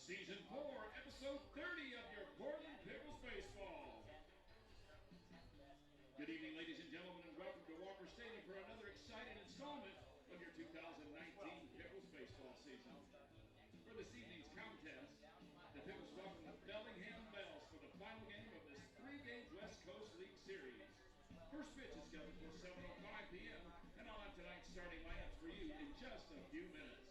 Season 4, Episode 30 of your Portland Pickles Baseball. Good evening, ladies and gentlemen, and welcome to Walker Stadium for another exciting installment of your 2019 Pickles Baseball season. For this evening's contest, the Pickles welcome the Bellingham Bells for the final game of this three-game West Coast League Series. First pitch is scheduled for 7:05 p.m., and I'll have tonight's starting lineups for you in just a few minutes.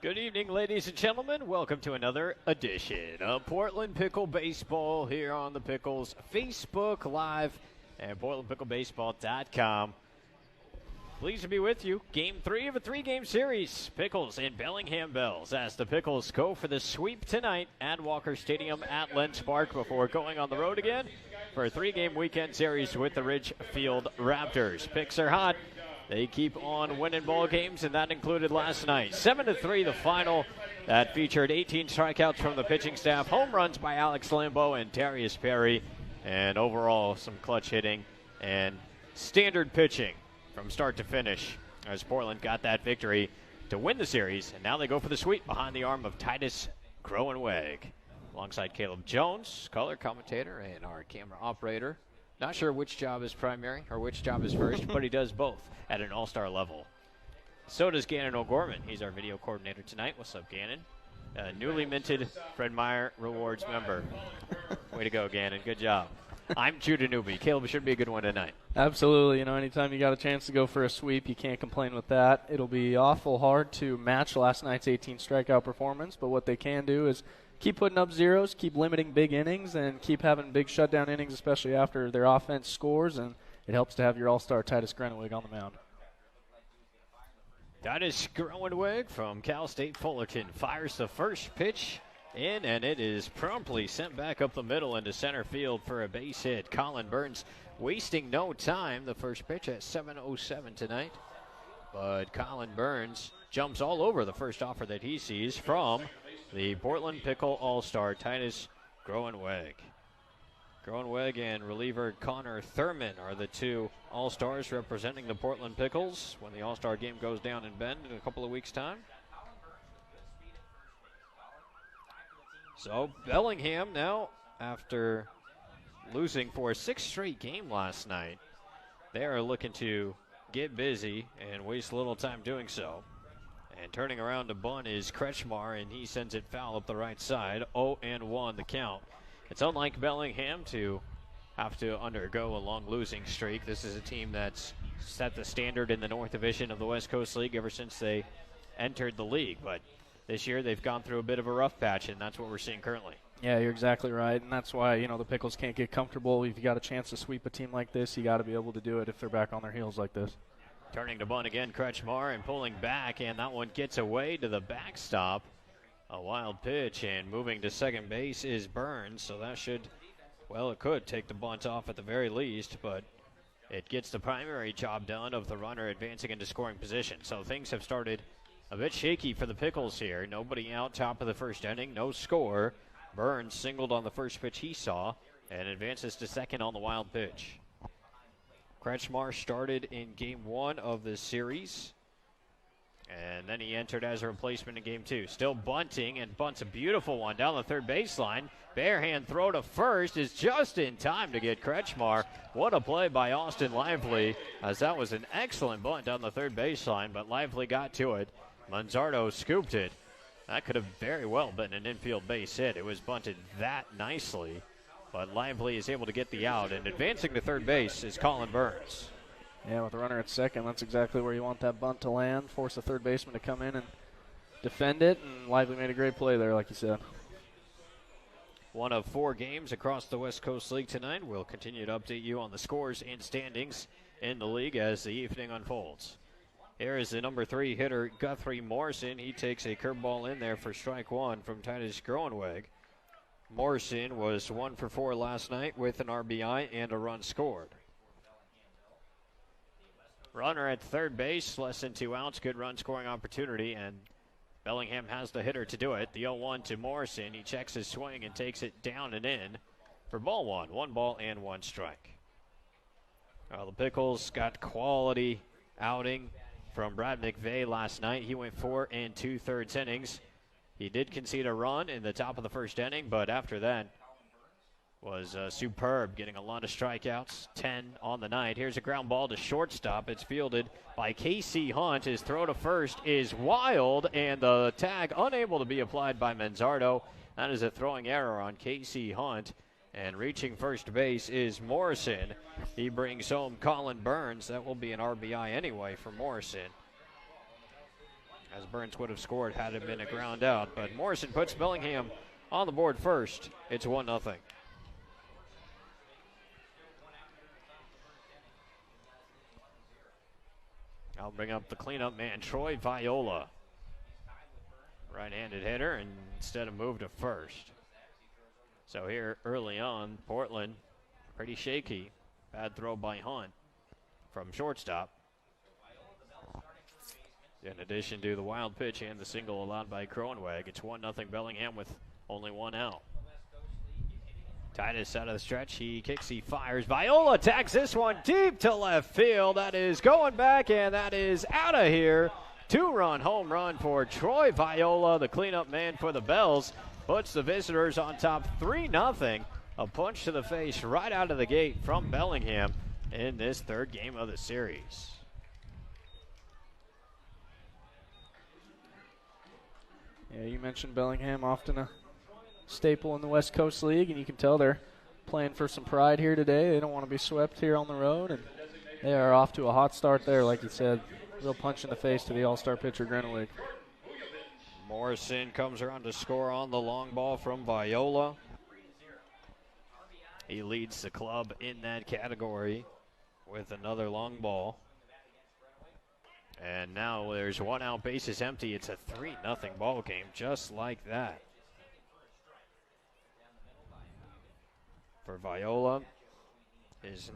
Good evening, ladies and gentlemen. Welcome to another edition of Portland Pickle Baseball here on the Pickles Facebook Live and PortlandPickleBaseball.com. Pleased to be with you. Game 3 of a 3-game series. Pickles and Bellingham Bells as the Pickles go for the sweep tonight at Walker Stadium at Lentz Park before going on the road again for a 3-game weekend series with the Ridgefield Raptors. Picks are hot. They keep on winning ball games, and that included last night. 7-3 the final. That featured 18 strikeouts from the pitching staff, home runs by Alex Lambeau and Darius Perry, and overall some clutch hitting and standard pitching from start to finish as Portland got that victory to win the series, and now they go for the sweep behind the arm of Titus Groenweg. Alongside Caleb Jones, color commentator, and our camera operator. Not sure which job is primary or which job is first, but he does both at an all-star level. So does Gannon O'Gorman. He's our video coordinator tonight. What's up, Gannon? Newly minted Fred Meyer Rewards member. Way to go, Gannon. Good job. I'm Judah Newby. Caleb should be a good one tonight. Absolutely. You know, anytime you got a chance to go for a sweep, you can't complain with that. It'll be awful hard to match last night's 18 strikeout performance, but what they can do is keep putting up zeros, keep limiting big innings, and keep having big shutdown innings, especially after their offense scores, and it helps to have your all-star Titus Groenweg on the mound. Titus Groenweg from Cal State Fullerton fires the first pitch in, and it is promptly sent back up the middle into center field for a base hit. Colin Burns wasting no time. The first pitch at 7:07 tonight. But Colin Burns jumps all over the first offer that he sees from the Portland Pickle All-Star Titus Groenweg. Groenweg and reliever Connor Thurman are the two All-Stars representing the Portland Pickles when the All-Star game goes down in Bend in a couple of weeks' time. So Bellingham now, after losing for a 6th straight game last night, they are looking to get busy and waste little time doing so. And turning around to bunt is Kretchmer, and he sends it foul up the right side. 0-1 the count. It's unlike Bellingham to have to undergo a long losing streak. This is a team that's set the standard in the North Division of the West Coast League ever since they entered the league. But this year they've gone through a bit of a rough patch, and that's what we're seeing currently. Yeah, you're exactly right, and that's why, you know, the Pickles can't get comfortable. If you got a chance to sweep a team like this, you got to be able to do it if they're back on their heels like this. Turning to bunt again, Kretchmer, and pulling back, and that one gets away to the backstop. A wild pitch, and moving to second base is Burns, so that should, well, it could take the bunt off at the very least, but it gets the primary job done of the runner advancing into scoring position. So things have started a bit shaky for the Pickles here. Nobody out, top of the first inning, no score. Burns singled on the first pitch he saw and advances to second on the wild pitch. Kretchmer started in Game 1 of this series, and then he entered as a replacement in Game 2. Still bunting, and bunts a beautiful one down the third baseline. Barehand throw to first is just in time to get Kretchmer. What a play by Austin Lively, as that was an excellent bunt down the third baseline, but Lively got to it. Manzardo scooped it. That could have very well been an infield base hit. It was bunted that nicely, but Lively is able to get the out, and advancing to third base is Colin Burns. Yeah, with the runner at second, that's exactly where you want that bunt to land, force the third baseman to come in and defend it, and Lively made a great play there, like you said. One of 4 games across the West Coast League tonight. We'll continue to update you on the scores and standings in the league as the evening unfolds. Here is the number 3 hitter, Guthrie Morrison. He takes a curveball in there for strike 1 from Titus Groenweg. Morrison was 1 for 4 last night with an RBI and a run scored. Runner at third base, less than 2 outs, good run scoring opportunity, and Bellingham has the hitter to do it. The 0-1 to Morrison. He checks his swing and takes it down and in for ball 1. 1 ball and 1 strike. The Pickles got quality outing from Brad Mcveigh last night. He went 4 2/3 innings. He did concede a run in the top of the first inning, but after that was superb, getting a lot of strikeouts, 10 on the night. Here's a ground ball to shortstop. It's fielded by Casey Hunt. His throw to first is wild, and the tag unable to be applied by Manzardo. That is a throwing error on Casey Hunt. And reaching first base is Morrison. He brings home Colin Burns. That will be an RBI anyway for Morrison. as Burns would have scored had it been a ground out. But Morrison puts Bellingham on the board first. It's 1-0. I'll bring up the cleanup man, Troy Viola. Right-handed hitter, and instead of move to first. So here early on, Portland pretty shaky. Bad throw by Hunt from shortstop. In addition to the wild pitch and the single allowed by Cronenweg, it's 1-0 Bellingham with only one out. Titus out of the stretch. He kicks, he fires. Viola tags this one deep to left field. That is going back, and that is out of here. 2-run home run for Troy Viola, the cleanup man for the Bells. Puts the visitors on top 3-0. A punch to the face right out of the gate from Bellingham in this third game of the series. Yeah, you mentioned Bellingham, often a staple in the West Coast League, and you can tell they're playing for some pride here today. They don't want to be swept here on the road, and they are off to a hot start there, like you said. Real punch in the face to the all-star pitcher, Grenowig. Morrison comes around to score on the long ball from Viola. He leads the club in that category with another long ball. And now there's one out, bases empty. It's a 3-0 ball game, just like that. For Viola, his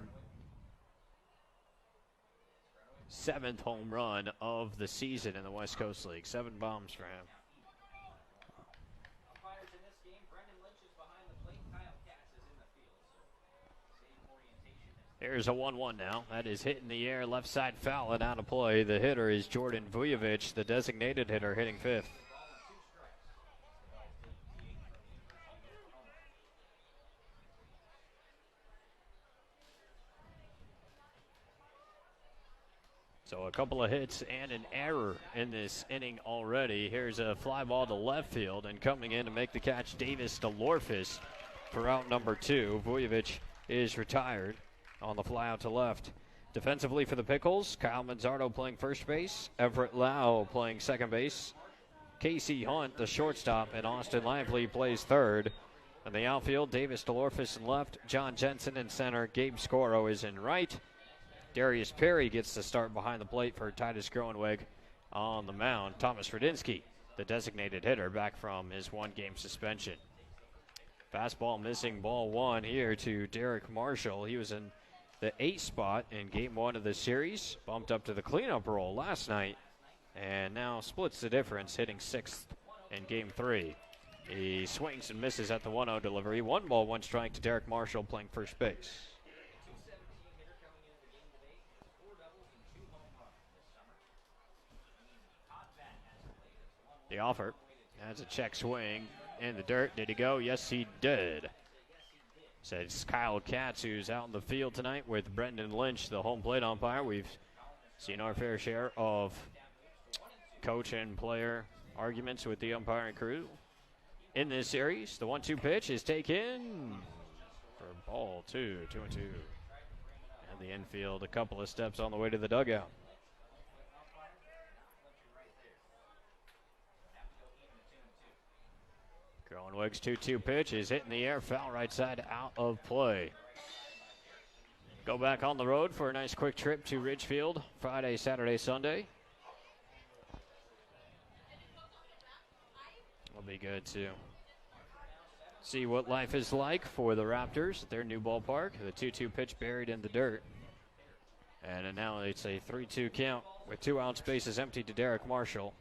7th home run of the season in the West Coast League. 7 bombs for him. Here's a 1-1 now. That is hit in the air, left side foul and out of play. The hitter is Jordan Vujovic, the designated hitter, hitting 5th. So a couple of hits and an error in this inning already. Here's a fly ball to left field, and coming in to make the catch, Davis DeLorfis for out number 2. Vujovic is retired on the fly out to left. Defensively for the Pickles, Kyle Manzardo playing first base, Everett Lau playing second base, Casey Hunt, the shortstop, and Austin Lively plays third. In the outfield, Davis DeLorfis in left, John Jensen in center, Gabe Scoro is in right. Darius Perry gets the start behind the plate for Titus Groenweg on the mound. Thomas Radinsky, the designated hitter, back from his 1-game suspension. Fastball missing, ball 1 here to Derek Marshall. He was in the 8th spot in game 1 of the series, bumped up to the cleanup role last night, and now splits the difference, hitting 6th in game 3. He swings and misses at the 1-0 delivery. 1 ball, 1 strike to Derek Marshall playing first base. The offer has a check swing in the dirt. Did he go? Yes, he did. Says Kyle Katz, who's out in the field tonight with Brendan Lynch, the home plate umpire. We've seen our fair share of coach and player arguments with the umpiring crew in this series. The 1-2 pitch is taken for ball 2, 2-2. And the infield a couple of steps on the way to the dugout. Groenweg's 2-2 pitch is hit in the air, foul right side, out of play. Go back on the road for a nice quick trip to Ridgefield Friday, Saturday, Sunday. It'll be good to see what life is like for the Raptors at their new ballpark. The 2-2 pitch buried in the dirt. And now it's a 3-2 count with 2 outs, bases empty to Derek Marshall.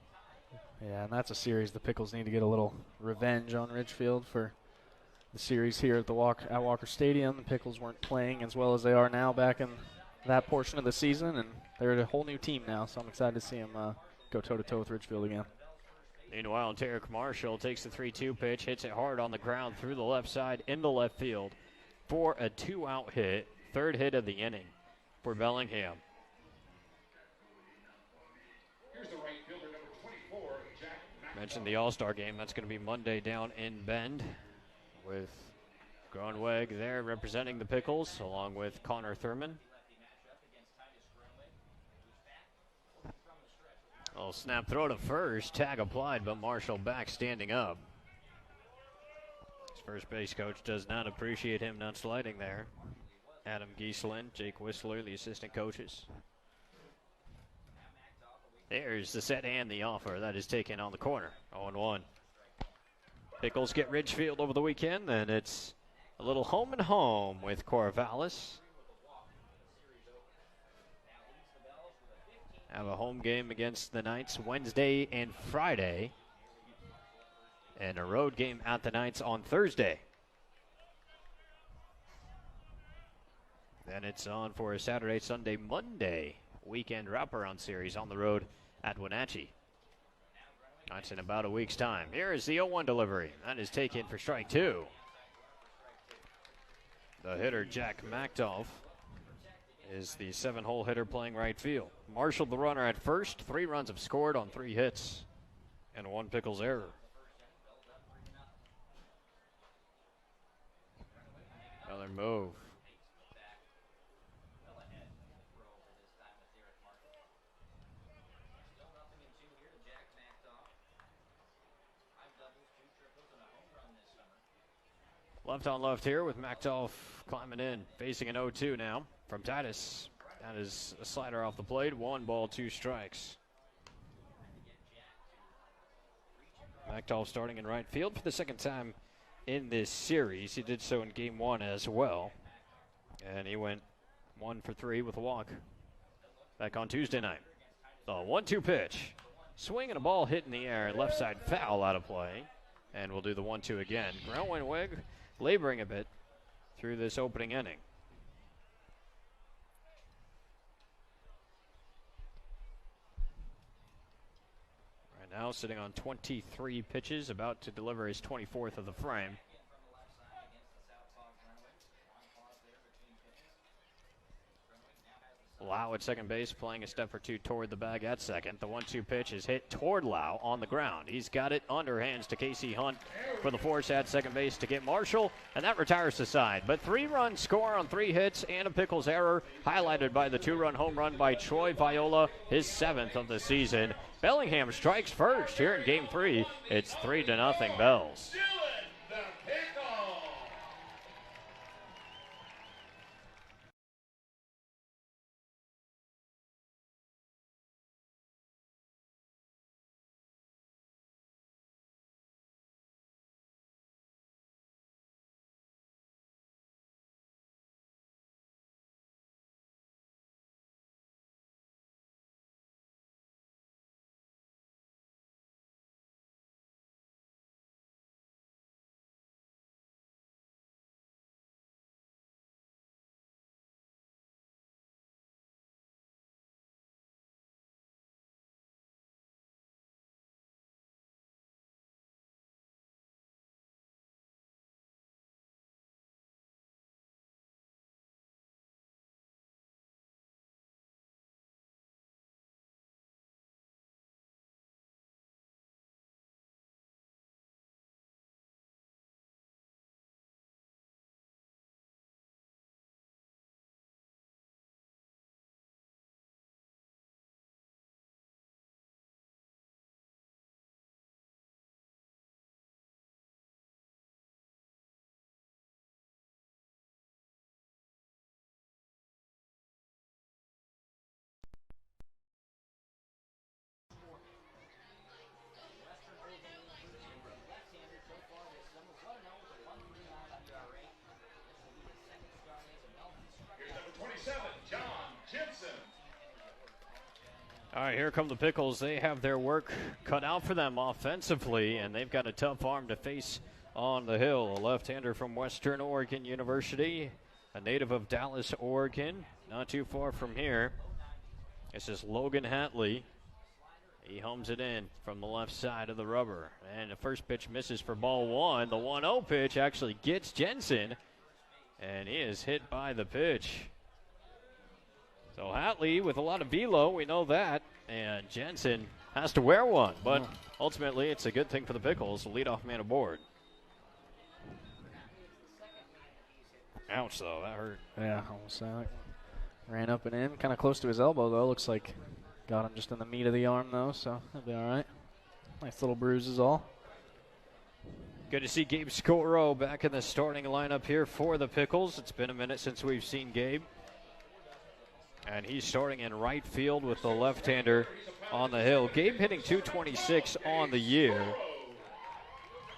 Yeah, and that's a series the Pickles need to get a little revenge on Ridgefield for the series here at Walker Stadium. The Pickles weren't playing as well as they are now back in that portion of the season, and they're a whole new team now, so I'm excited to see them go toe-to-toe with Ridgefield again. Meanwhile, Derek Marshall takes the 3-2 pitch, hits it hard on the ground through the left side into left field for a 2-out hit, 3rd hit of the inning for Bellingham. Mentioned the All-Star game. That's going to be Monday down in Bend with Groenweg there representing the Pickles along with Connor Thurman. Well, snap throw to first. Tag applied, but Marshall back standing up. His first base coach does not appreciate him not sliding there. Adam Gieslin, Jake Whistler, the assistant coaches. There's the set and the offer. That is taken on the corner. 0-1. Pickles get Ridgefield over the weekend, and it's a little home and home with Corvallis. Have a home game against the Knights Wednesday and Friday, and a road game at the Knights on Thursday. Then it's on for a Saturday, Sunday, Monday weekend wraparound series on the road at Wenatchee. That's in about a week's time. Here is the 0-1 delivery. That is taken for strike two. The hitter, Jack Macdolf, is the 7-hole hitter playing right field. Marshall, the runner at first. 3 runs have scored on 3 hits and 1 Pickles error. Another move. Left on left here with Macdolf climbing in, facing an 0-2 now from Titus. That is a slider off the plate. 1 ball, 2 strikes. Macdolf starting in right field for the second time in this series. He did so in game 1 as well. And he went 1 for 3 with a walk back on Tuesday night. The 1-2 pitch. Swing and a ball hit in the air. Left side foul out of play. And we'll do the 1-2 again. Groenweg laboring a bit through this opening inning. Right now sitting on 23 pitches, about to deliver his 24th of the frame. Lau at second base, playing a step or two toward the bag at second. The 1-2 pitch is hit toward Lau on the ground. He's got it underhands to Casey Hunt for the force at second base to get Marshall, and that retires the side. But 3-run score on 3 hits and a Pickles error, highlighted by the 2-run home run by Troy Viola, his 7th of the season. Bellingham strikes first here in game 3. It's 3-0 Bells. Jensen. All right, here come the Pickles. They have their work cut out for them offensively, and they've got a tough arm to face on the hill. A left-hander from Western Oregon University, a native of Dallas, Oregon, not too far from here. This is Logan Hatley. He homes it in from the left side of the rubber. And the first pitch misses for ball 1. The 1-0 pitch actually gets Jensen, and he is hit by the pitch. So Hatley with a lot of velo, we know that, and Jensen has to wear one. But ultimately, it's a good thing for the Pickles, the leadoff man aboard. Ouch, though, that hurt. Yeah, almost ran up and in, kind of close to his elbow, though. Looks like Got him just in the meat of the arm, though, so that'll be all right. Nice little bruises all. Good to see Gabe Scoro back in the starting lineup here for the Pickles. It's been a minute since we've seen Gabe. And he's starting in right field with the left-hander on the hill. Gabe hitting .226 on the year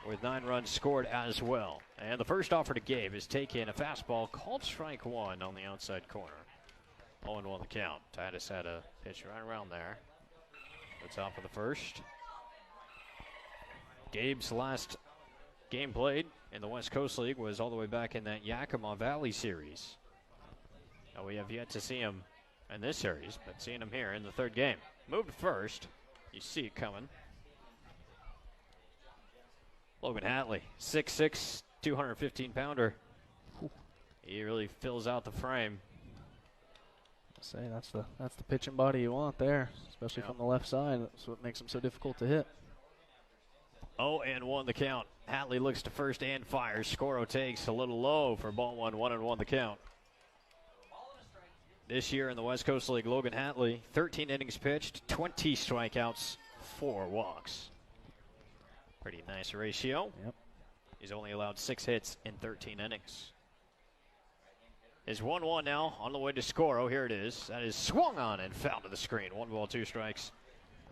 with 9 runs scored as well. And the first offer to Gabe is taking a fastball called strike one on the outside corner. 0-1 the count. Titus had a pitch right around there. The top of the first. Gabe's last game played in the West Coast League was all the way back in that Yakima Valley series. Now we have yet to see him in this series, but seeing him here in the third game. Moved first. You see it coming. Logan Hatley, 6'6", 215-pounder. He really fills out the frame. Say that's the pitching body you want there, especially from the left side. That's what makes him so difficult to hit. 0-1 the count. Hatley looks to first and fires. Scoro takes a little low for ball one. 1-1 the count. This year in the West Coast League, Logan Hatley, 13 innings pitched, 20 strikeouts, 4 walks. Pretty nice ratio. Yep. He's only allowed 6 hits in 13 innings. Is 1-1 now on the way to Scoro. Here it is. That is swung on and fouled to the screen. 1 ball, 2 strikes.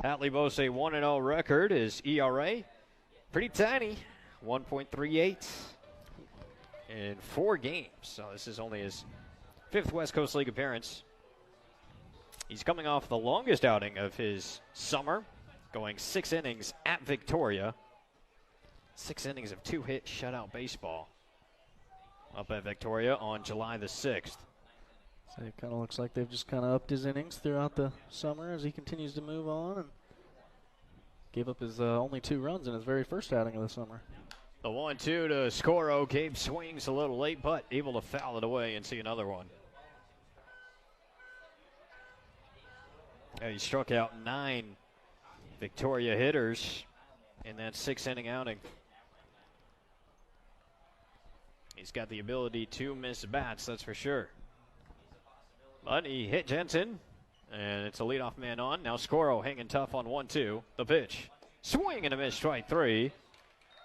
Hatley boasts a 1-0 record. His ERA, pretty tiny, 1.38 in 4 games. So this is only his 5th West Coast League appearance. He's coming off the longest outing of his summer, going 6 innings at Victoria. 6 innings of 2-hit shutout baseball up at Victoria on July the 6th. So it kind of looks like they've just kind of upped his innings throughout the summer as he continues to move on, and gave up his only 2 runs in his very first outing of the summer. The 1-2 to Scoro. Gabe swings a little late, but able to foul it away and see another one. He struck out 9 Victoria hitters in that 6-inning outing. He's got the ability to miss bats, that's for sure. But he hit Jensen, and it's a leadoff man on. Now Scoro hanging tough on 1-2. The pitch. Swing and a miss, strike 3.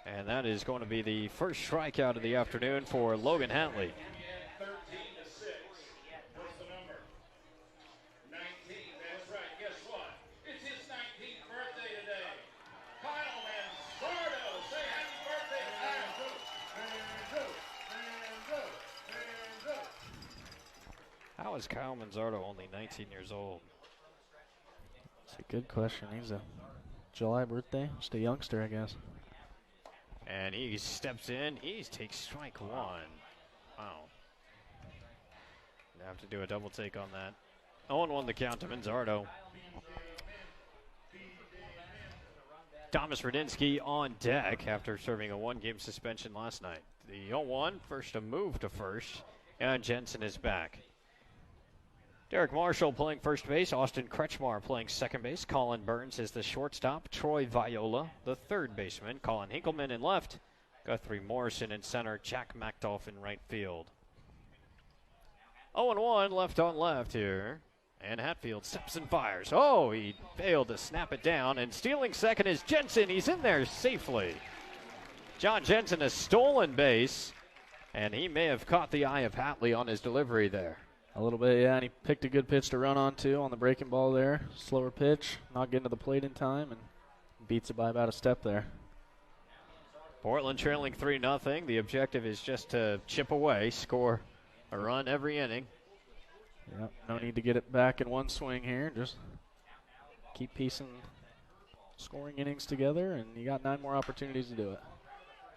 And that is going to be the first strikeout of the afternoon for Logan Hatley. 13-6. What's the number? 19. That's right. Guess what? It's his 19th birthday today. Kyle Manzardo. Say happy birthday, Kyle. How is Kyle Manzardo only 19 years old? That's a good question. He's a July birthday, just a youngster, I guess. And he steps in. He takes strike 1. Wow. They have to do a double take on that. 0-1 the count to Manzardo. Thomas Radinsky on deck after serving a 1-game suspension last night. The 0-1, first a move to first, and Jensen is back. Derek Marshall playing first base. Austin Kretchmer playing second base. Colin Burns is the shortstop. Troy Viola, the third baseman. Colin Hinkleman in left. Guthrie Morrison in center. Jack McDolph in right field. 0-1, left on left here. And Hatfield steps and fires. Oh, he failed to snap it down. And stealing second is Jensen. He's in there safely. John Jensen, a stolen base. And he may have caught the eye of Hatley on his delivery there. A little bit, yeah, and he picked a good pitch to run on, too, on the breaking ball there. Slower pitch, not getting to the plate in time, and beats it by about a step there. Portland trailing 3-0. The objective is just to chip away, score a run every inning. Yep, no need to get it back in one swing here. Just keep piecing scoring innings together, and you got 9 more opportunities to do it.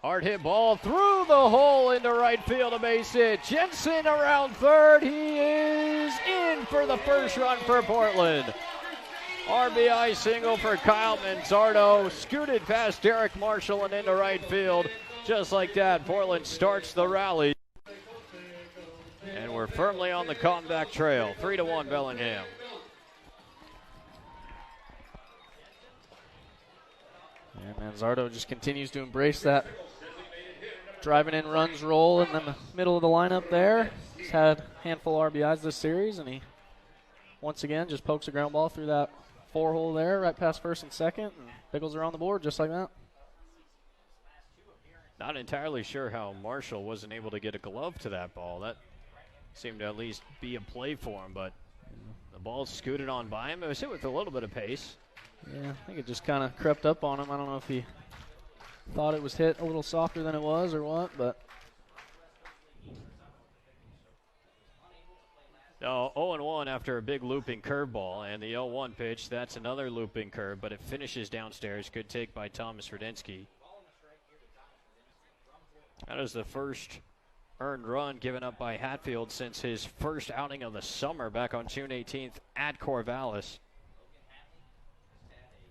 Hard hit ball through the hole into right field, a base hit. Jensen around third. He is in for the first run for Portland. RBI single for Kyle Manzardo. Scooted past Derek Marshall and into right field. Just like that, Portland starts the rally. And we're firmly on the comeback trail. 3-1 Bellingham. And Manzardo just continues to embrace that driving in runs roll in the middle of the lineup there. He's had a handful of RBIs this series, and he once again just pokes a ground ball through that 4-hole there, right past first and second, and Pickles are on the board just like that. Not entirely sure how Marshall wasn't able to get a glove to that ball. That seemed to at least be a play for him, but the ball scooted on by him. It was hit with a little bit of pace. Yeah, I think it just kind of crept up on him. I don't know if he thought it was hit a little softer than it was or what, but. No, 0-1 after a big looping curveball, and the 0-1 pitch, that's another looping curve, but it finishes downstairs. Good take by Thomas Rudinsky. That is the first earned run given up by Hatfield since his first outing of the summer back on June 18th at Corvallis.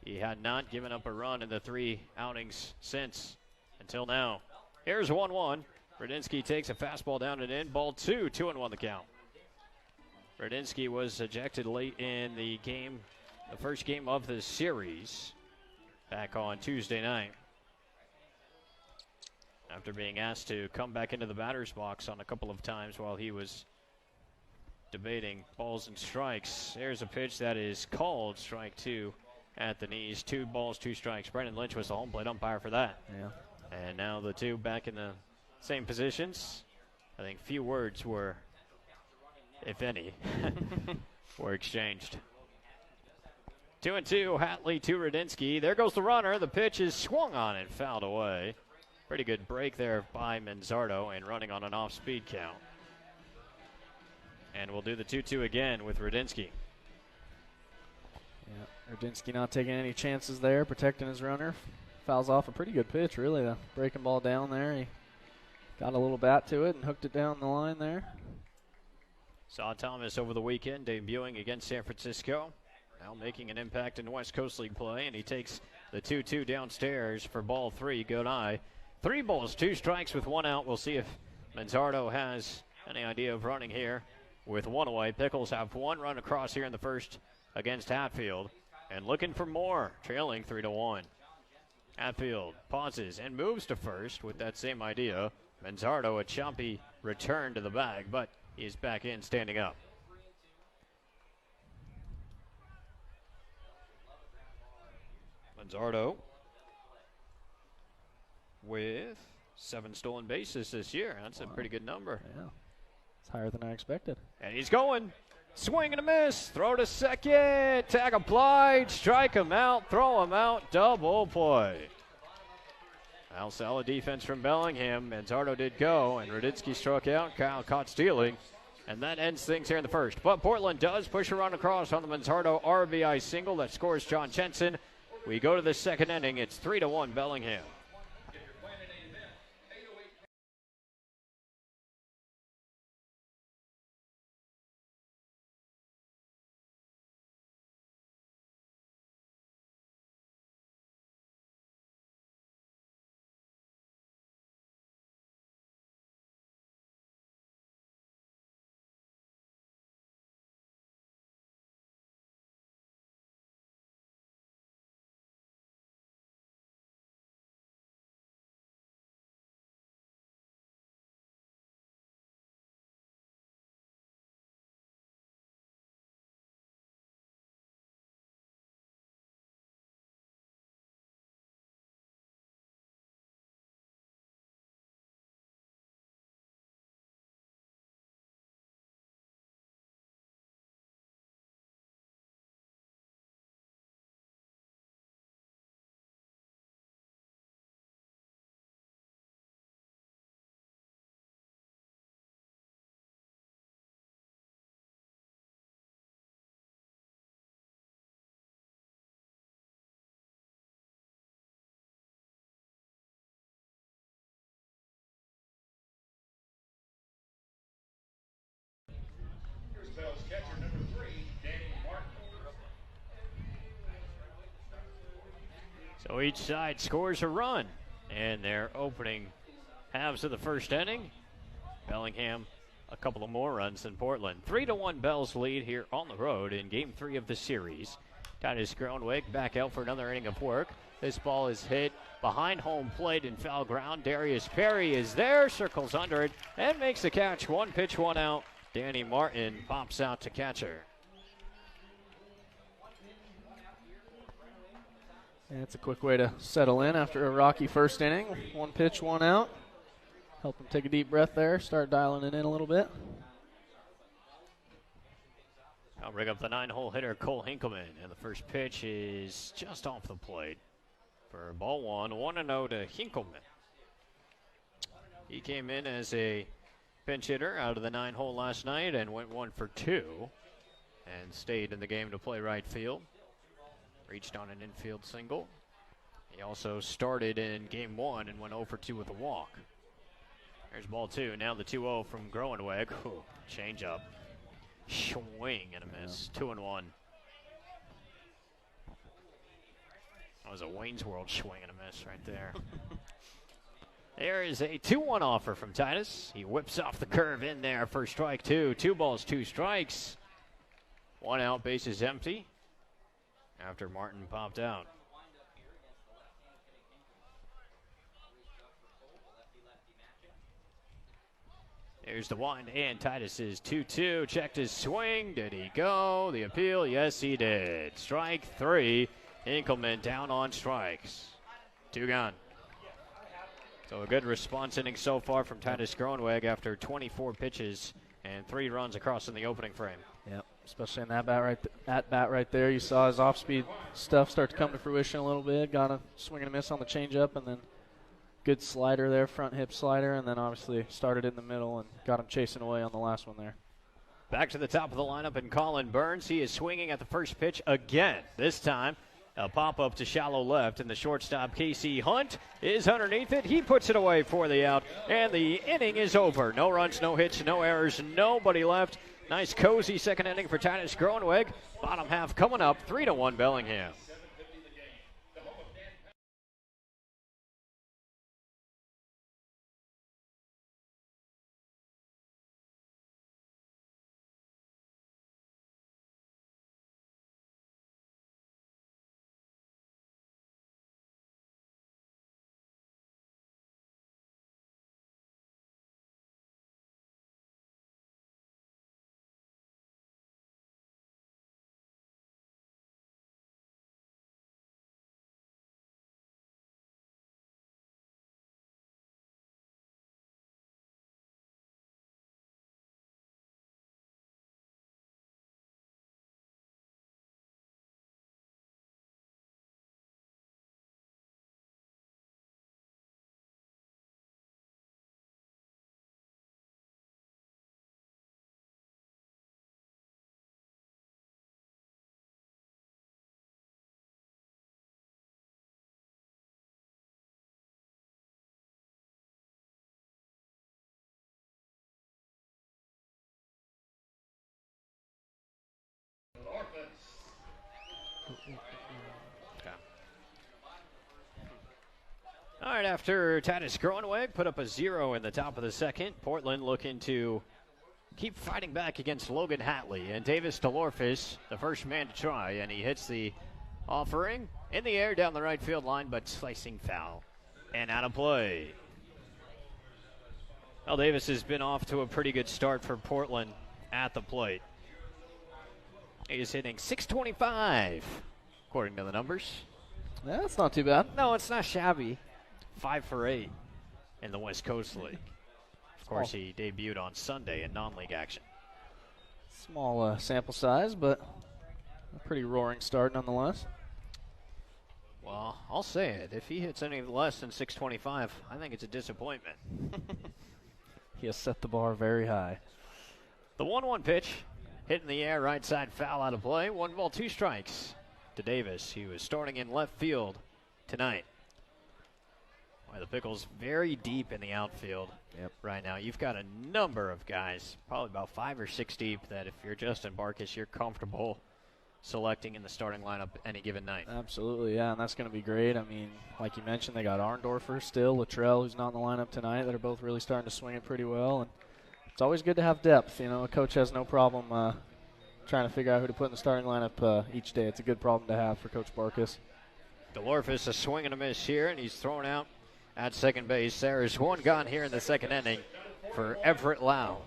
He had not given up a run in the 3 outings since until now. Here's 1-1. Rudinsky takes a fastball down and in. Ball 2, 2-1 the count. Rudinsky was ejected late in the game, the first game of the series, back on Tuesday night, after being asked to come back into the batter's box on a couple of times while he was debating balls and strikes. There's a pitch that is called strike 2 at the knees. 2 balls, 2 strikes. Brendan Lynch was the home plate umpire for that. Yeah. And now the two back in the same positions. I think few words were, if any, were exchanged. 2-2, Hatley to Rudinsky. There goes the runner. The pitch is swung on and fouled away. Pretty good break there by Manzardo and running on an off-speed count. And we'll do the 2-2 again with Rudinsky. Yeah, Rudinsky not taking any chances there, protecting his runner. Fouls off a pretty good pitch, really. The breaking ball down there. He got a little bat to it and hooked it down the line there. Saw Thomas over the weekend debuting against San Francisco. Now making an impact in West Coast League play, and he takes the 2-2 downstairs for ball 3. Good eye. 3 balls, 2 strikes with 1 out. We'll see if Manzardo has any idea of running here with 1 away. Pickles have 1 run across here in the first against Hatfield, and looking for more, trailing 3-1. Hatfield pauses and moves to first with that same idea. Manzardo, a choppy return to the bag, but he's back in standing up. Manzardo with 7 stolen bases this year. That's a pretty good number. Yeah, it's higher than I expected. And he's going. Swing and a miss. Throw to second. Tag applied. Strike him out. Throw him out. Double play. Al solid defense from Bellingham. Manzardo did go, and Rudinsky struck out. Kyle caught stealing. And that ends things here in the first. But Portland does push a run across on the Manzardo RBI single that scores John Jensen. We go to the second inning. It's 3-1 Bellingham. Catcher number 3, Danny Martin. So each side scores a run in their opening halves of the first inning. Bellingham a couple of more runs than Portland. 3-1 Bell's lead here on the road in game 3 of the series. Titus Groenweg back out for another inning of work. This ball is hit behind home plate in foul ground. Darius Perry is there, circles under it, and makes the catch. 1 pitch, 1 out. Danny Martin pops out to catcher. And it's a quick way to settle in after a rocky first inning. 1 pitch, 1 out. Help him take a deep breath there, start dialing it in a little bit. I'll bring up the 9-hole hitter, Cole Hinkleman, and the first pitch is just off the plate for ball 1, 1-0 to Hinkleman. He came in as a pinch hitter out of the 9-hole last night and went 1 for 2 and stayed in the game to play right field. Reached on an infield single. He also started in game 1 and went 0 for 2 with a walk. There's ball 2. Now the 2-0 from Groeneweg. Change up. Swing and a miss. 2-1. That was a Wayne's World swing and a miss right there. There is a 2-1 offer from Titus. He whips off the curve in there for strike 2. 2 balls, 2 strikes. 1 out, base is empty after Martin popped out. There's the 1, and Titus is 2-2. Checked his swing. Did he go? The appeal? Yes, he did. Strike 3. Hinkleman down on strikes. 2 gone. So a good response inning so far from Titus Groeneweg after 24 pitches and 3 runs across in the opening frame. Yep, especially in that bat right there. You saw his off-speed stuff start to come to fruition a little bit. Got a swing and a miss on the changeup, and then good slider there, front hip slider, and then obviously started in the middle and got him chasing away on the last one there. Back to the top of the lineup in Colin Burns. He is swinging at the first pitch again. This time, a pop-up to shallow left, and the shortstop, Casey Hunt, is underneath it. He puts it away for the out, and the inning is over. No runs, no hits, no errors, nobody left. Nice, cozy second inning for Titus Groeneweg. Bottom half coming up, 3-1 Bellingham. All right, after Titus Groeneweg put up a 0 in the top of the second, Portland looking to keep fighting back against Logan Hatley. And Davis DeLorfis, the first man to try, and he hits the offering in the air down the right field line, but slicing foul and out of play. Well, Davis has been off to a pretty good start for Portland at the plate. He is hitting .625, according to the numbers. Yeah, that's not too bad. No, it's not shabby. 5 for 8 in the West Coast League. Of course, he debuted on Sunday in non-league action. Small sample size, but a pretty roaring start nonetheless. Well, I'll say it. If he hits any less than .625, I think it's a disappointment. He has set the bar very high. The 1-1 pitch, hit in the air, right side foul out of play. 1 ball, 2 strikes to Davis. He was starting in left field tonight. The Pickles very deep in the outfield right now. You've got a number of guys, probably about 5 or 6 deep, that if you're Justin Barkis, you're comfortable selecting in the starting lineup any given night. Absolutely, yeah, and that's going to be great. I mean, like you mentioned, they got Arndorfer still, Luttrell, who's not in the lineup tonight, that are both really starting to swing it pretty well. And it's always good to have depth. You know, a coach has no problem trying to figure out who to put in the starting lineup each day. It's a good problem to have for Coach Barkis. DeLorfis a swing and a miss here, and he's thrown out at second base. There's 1 gone here in the second inning for Everett Lau.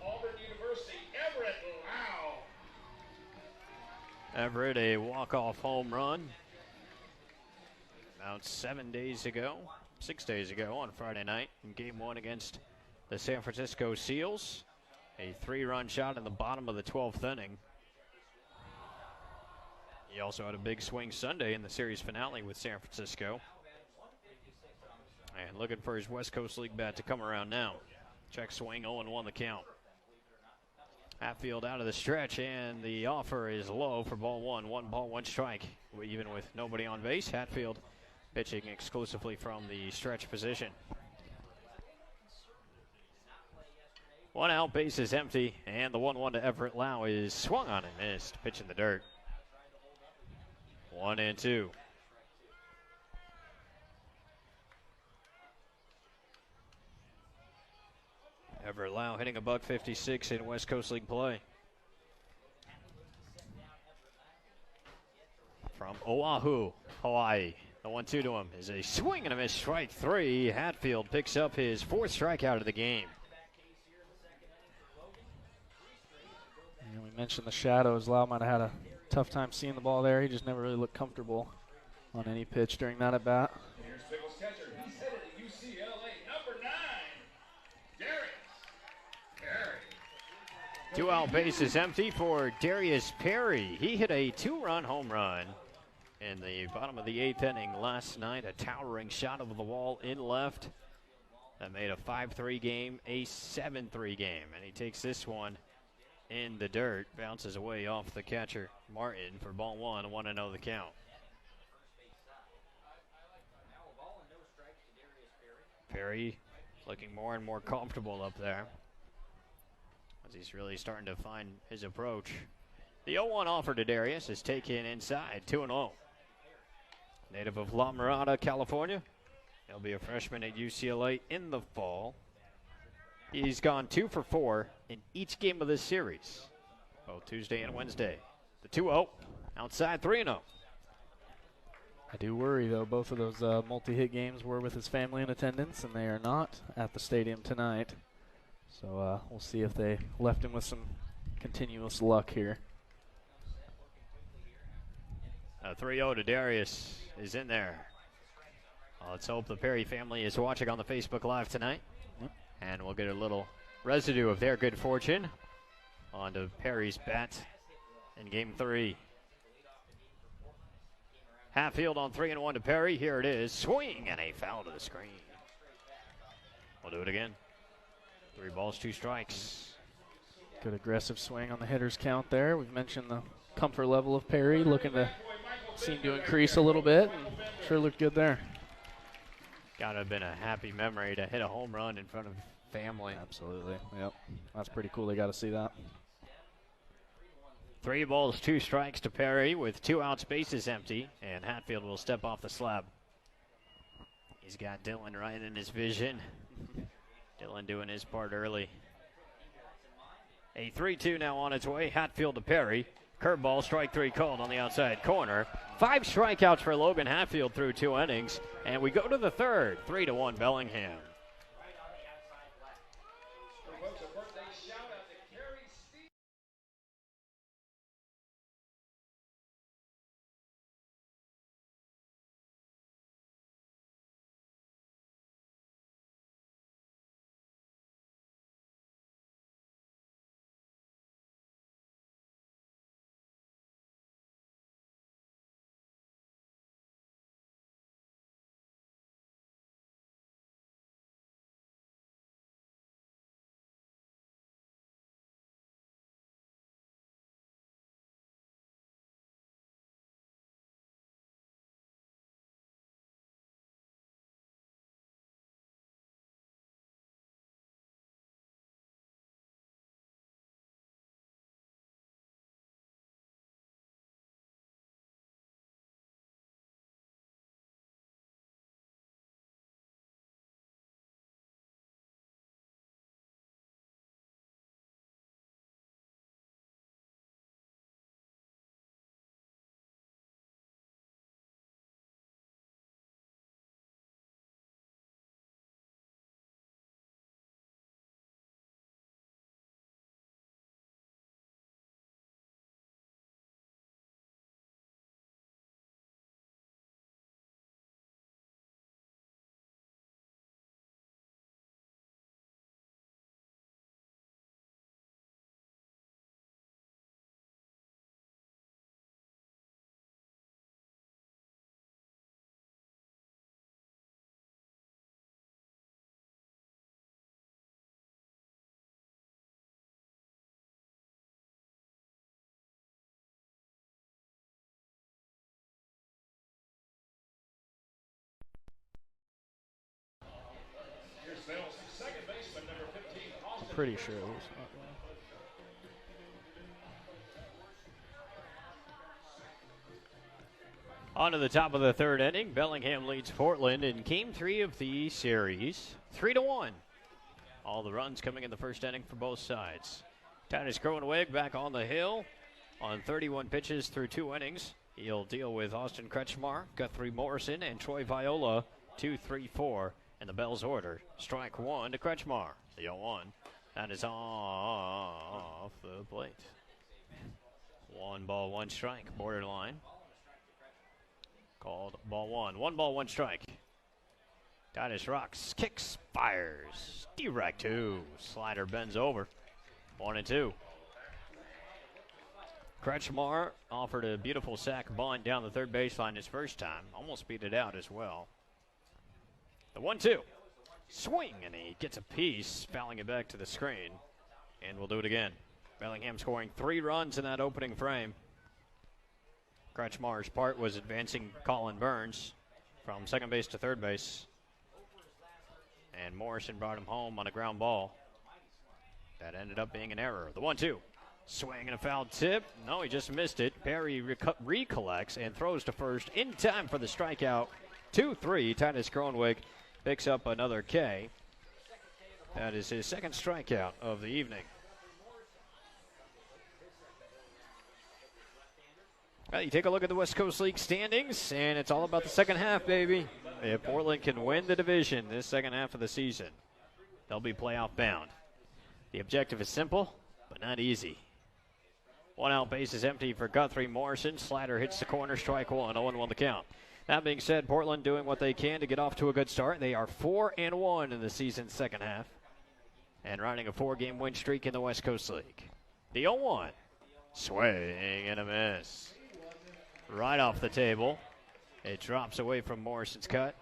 Everett, a walk-off home run. About 6 days ago on Friday night in Game 1 against the San Francisco Seals. A 3-run shot in the bottom of the 12th inning. He also had a big swing Sunday in the series finale with San Francisco. And looking for his West Coast League bat to come around now. Check swing, 0-1 the count. Hatfield out of the stretch, and the offer is low for ball one. 1 ball, 1 strike. Even with nobody on base, Hatfield pitching exclusively from the stretch position. 1 out, base is empty, and the 1-1 to Everett Lau is swung on and missed. Pitch in the dirt. 1-2. Everett Lau hitting a .156 in West Coast League play. From Oahu, Hawaii. The 1-2 to him is a swing and a miss, strike 3. Hatfield picks up his 4th strikeout of the game. And we mentioned the shadows. Lau might have had a tough time seeing the ball there. He just never really looked comfortable on any pitch during that at bat. Here's Pickles catcher. He's headed to UCLA. Number 9, Darius Perry. 2 out, base is empty for Darius Perry. He hit a 2-run home run in the bottom of the 8th inning last night. A towering shot over the wall in left. That made a 5-3 game, a 7-3 game. And he takes this one in the dirt, bounces away off the catcher Martin for ball 1, 1-0 the count. Perry looking more and more comfortable up there as he's really starting to find his approach. The 0-1 offer to Darius is taken inside, 2-0. Native of La Mirada, California. He'll be a freshman at UCLA in the fall. He's gone 2 for 4 in each game of this series, both Tuesday and Wednesday. The 2-0, outside 3-0. I do worry, though. Both of those multi-hit games were with his family in attendance, and they are not at the stadium tonight. So we'll see if they left him with some continuous luck here. A 3-0 to Darius is in there. Let's hope the Perry family is watching on the Facebook Live tonight. Yep. And we'll get a little residue of their good fortune onto Perry's bat in Game 3. Hatfield on 3-1 to Perry. Here it is. Swing and a foul to the screen. We'll do it again. 3 balls, 2 strikes. Good aggressive swing on the hitter's count there. We've mentioned the comfort level of Perry, looking to seem to increase a little bit. And sure looked good there. Gotta have been a happy memory to hit a home run in front of family. Absolutely. Yep. That's pretty cool. They got to see that. 3 balls, 2 strikes to Perry with 2 outs, bases empty, and Hatfield will step off the slab. He's got Dylan right in his vision. Dylan doing his part early. A 3-2 now on its way. Hatfield to Perry. Curveball, strike 3 called on the outside corner. 5 strikeouts for Logan Hatfield through 2 innings. And we go to the 3rd, 3-1 Bellingham. pretty sure it was not. On to the top of the third inning. Bellingham leads Portland in Game 3 of the series, 3-1. All the runs coming in the first inning for both sides. Titus Groeneweg back on the hill on 31 pitches through 2 innings. He'll deal with Austin Kretchmer, Guthrie Morrison, and Troy Viola, 2, 3, 4. And the Bell's order. Strike 1 to Kretchmer. The 0-1. That is off the plate. 1 ball, 1 strike. Borderline. Called ball 1. 1 ball, 1 strike. Titus rocks, kicks, fires. Direct 2. Slider bends over. 1-2. Kretchmer offered a beautiful sac bunt down the third baseline his first time. Almost beat it out as well. The 1-2. Swing, and he gets a piece, fouling it back to the screen. And we'll do it again. Bellingham scoring 3 runs in that opening frame. Kretchmer's part was advancing Colin Burns from second base to third base. And Morrison brought him home on a ground ball. That ended up being an error. The 1-2. Swing and a foul tip. No, he just missed it. Perry recollects and throws to first in time for the strikeout. 2-3. Titus Groeneweg picks up another K. That is his second strikeout of the evening. Well, you take a look at the West Coast League standings, and it's all about the second half, baby. If Portland can win the division this second half of the season, they'll be playoff bound. The objective is simple, but not easy. 1 out, base is empty for Guthrie Morrison. Slider hits the corner, strike 1, 0-1 the count. That being said, Portland doing what they can to get off to a good start. They are 4-1 in the season's second half and riding a 4-game win streak in the West Coast League. The 0-1. Swing and a miss. Right off the table. It drops away from Morrison's cut.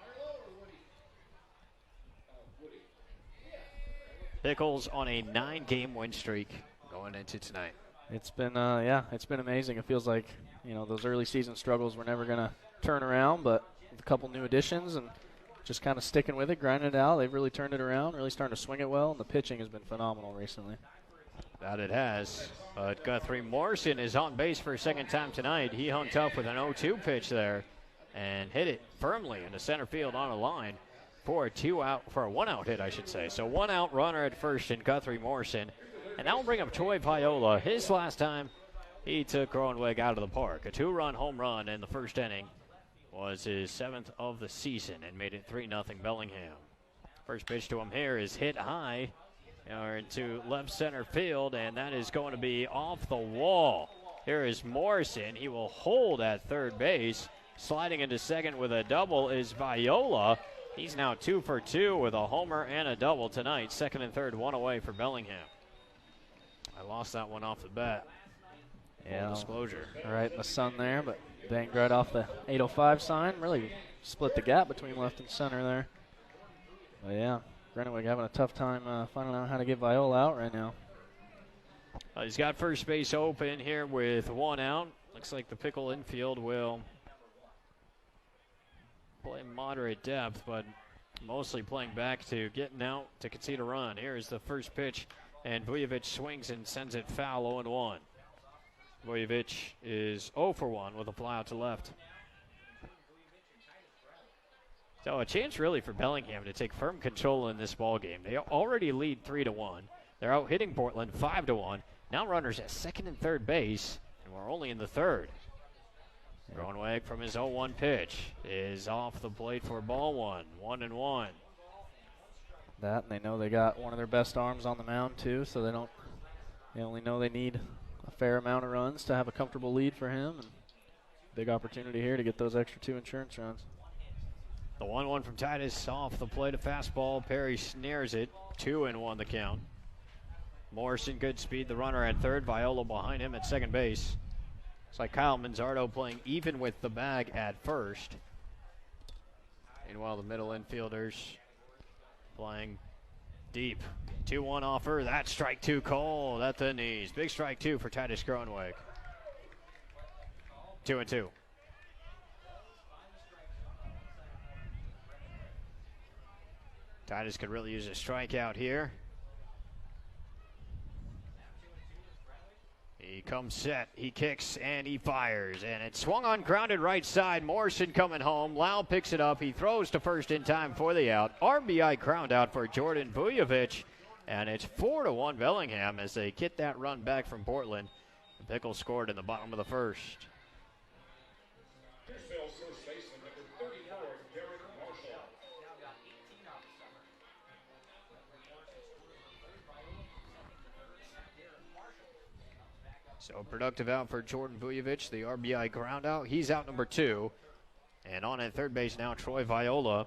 Pickles on a 9-game win streak going into tonight. It's been, it's been amazing. It feels like, those early season struggles were never going to turn around, but with a couple new additions and just kind of sticking with it, grinding it out, they've really turned it around, really starting to swing it well, and the pitching has been phenomenal recently. That it has. But Guthrie Morrison is on base for a second time tonight. He hung tough with an 0-2 pitch there and hit it firmly into center field on a line for a 1-out hit, I should say. So 1 out, runner at first in Guthrie Morrison. And that will bring up Troy Viola. His last time he took Groeneweg out of the park. A 2-run home run in the first inning was his 7th of the season and made it 3-0 Bellingham. First pitch to him here is hit high into left center field, and that is going to be off the wall. Here is Morrison. He will hold at third base. Sliding into second with a double is Viola. He's now 2 for 2 with a homer and a double tonight. Second and third, 1 away for Bellingham. I lost that one off the bat. Yeah, full disclosure. Right in the sun there, but banged right off the 805 sign. Really split the gap between left and center there. But yeah, Groeneweg having a tough time finding out how to get Viola out right now. He's got first base open here with 1 out. Looks like the Pickle infield will play moderate depth, but mostly playing back to getting out to concede a run. Here is the first pitch, and Vujovic swings and sends it foul, 0-1. Vujovic is 0 for 1 with a fly out to left. So a chance really for Bellingham to take firm control in this ball game. They already lead 3-1. They're out hitting Portland 5-1. Now runners at second and third base, and we're only in the third. Groeneweg from his 0-1 pitch is off the plate for ball 1, 1-1. That, and they know they got one of their best arms on the mound too, so they only know they need a fair amount of runs to have a comfortable lead for him, and big opportunity here to get those extra 2 insurance runs. The 1-1 from Titus off the plate, a fastball. Perry snares it, 2-1 the count. Morrison, good speed, the runner at third. Viola behind him at second base. It's like Kyle Manzardo playing even with the bag at first. Meanwhile, the middle infielders playing deep. 2-1 offer. That's strike 2 called at the knees. Big strike 2 for Titus Groeneweg. 2-2. Titus could really use a strikeout here. He comes set, he kicks, and he fires. And it's swung on, grounded right side. Morrison coming home. Lau picks it up. He throws to first in time for the out. RBI ground out for Jordan Vujovic. And it's 4-1 Bellingham as they get that run back from Portland. The Pickles scored in the bottom of the first. Here's Phil's first baseman, number 34, Derek Marshall. So productive out for Jordan Vujovic, the RBI ground out. He's out number 2. And on at third base now, Troy Viola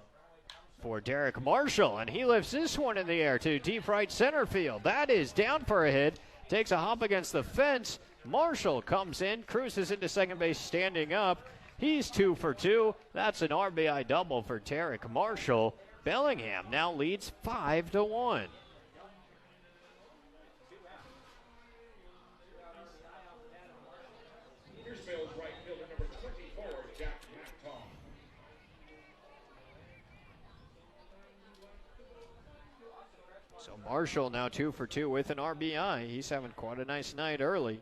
for Derek Marshall. And he lifts this one in the air to deep right center field. That is down for a hit. Takes a hop against the fence. Marshall comes in, cruises into second base standing up. He's 2 for 2. That's an RBI double for Derek Marshall. Bellingham now leads 5-1. Here's Phil's right fielder, number 24, Jack McTough. So Marshall now 2 for 2 with an RBI. He's having quite a nice night early.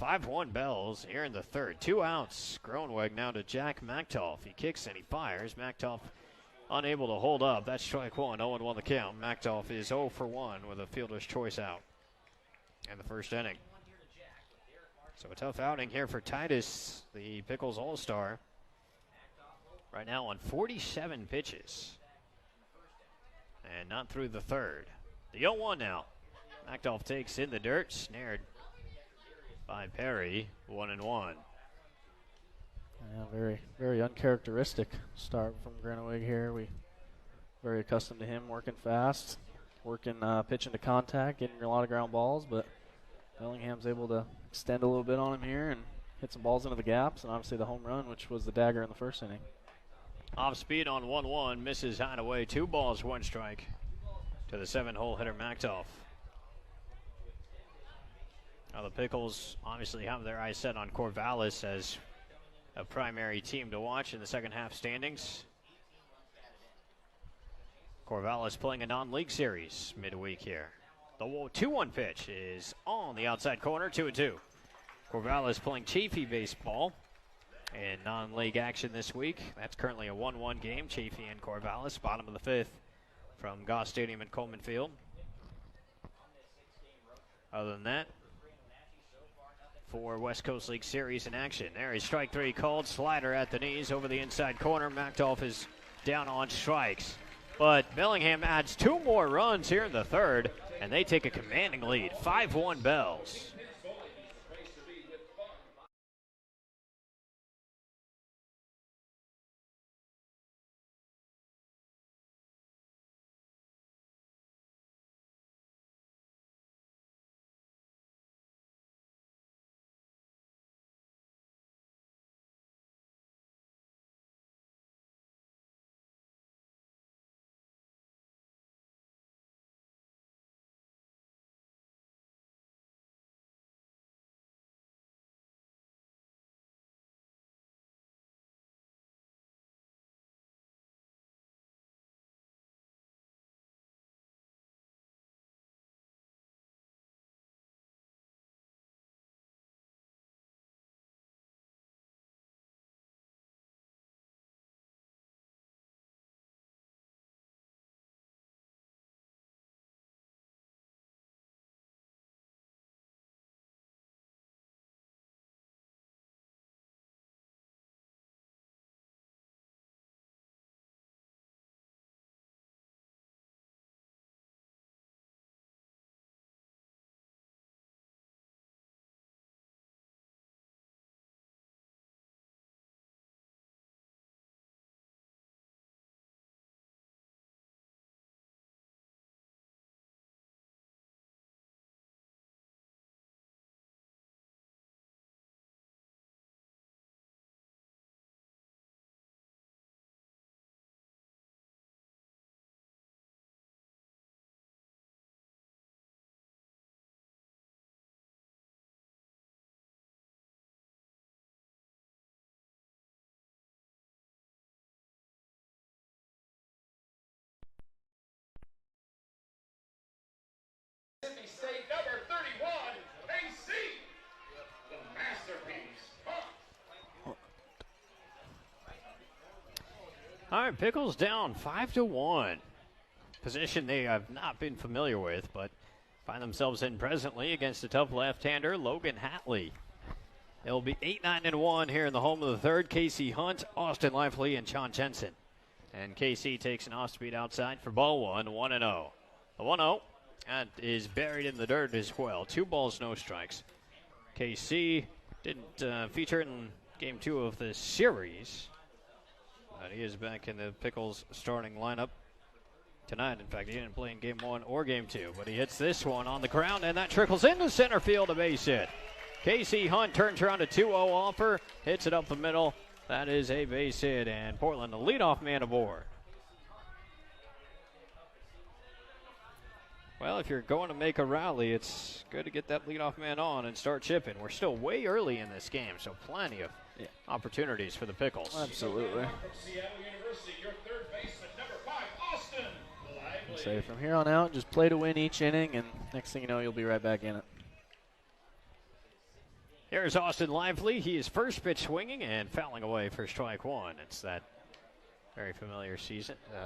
5-1 Bells here in the third. 2 outs. Groeneweg now to Jack McTough. He kicks and he fires. McTough unable to hold up. That's strike 1. 0-1 the count. McTough is 0 for 1 with a fielder's choice out in the first inning. So a tough outing here for Titus, the Pickles All-Star. Right now on 47 pitches. And not through the third. The 0-1 now. McTough takes in the dirt. Snared by Perry. 1-1. Yeah, very, very uncharacteristic start from Groeneweg here. We very accustomed to him working fast, working pitching to contact, getting a lot of ground balls, but Bellingham's able to extend a little bit on him here and hit some balls into the gaps, and obviously the home run, which was the dagger in the first inning. Off speed on 1-1, misses Hideaway. 2 balls, 1 strike to the 7-hole hitter McTough. Now the Pickles obviously have their eyes set on Corvallis as a primary team to watch in the second half standings. Corvallis playing a non-league series midweek here. The 2-1 pitch is on the outside corner, 2-2. Corvallis playing Chafee baseball in non-league action this week. That's currently a 1-1 game, Chafee and Corvallis, bottom of the 5th from Goss Stadium in Coleman Field. Other than that, 4 West Coast League Series in action. There is strike 3 called. Slider at the knees over the inside corner. McTough is down on strikes. But Bellingham adds 2 more runs here in the third, and they take a commanding lead. 5-1 Bells. All right, Pickles down 5-1. Position they have not been familiar with, but find themselves in presently against a tough left-hander, Logan Hatley. It'll be 8-9-1 here in the home of the third. Casey Hunt, Austin Lively, and John Jensen. And KC takes an off-speed outside for ball one, 1-0. The 1-0 that is buried in the dirt as well. 2 balls, no strikes. KC didn't feature in game 2 of the series, but he is back in the Pickles starting lineup tonight. In fact, he didn't play in game 1 or game 2, but he hits this one on the ground, and that trickles into center field, a base hit. Casey Hunt turns around a 2-0 offer, hits it up the middle. That is a base hit, and Portland the leadoff man aboard. Well, if you're going to make a rally, it's good to get that leadoff man on and start chipping. We're still way early in this game, so plenty of opportunities for the Pickles. Absolutely. Seattle University, your third baseman, number 5, Austin Lively. So from here on out, just play to win each inning, and next thing you know, you'll be right back in it. Here's Austin Lively. He is first pitch swinging and fouling away for strike one. It's that very familiar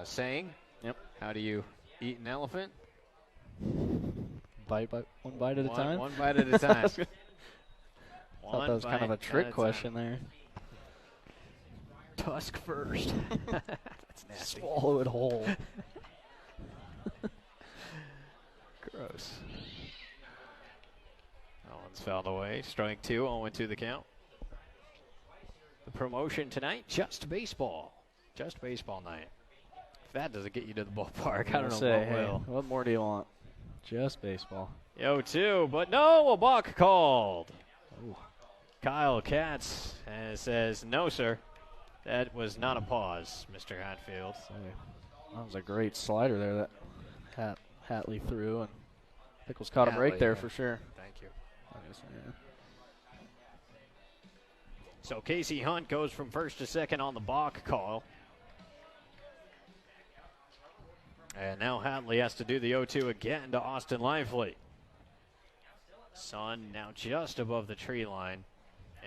saying. Yep. How do you eat an elephant? One bite at a time? One bite at a time. I thought that was kind of a trick question there. Tusk first. That's nasty. Swallow it whole. Gross. That one's fouled away. Strike 2, 0-2 the count. The promotion tonight, just baseball. Just baseball night. If that doesn't get you to the ballpark, I don't know what will. What more do you want? Just baseball. 0-2, but no, a balk called. Ooh. Kyle Katz says, no, sir. That was not a pause, Mr. Hatfield. That was a great slider there that Hatley threw, and Pickles caught a break there for sure. Thank you. Yeah. So Casey Hunt goes from first to second on the balk call. And now Hatley has to do the 0-2 again to Austin Lively. Sun now just above the tree line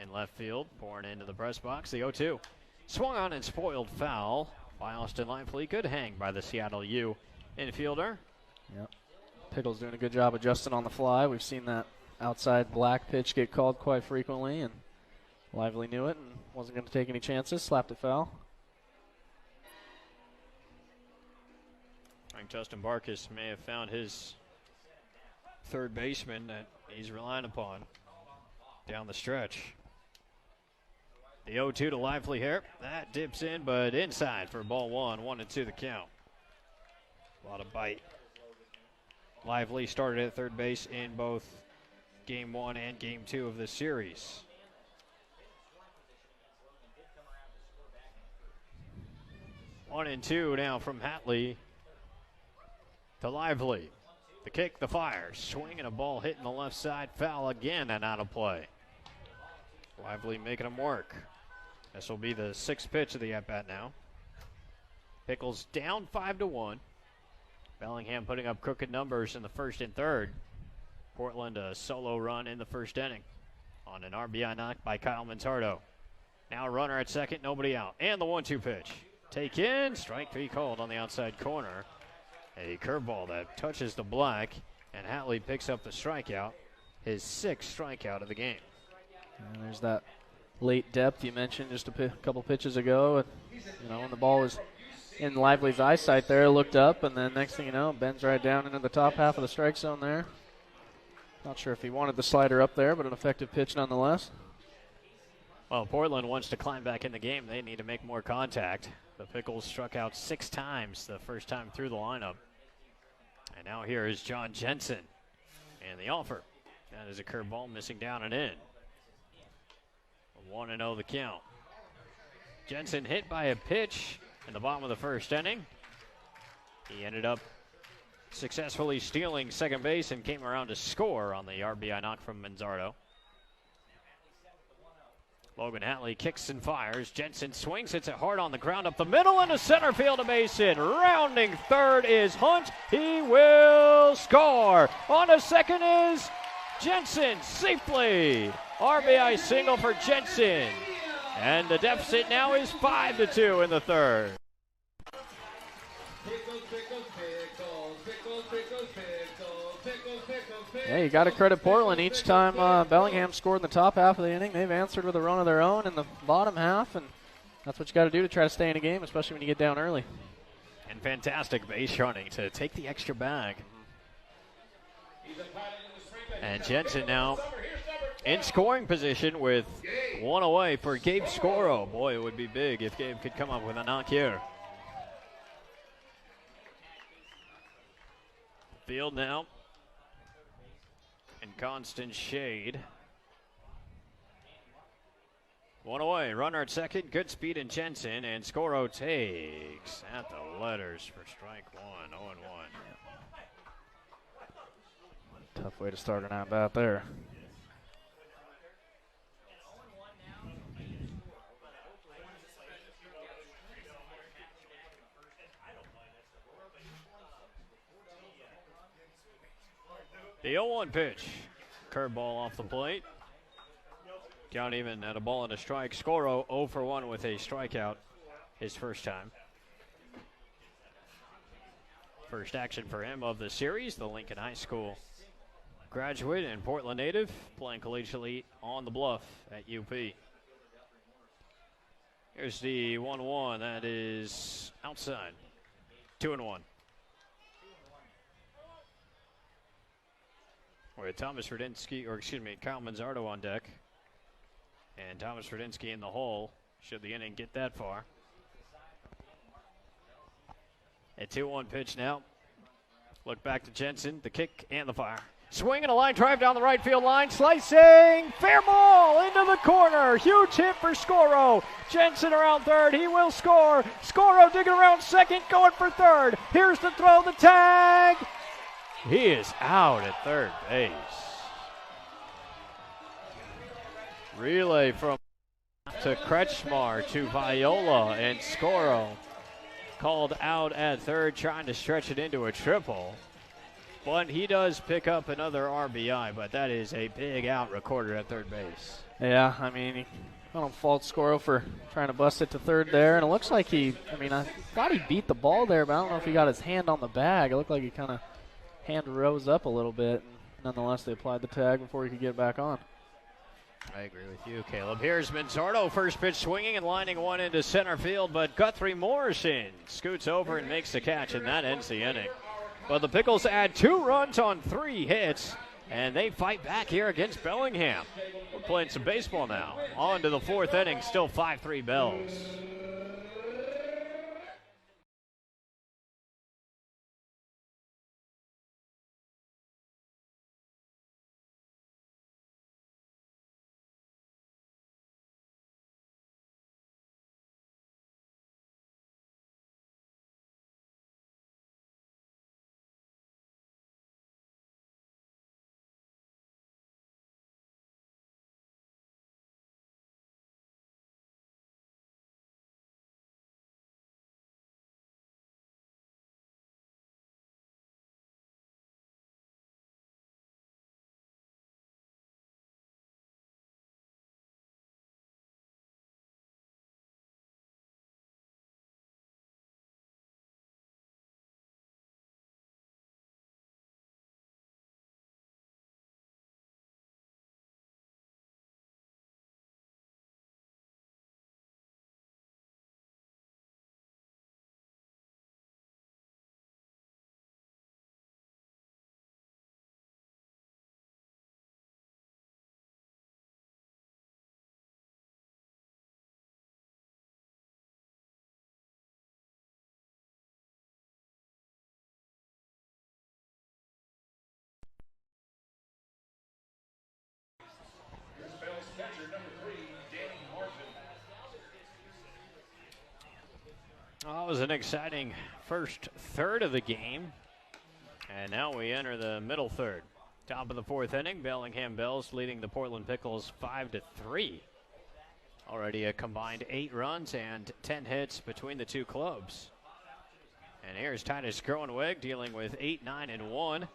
in left field, pouring into the press box. The 0-2 swung on and spoiled foul by Austin Lively. Good hang by the Seattle U infielder. Yep. Pickles doing a good job adjusting on the fly. We've seen that outside black pitch get called quite frequently, and Lively knew it and wasn't going to take any chances. Slapped it foul. I think Justin Barkas may have found his third baseman that he's relying upon down the stretch. The 0-2 to Lively here. That dips in, but inside for ball one. 1-2 the count. A lot of bite. Lively started at third base in both game 1 and game 2 of the series. One and two now from Hatley to Lively. The kick, the fire, swing and a ball hitting the left side, foul again and out of play. Lively making him work. This will be the 6th pitch of the at-bat now. Pickles down 5-1. Bellingham putting up crooked numbers in the first and third. Portland a solo run in the first inning on an RBI knock by Kyle Manzardo. Now a runner at second, nobody out. And the 1-2 pitch. Take in, strike 3 called on the outside corner. A curveball that touches the black, and Hatley picks up the strikeout, his 6th strikeout of the game. And there's that late depth you mentioned just a couple pitches ago. And, when the ball was in Lively's eyesight there, looked up, and then next thing you know, bends right down into the top half of the strike zone there. Not sure if he wanted the slider up there, but an effective pitch nonetheless. Well, Portland wants to climb back in the game. They need to make more contact. The Pickles struck out 6 times the first time through the lineup. And now here is John Jensen. And the offer. That is a curveball missing down and in. 1-0 the count. Jensen hit by a pitch in the bottom of the first inning. He ended up successfully stealing second base and came around to score on the RBI knock from Manzardo. Logan Hatley kicks and fires. Jensen swings, hits it hard on the ground up the middle into center field, a base hit. Rounding third is Hunt. He will score. On to second is Jensen safely. RBI single for Jensen. And the deficit now is 5-2 in the third. Yeah, you got to credit Portland. Each time Bellingham scored in the top half of the inning, they've answered with a run of their own in the bottom half, and that's what you got to do to try to stay in a game, especially when you get down early. And fantastic base running to take the extra bag. And Jensen now in scoring position with one away for Gabe Scoro. Boy, it would be big if Gabe could come up with a knock here. Field now in constant shade. One away, runner at second, good speed in Jensen, and Scoro takes at the letters for strike one, 0-1. Tough way to start an at-bat there. The 0-1 pitch. Curveball off the plate. Count even at a ball and a strike. Scoro 0 for 1 with a strikeout his first time. First action for him of the series. The Lincoln High School graduate and Portland native playing collegiately on the Bluff at UP. Here's the 1-1. That is outside. 2-1. With Thomas Rudinsky, or excuse me, Kyle Manzardo on deck. And Thomas Rudinsky in the hole, should the inning get that far. A 2-1 pitch now. Look back to Jensen, the kick and the fire. Swing and a line drive down the right field line, slicing, fair ball into the corner. Huge hit for Scoro. Jensen around third, he will score. Scoro digging around second, going for third. Here's the throw, the tag. He is out at third base. Relay from to Kretchmer to Viola, and Scoro called out at third, trying to stretch it into a triple. But he does pick up another RBI, but that is a big out recorded at third base. Yeah, I mean, I don't fault Scoro for trying to bust it to third there, and it looks like I thought he beat the ball there, but I don't know if he got his hand on the bag. It looked like he kind of hand rose up a little bit, and nonetheless they applied the tag before he could get back on. I agree with you, Caleb. Here's Manzardo, first pitch swinging and lining one into center field, but Guthrie Morrison scoots over and makes the catch, and that ends the inning. But the Pickles add 2 runs on 3 hits, and they fight back here against Bellingham. We're playing some baseball now. On to the 4th inning, still 5-3 Bells. Well, it was an exciting first third of the game. And now we enter the middle third. Top of the 4th inning, Bellingham Bells leading the Portland Pickles 5-3. Already a combined 8 runs and 10 hits between the two clubs. And here's Titus Groenweg dealing with 8, 9, and 1.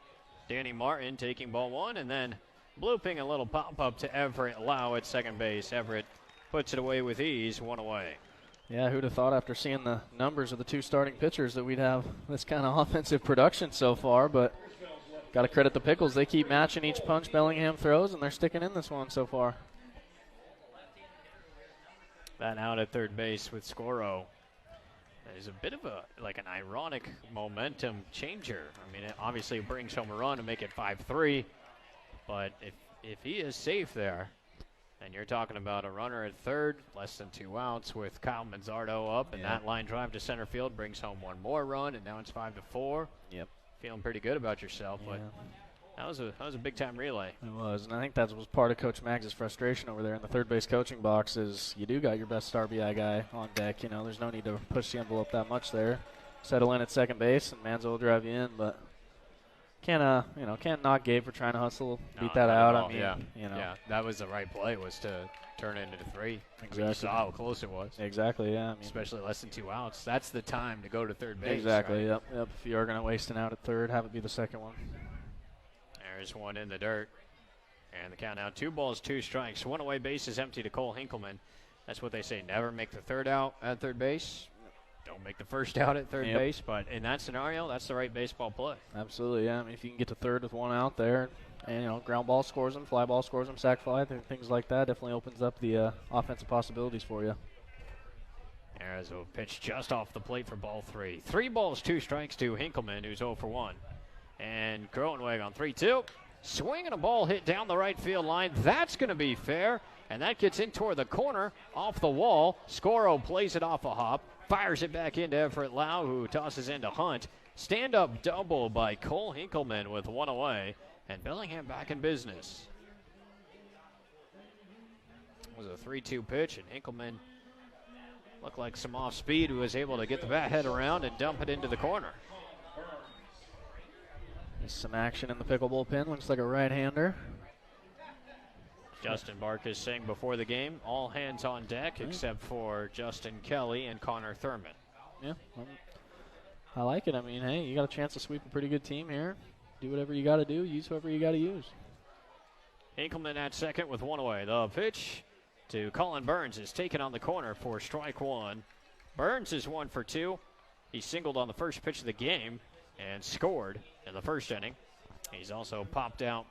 Danny Martin taking ball 1, and then blooping a little pop-up to Everett Lau at second base. Everett puts it away with ease, 1 away. Yeah, who'd have thought after seeing the numbers of the two starting pitchers that we'd have this kind of offensive production so far, but got to credit the Pickles. They keep matching each punch Bellingham throws, and they're sticking in this one so far. That out at third base with Scoro. There's a bit of an ironic momentum changer. I mean, it obviously brings home a run to make it 5-3, but if he is safe there, and you're talking about a runner at third, less than 2 outs with Kyle Manzardo up, and that line drive to center field brings home one more run, and now it's 5-4. Yep. Feeling pretty good about yourself, but that was a big time relay. It was, and I think that was part of Coach Maggs' frustration over there in the third base coaching box. Is you do got your best RBI guy on deck. You know, there's no need to push the envelope that much there. Settle in at second base, and Manzo will drive you in, but can't knock Gabe for trying to hustle, beat that out. I mean, that was the right play, was to turn it into 3. Exactly. You saw how close it was. Exactly, yeah. I mean, especially less than 2 outs. That's the time to go to third base. Exactly, right? Yep. If you are going to waste an out at third, have it be the second one. There's one in the dirt. And the count now, 2 balls, 2 strikes. One away, base is empty to Cole Hinkleman. That's what they say, never make the third out at third base. Don't make the first out at third base, but in that scenario, that's the right baseball play. Absolutely, yeah. I mean, if you can get to third with 1 out there, and ground ball scores them, fly ball scores them, sac fly, things like that, definitely opens up the offensive possibilities for you. There's a pitch just off the plate for ball 3. 3 balls, 2 strikes to Hinkleman, who's 0 for 1. And Groenweg on 3-2. Swinging a ball hit down the right field line. That's going to be fair. And that gets in toward the corner, off the wall. Scoro plays it off a hop, fires it back into Everett Lau, who tosses into Hunt. Stand-up double by Cole Hinkleman with 1 away. And Bellingham back in business. It was a 3-2 pitch, and Hinkleman looked like some off speed, who was able to get the bat head around and dump it into the corner. Some action in the Pickle bullpen. Looks like a right-hander. Justin Barkas saying before the game, all hands on deck except for Justin Kelly and Connor Thurman. Yeah, I like it. I mean, hey, you got a chance to sweep a pretty good team here. Do whatever you got to do. Use whoever you got to use. Hinkleman at second with 1 away. The pitch to Colin Burns is taken on the corner for strike 1. Burns is 1 for 2. He singled on the first pitch of the game and scored in the first inning. He's also popped out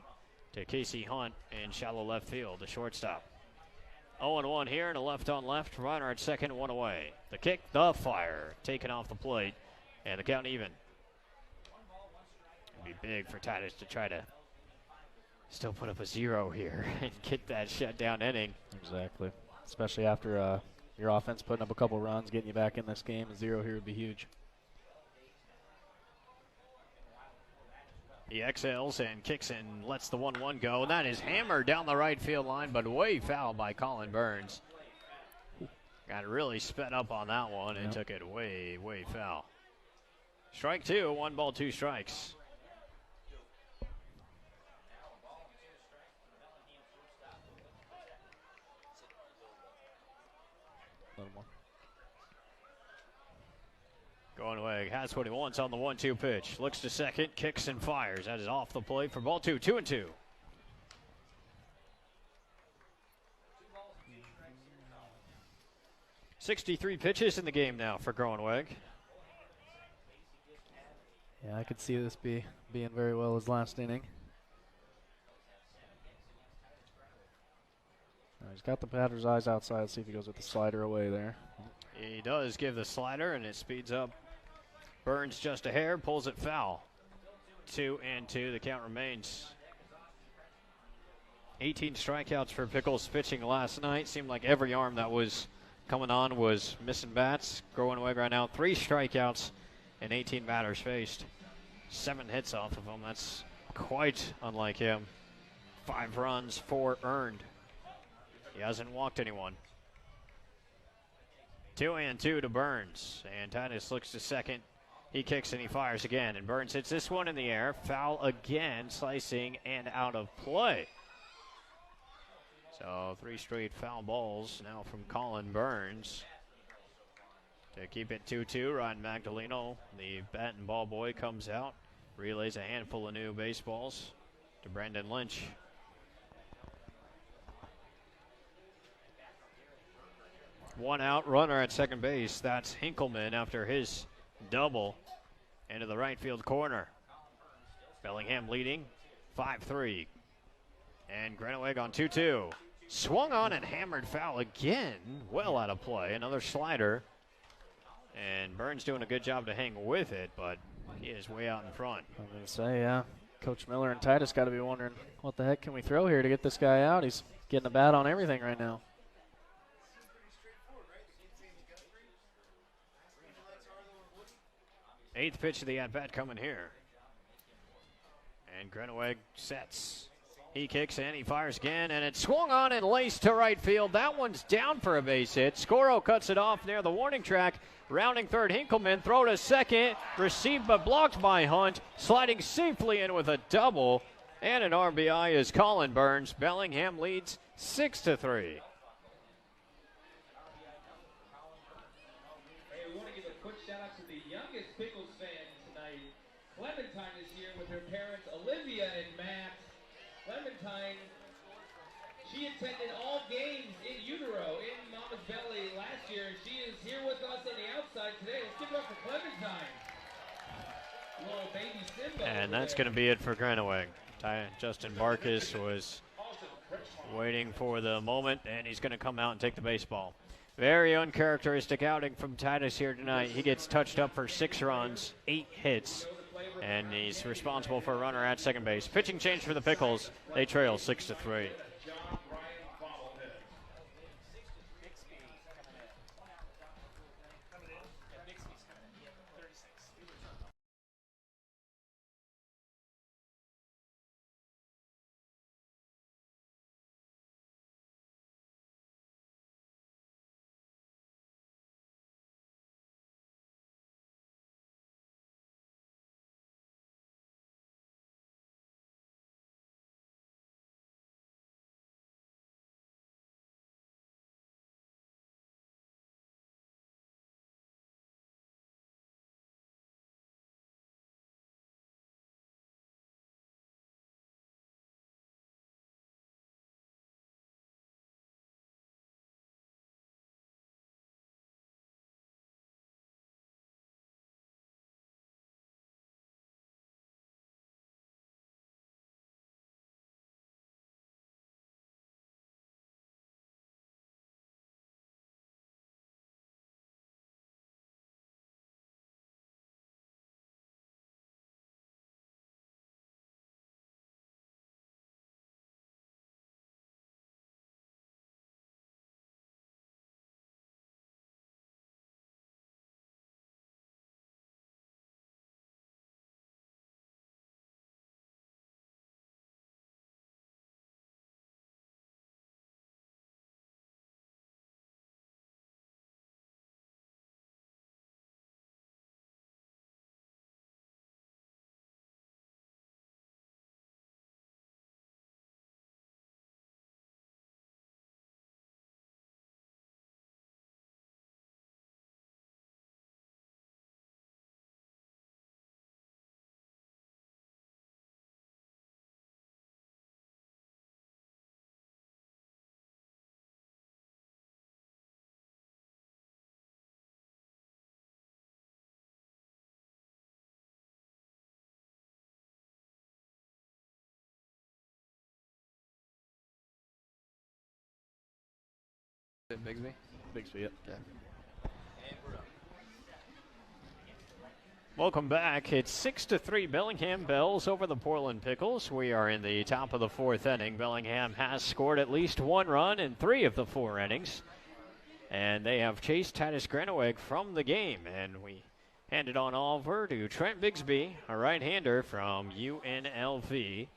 to Casey Hunt in shallow left field, the shortstop. 0-1 here, and a left on left. Runner at second, 1 away. The kick, the fire, taken off the plate, and the count even. It'd be big for Titus to try to still put up a 0 here and get that shutdown inning. Exactly. Especially after your offense putting up a couple runs, getting you back in this game. A 0 here would be huge. He exhales and kicks and lets the 1-1 go. That is hammered down the right field line, but way foul by Colin Burns. Got really sped up on that one and took it way, way foul. Strike 2, 1 ball, 2 strikes. Groenweg has what he wants on the 1-2 pitch. Looks to second, kicks and fires. That is off the plate for ball 2, 2-2. .63 pitches in the game now for Groenweg. Yeah, I could see this being very well his last inning. He's got the batter's eyes outside. Let's see if he goes with the slider away there. He does give the slider, and it speeds up. Burns just a hair, pulls it foul. 2-2, the count remains. 18 strikeouts for Pickles pitching last night. Seemed like every arm that was coming on was missing bats. Groenweg right now, 3 strikeouts and 18 batters faced. 7 hits off of him. That's quite unlike him. 5 runs, 4 earned. He hasn't walked anyone. 2-2 to Burns, and Titus looks to second. He kicks and he fires again, and Burns hits this one in the air. Foul again, slicing and out of play. So 3 straight foul balls now from Colin Burns. To keep it 2-2, Ryan Magdaleno, the bat and ball boy, comes out, relays a handful of new baseballs to Brandon Lynch. One out runner at second base. That's Hinkleman after his double into the right field corner. Bellingham leading 5-3. And Grenoweg on 2-2. Swung on and hammered foul again. Well out of play. Another slider. And Burns doing a good job to hang with it, but he is way out in front. I'm going to say, yeah. Coach Miller and Titus got to be wondering, what the heck can we throw here to get this guy out? He's getting a bat on everything right now. Eighth pitch of the at-bat coming here. And Grenoweg sets. He kicks and he fires again, and it swung on and laced to right field. That one's down for a base hit. Scoro cuts it off near the warning track. Rounding third, Hinkleman, throw to second, received but blocked by Hunt, sliding safely in with a double, and an RBI is Colin Burns. Bellingham leads 6-3. Hey, we want to give a quick shout out to the youngest Pickles fan tonight. Clementine is here with her parents, Olivia and Matt. Clementine, she attended all games in utero in Mama's belly last year. She is here with us on the outside today. Let's give it up for Clementine. Little baby Simba. And that's going to be it for Grenoweg. Justin Barkis was waiting for the moment, and he's going to come out and take the baseball. Very uncharacteristic outing from Titus here tonight. He gets touched up for 6 runs, 8 hits. And he's responsible for a runner at second base. Pitching change for the Pickles. They trail 6-3. Bigsby? Bigsby, yep. Yeah. Welcome back. It's 6-3 Bellingham Bells over the Portland Pickles. We are in the top of the 4th inning. Bellingham has scored at least 1 run in 3 of the 4 innings. And they have chased Titus Grenoweg from the game. And we hand it on over to Trent Bigsby, a right-hander from UNLV.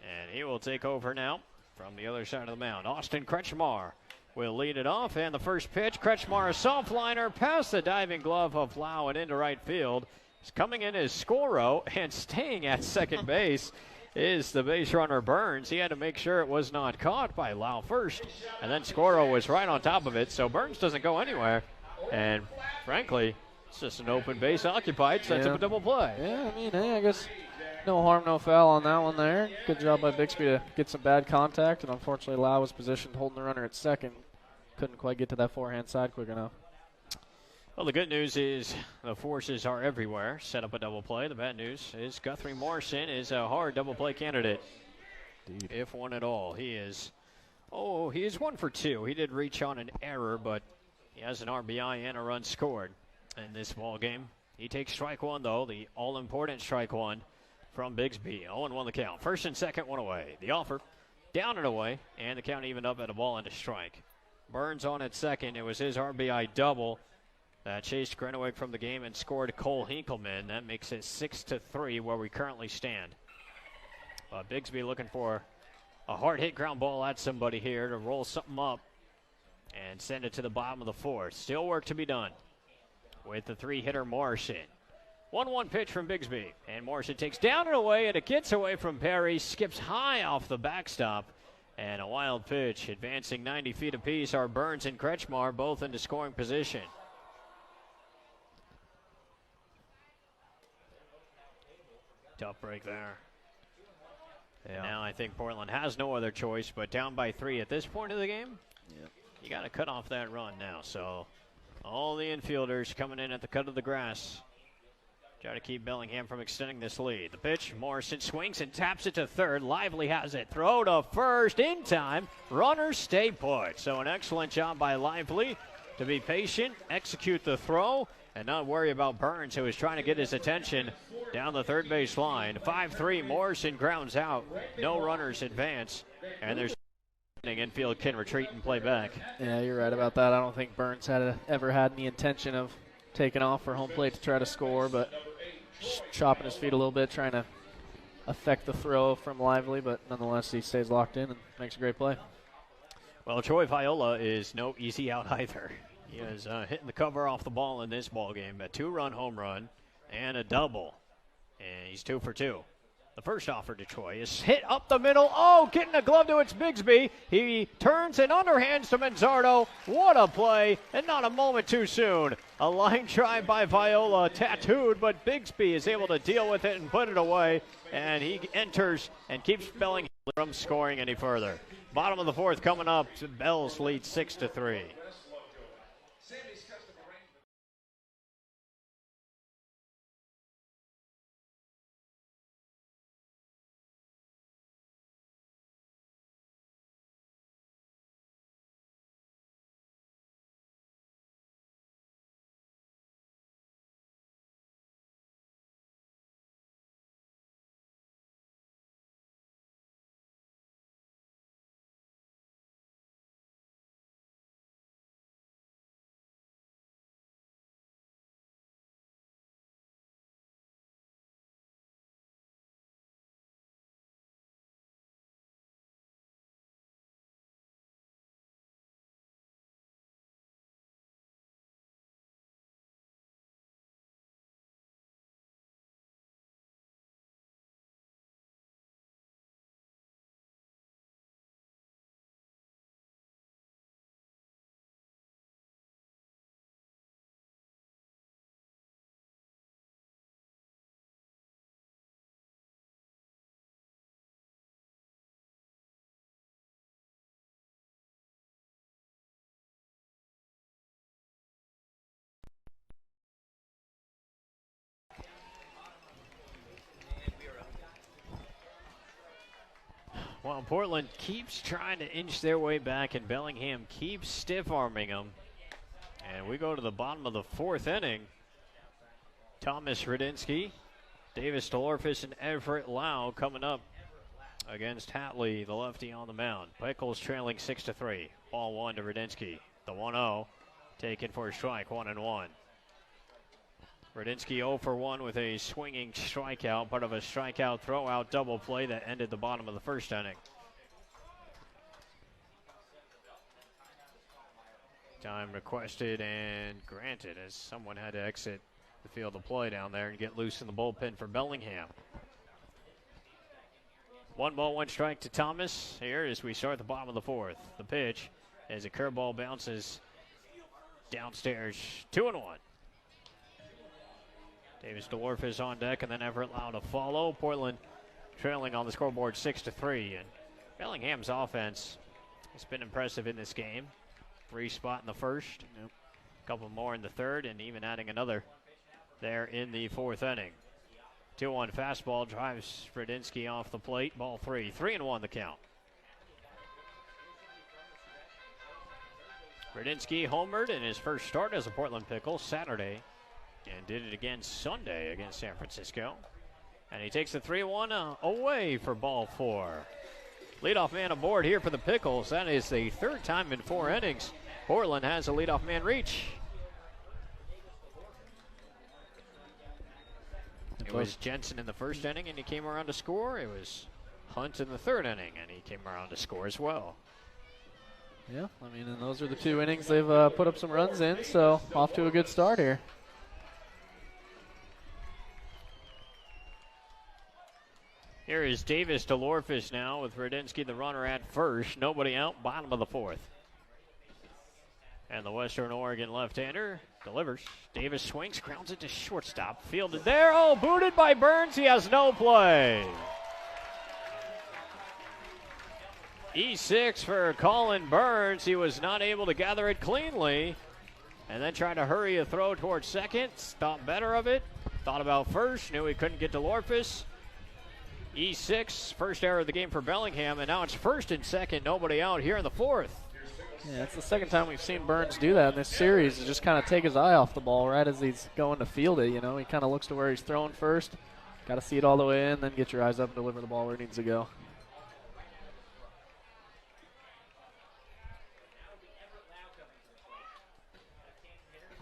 And he will take over now from the other side of the mound. Austin Kretchmer will lead it off, and the first pitch, Kretchmer, a soft liner past the diving glove of Lau and into right field. He's coming in as Scoro, and staying at second base is the base runner Burns. He had to make sure it was not caught by Lau first, and then Scoro was right on top of it, so Burns doesn't go anywhere. And frankly, it's just an open base occupied, sets up a double play. Yeah, I mean, hey, I guess no harm, no foul on that one there. Good job by Bixby to get some bad contact, and unfortunately Lau was positioned holding the runner at second. couldn't quite get to that forehand side quick enough. Well, the good news is the forces are everywhere. Set up a double play. The bad news is Guthrie Morrison is a hard double play candidate. Indeed. If one at all. He is 1 for 2. He did reach on an error, but he has an RBI and a run scored in this ball game. He takes strike one, though, the all-important strike one from Bigsby. 0-1 the count. First and second, one away. The offer, down and away, and the count evened up at a ball and a strike. Burns on at second. It was his RBI double that chased Greenwick from the game and scored Cole Hinkleman. That makes it 6-3 where we currently stand. Bigsby looking for a hard-hit ground ball at somebody here to roll something up and send it to the bottom of the fourth. Still work to be done with the three-hitter Morrison. 1-1 pitch from Bigsby, and Morrison takes down and away, and it gets away from Perry, skips high off the backstop, and a wild pitch. Advancing 90 feet apiece are Burns and Kretchmer, both into scoring position. Tough break there. Yeah. Now I think Portland has no other choice but down by 3 at this point of the game. Yep. You got to cut off that run now. So all the infielders coming in at the cut of the grass. Try to keep Bellingham from extending this lead. The pitch, Morrison swings and taps it to third. Lively has it. Throw to first in time. Runners stay put. So an excellent job by Lively to be patient, execute the throw, and not worry about Burns, who is trying to get his attention down the third base line. 5-3, Morrison grounds out. No runners advance, and there's infield can retreat and play back. Yeah, you're right about that. I don't think Burns ever had any intention of taking off for home plate to try to score, but chopping his feet a little bit, trying to affect the throw from Lively, but nonetheless he stays locked in and makes a great play. Well, Troy Viola is no easy out either. He is hitting the cover off the ball in this ball game. A 2-run home run and a double, and he's 2 for 2. The first offer to Troy is hit up the middle. Oh, getting a glove to its Bigsby. He turns and underhands to Manzardo. What a play, and not a moment too soon. A line drive by Viola, tattooed, but Bigsby is able to deal with it and put it away, and he enters and keeps Bellingham from scoring any further. Bottom of the fourth coming up. Bells lead 6-3. Well, Portland keeps trying to inch their way back, and Bellingham keeps stiff-arming them. And we go to the bottom of the fourth inning. Thomas Radinsky, Davis DeLorfis, and Everett Lau coming up against Hatley, the lefty on the mound. Pickles trailing 6-3. Ball 1 to Radinsky. The 1-0 taken for a strike, 1-1. Radinsky 0 for 1 with a swinging strikeout, part of a strikeout throw-out double play that ended the bottom of the first inning. Time requested and granted as someone had to exit the field of play down there and get loose in the bullpen for Bellingham. 1 ball, 1 strike to Thomas here as we start the bottom of the fourth. The pitch as a curveball bounces downstairs, 2-1. Davis DeLorfis on deck, and then Everett Lau to follow. Portland trailing on the scoreboard 6-3. And Bellingham's offense has been impressive in this game. 3 spot in the first. Yep. A couple more in the third, and even adding another there in the 4th inning. 2-1 fastball drives Fredinsky off the plate. Ball 3. 3-1 the count. Fredinsky homered in his first start as a Portland Pickle Saturday, and did it again Sunday against San Francisco. And he takes the 3-1 away for ball 4. Leadoff man aboard here for the Pickles. That is the 3rd time in 4 innings Portland has a leadoff man reach. It was Jensen in the 1st inning, and he came around to score. It was Hunt in the 3rd inning, and he came around to score as well. Yeah, I mean, and those are the 2 innings they've put up some runs in, so off to a good start here. Here is Davis DeLorfis now with Fredinsky the runner at first. Nobody out, bottom of the 4th. And the Western Oregon left-hander delivers. Davis swings, grounds it to shortstop. Fielded there. Oh, booted by Burns. He has no play. E6 for Colin Burns. He was not able to gather it cleanly. And then tried to hurry a throw towards second. Thought better of it. Thought about first. Knew he couldn't get DeLorfis. E6, first error of the game for Bellingham. And now it's 1st and 2nd. Nobody out here in the 4th. Yeah, it's the 2nd time we've seen Burns do that in this series. Just kind of take his eye off the ball right as he's going to field it. You know, he kind of looks to where he's throwing first. Got to see it all the way in, then get your eyes up and deliver the ball where it needs to go.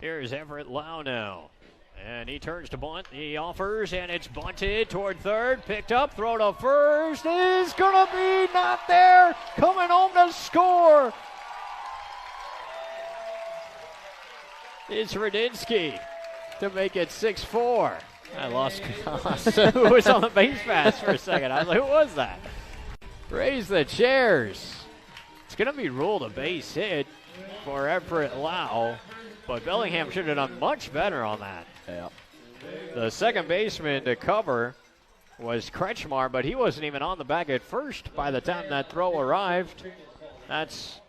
Here's Everett Lau now. And he turns to bunt. He offers, and it's bunted toward 3rd. Picked up, throw to 1st. Is going to be not there. Coming home to score. It's Fredinsky to make it 6-4. I lost who was on the base pass for a second. I was like, who was that? Raise the chairs. It's going to be ruled a base hit for Everett Lau, but Bellingham should have done much better on that. Yeah. The second baseman to cover was Kretchmer, but he wasn't even on the bag at first by the time that throw arrived. That's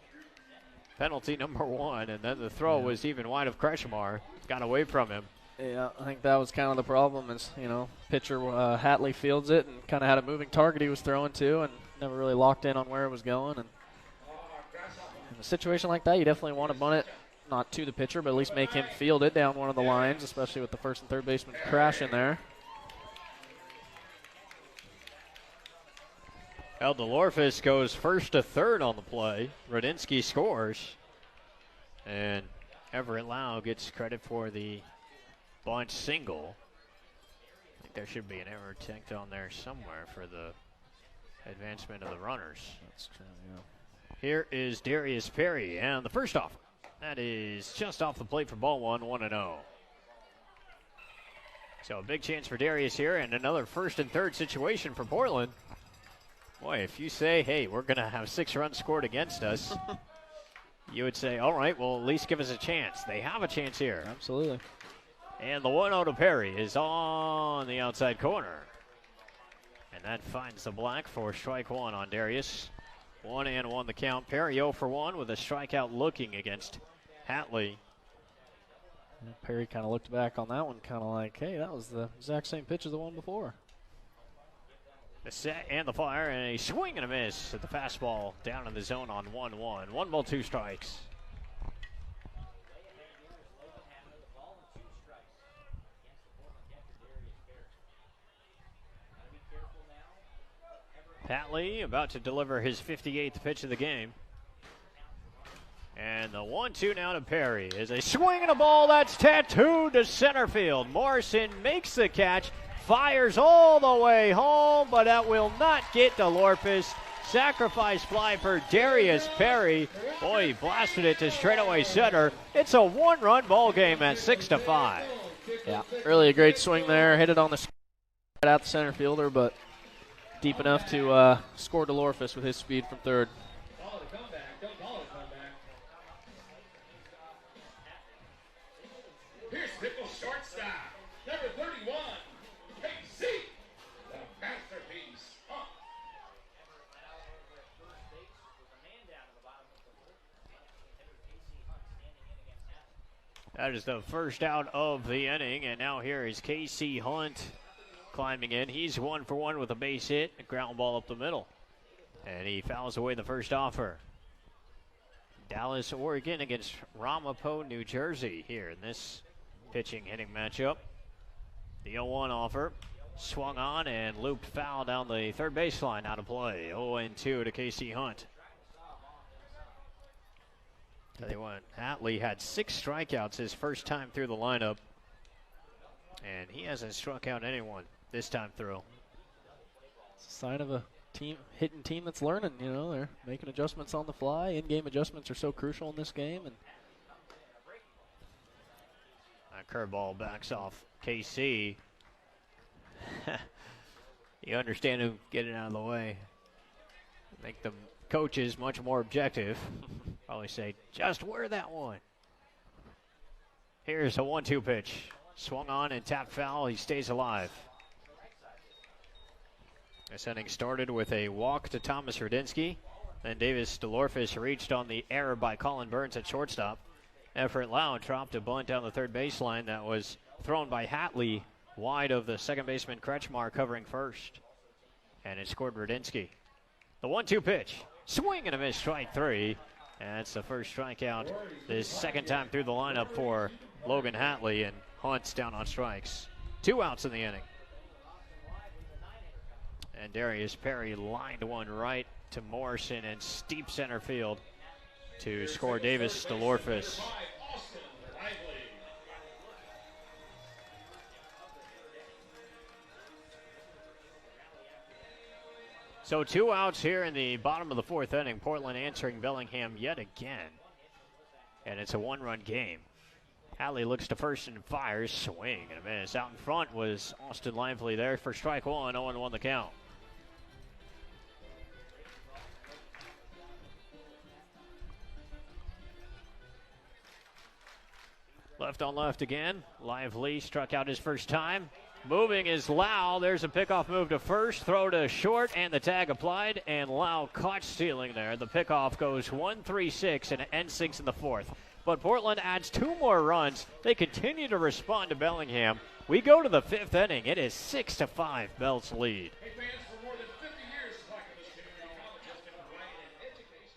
penalty number 1, and then the throw was even wide of Kretchmer. Got away from him. Yeah, I think that was kind of the problem is, you know, pitcher Hatley fields it and kind of had a moving target he was throwing to and never really locked in on where it was going. And in a situation like that, you definitely want to bunt it, not to the pitcher, but at least make him field it down one of the lines, especially with the 1st and 3rd baseman crashing there. DeLorfis goes 1st to 3rd on the play. Fredinsky scores. And Everett Lau gets credit for the bunt single. I think there should be an error tacked on there somewhere for the advancement of the runners. That's true, yeah. Here is Darius Perry, and the first offer. That is just off the plate for ball 1, 1-0. So a big chance for Darius here, and another 1st and 3rd situation for Portland. Boy, if you say, hey, we're going to have 6 runs scored against us, you would say, all right, well, at least give us a chance. They have a chance here. Absolutely. And the 1-0 to Perry is on the outside corner. And that finds the black for strike 1 on Darius. 1-1 the count. Perry 0 for 1 with a strikeout looking against Hatley. Yeah, Perry kind of looked back on that one, kind of like, hey, that was the exact same pitch as the one before. The set and the fire, and a swing and a miss at the fastball down in the zone on 1-1. 1 ball, 2 strikes. Hatley about to deliver his 58th pitch of the game. And the 1-2 now to Perry is a swing and a ball that's tattooed to center field. Morrison makes the catch, fires all the way home, but that will not get DeLorfis. Sacrifice fly for Darius Perry. Boy, he blasted it to straightaway center. It's a 1-run ball game at 6-5. Yeah, really a great swing there. Hit it on the right at the center fielder, but deep enough to score DeLorfis with his speed from 3rd. Call it a comeback. Don't call it a comeback. Here's Pickles shortstop, number 31, KC, the masterpiece. That is the first out of the inning, and now here is Casey Hunt climbing in. He's 1 for 1 with a base hit, a ground ball up the middle. And he fouls away the first offer. Dallas, Oregon against Ramapo, New Jersey here in this pitching-hitting matchup. The 0-1 offer swung on and looped foul down the third baseline, out of play. 0-2 to Casey Hunt. Tell you what, Hatley had 6 strikeouts his first time through the lineup, and he hasn't struck out anyone this time through. It's a sign of a hitting team that's learning. You know, they're making adjustments on the fly. In-game adjustments are so crucial in this game. And a curveball backs off KC. You understand him getting out of the way. Make the coaches much more objective. Probably say, just wear that one. Here's a 1-2 pitch. Swung on and tapped foul. He stays alive. This inning started with a walk to Thomas Rudinsky. Then Davis DeLorfis reached on the error by Colin Burns at shortstop. Everett Lau dropped a bunt down the third baseline that was thrown by Hatley wide of the second baseman Kretchmer covering first. And it scored Rudinsky. The 1-2 pitch. Swing and a miss, strike 3. And that's the first strikeout this second time through the lineup for Logan Hatley, and Hunt's down on strikes. 2 outs in the inning. And Darius Perry lined one right to Morrison in steep center field to score Davis DeLorfis. So 2 outs here in the bottom of the 4th inning. Portland answering Bellingham yet again. And it's a 1-run game. Hatley looks to first and fires. Swing and a miss. Out in front was Austin Lively there for strike 1. 0-1 the count. Left on left again. Lively struck out his first time. Moving is Lau. There's a pickoff move to first. Throw to short, and the tag applied. And Lau caught stealing there. The pickoff goes 1-3-6, and it ends 6 in the 4th. But Portland adds 2 more runs. They continue to respond to Bellingham. We go to the 5th inning. It is 6-5, Belts lead. Hey, fans, for more than 50 years, talking this community college has been providing an education.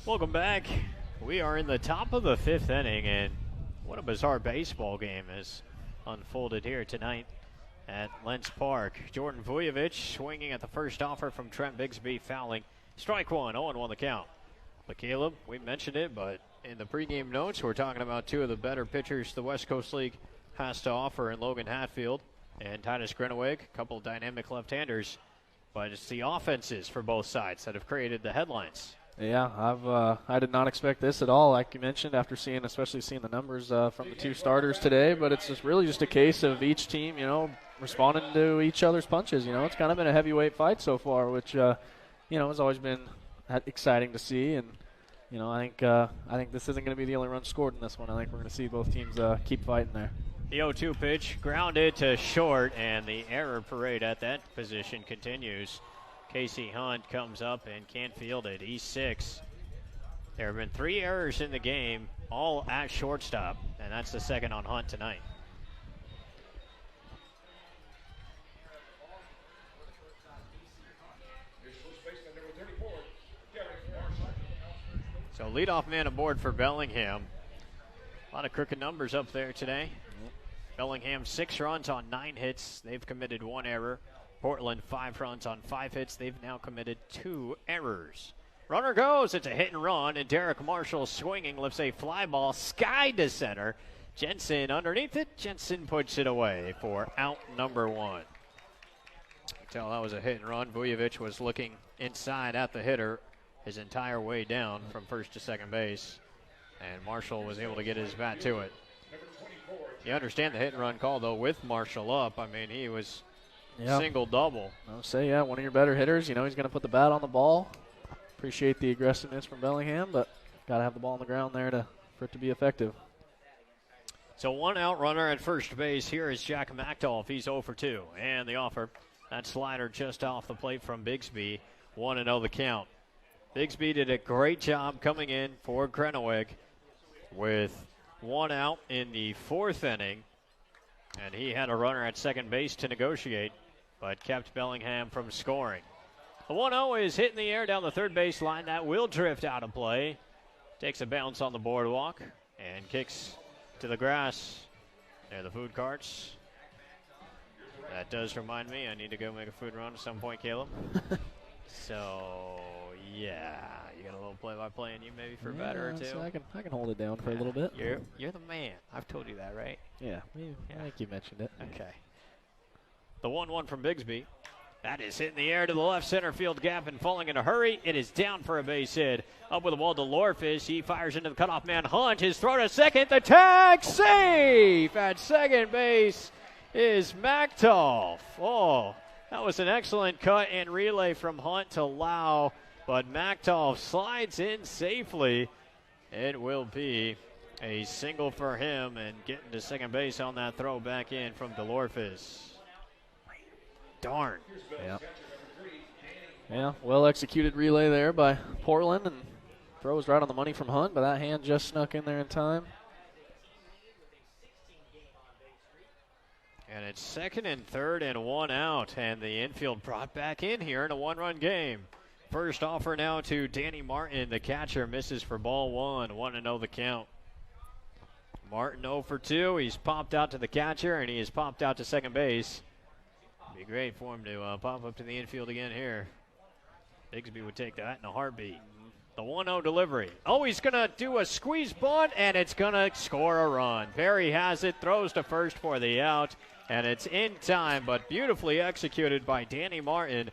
Welcome back. We are in the top of the 5th inning, and what a bizarre baseball game has unfolded here tonight at Lentz Park. Jordan Vujovic swinging at the first offer from Trent Bigsby, fouling. Strike 1, 0-1 the count. But Caleb, we mentioned it, but in the pregame notes, we're talking about 2 of the better pitchers the West Coast League has to offer in Logan Hatfield and Titus Grenowig, a couple of dynamic left-handers. But it's the offenses for both sides that have created the headlines. Yeah, I did not expect this at all, like you mentioned, after especially seeing the numbers from the 2 starters today. But it's really just a case of each team, responding to each other's punches. It's kind of been a heavyweight fight so far, which has always been exciting to see. And I think this isn't going to be the only run scored in this one. I think we're going to see both teams keep fighting there. The 0-2 pitch grounded to short, and the error parade at that position continues. Casey Hunt comes up and can't field it. He's 6. There have been 3 errors in the game, all at shortstop, and that's the second on Hunt tonight. So leadoff man aboard for Bellingham. A lot of crooked numbers up there today. Bellingham 6 runs on 9 hits. They've committed 1 error. Portland 5 runs on 5 hits. They've now committed 2 errors. Runner goes. It's a hit and run, and Derek Marshall swinging lifts a fly ball sky to center. Jensen underneath it. Jensen puts it away for out number 1. You can tell that was a hit and run. Vujovic was looking inside at the hitter his entire way down from first to second base, and Marshall was able to get his bat to it. You understand the hit and run call, though, with Marshall up. I mean, he was single-double. I'll say, yeah, one of your better hitters. You know he's going to put the bat on the ball. Appreciate the aggressiveness from Bellingham, but got to have the ball on the ground there for it to be effective. So 1 out runner at first base. Here is Jack Machtolf. He's 0 for 2. And the offer, that slider just off the plate from Bigsby. 1-0 the count. Bigsby did a great job coming in for Krenweg with 1 out in the 4th inning. And he had a runner at second base to negotiate, but kept Bellingham from scoring. The 1-0 is hit in the air down the third base line. That will drift out of play. Takes a bounce on the boardwalk and kicks to the grass. There, the food carts. That does remind me I need to go make a food run at some point, Caleb. So, yeah, you got a little play-by-play in you maybe for a batter or 2. So I can hold it down for a little bit. You're the man. I've told you that, right? Yeah, I think you mentioned it. Okay. The 1-1 from Bigsby. That is hit in the air to the left center field gap and falling in a hurry. It is down for a base hit. Up with the ball to Lorfish. He fires into the cutoff man Hunt. His throw to second. The tag safe at second base is Machtolf. Oh, that was an excellent cut and relay from Hunt to Lau, but Machtolf slides in safely. It will be a single for him and getting to second base on that throw back in from DeLorfis. Darn. Yeah, well executed relay there by Portland, and throw was right on the money from Hunt, but that hand just snuck in there in time. And it's second and third and 1 out, and the infield brought back in here in a 1-run game. First offer now to Danny Martin. The catcher misses for ball 1. 1-0 the count. Martin 0 for 2. He's popped out to the catcher, and he has popped out to second base. Be great for him to pop up to the infield again here. Bigsby would take that in a heartbeat. The 1-0 delivery. Oh, he's going to do a squeeze bunt, and it's going to score a run. Perry has it, throws to first for the out, and it's in time, but beautifully executed by Danny Martin,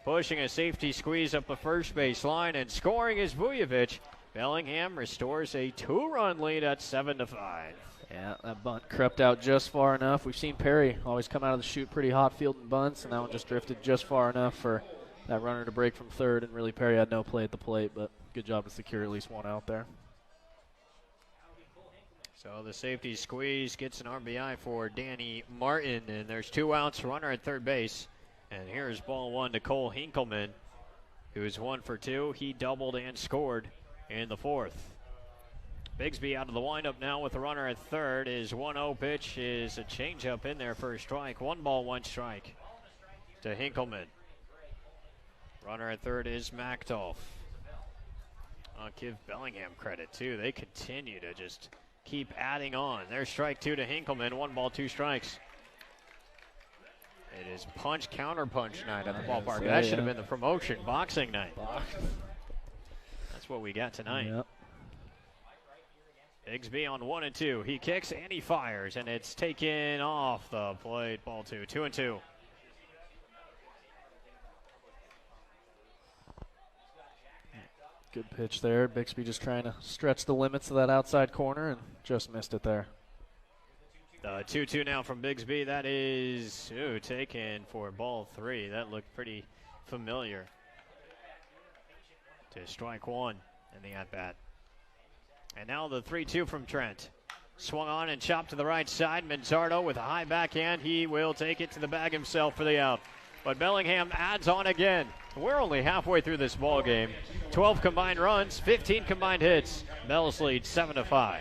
pushing a safety squeeze up the first base line, and scoring is Vujovic. Bellingham restores a 2-run lead at 7-5. Yeah, that bunt crept out just far enough. We've seen Perry always come out of the chute pretty hot fielding bunts, and that one just drifted just far enough for that runner to break from third, and really Perry had no play at the plate, but good job to secure at least 1 out there. So the safety squeeze gets an RBI for Danny Martin, and there's 2 outs, runner at third base. And here's ball 1 to Cole Hinkleman, who's 1 for 2. He doubled and scored in the 4th. Bigsby out of the windup now with the runner at third. His 1-0 pitch is a changeup in there for a strike. 1 ball, 1 strike to Hinkleman. Runner at third is Machtolf. I'll give Bellingham credit, too. They continue to just keep adding on. There's strike 2 to Hinkleman. 1 ball, 2 strikes. It is punch, counter punch night at the ballpark. That should have been the promotion, boxing night. That's what we got tonight. Yep. Bigsby on 1 and 2. He kicks and he fires, and it's taken off the plate. Ball 2, 2 and 2. Good pitch there. Bigsby just trying to stretch the limits of that outside corner and just missed it there. The 2-2 now from Bigsby. That is taken for ball 3. That looked pretty familiar to strike 1 in the at-bat. And now the 3-2 from Trent. Swung on and chopped to the right side. Manzardo with a high backhand. He will take it to the bag himself for the out. But Bellingham adds on again. We're only halfway through this ball game. 12 combined runs, 15 combined hits. Bells lead 7-5.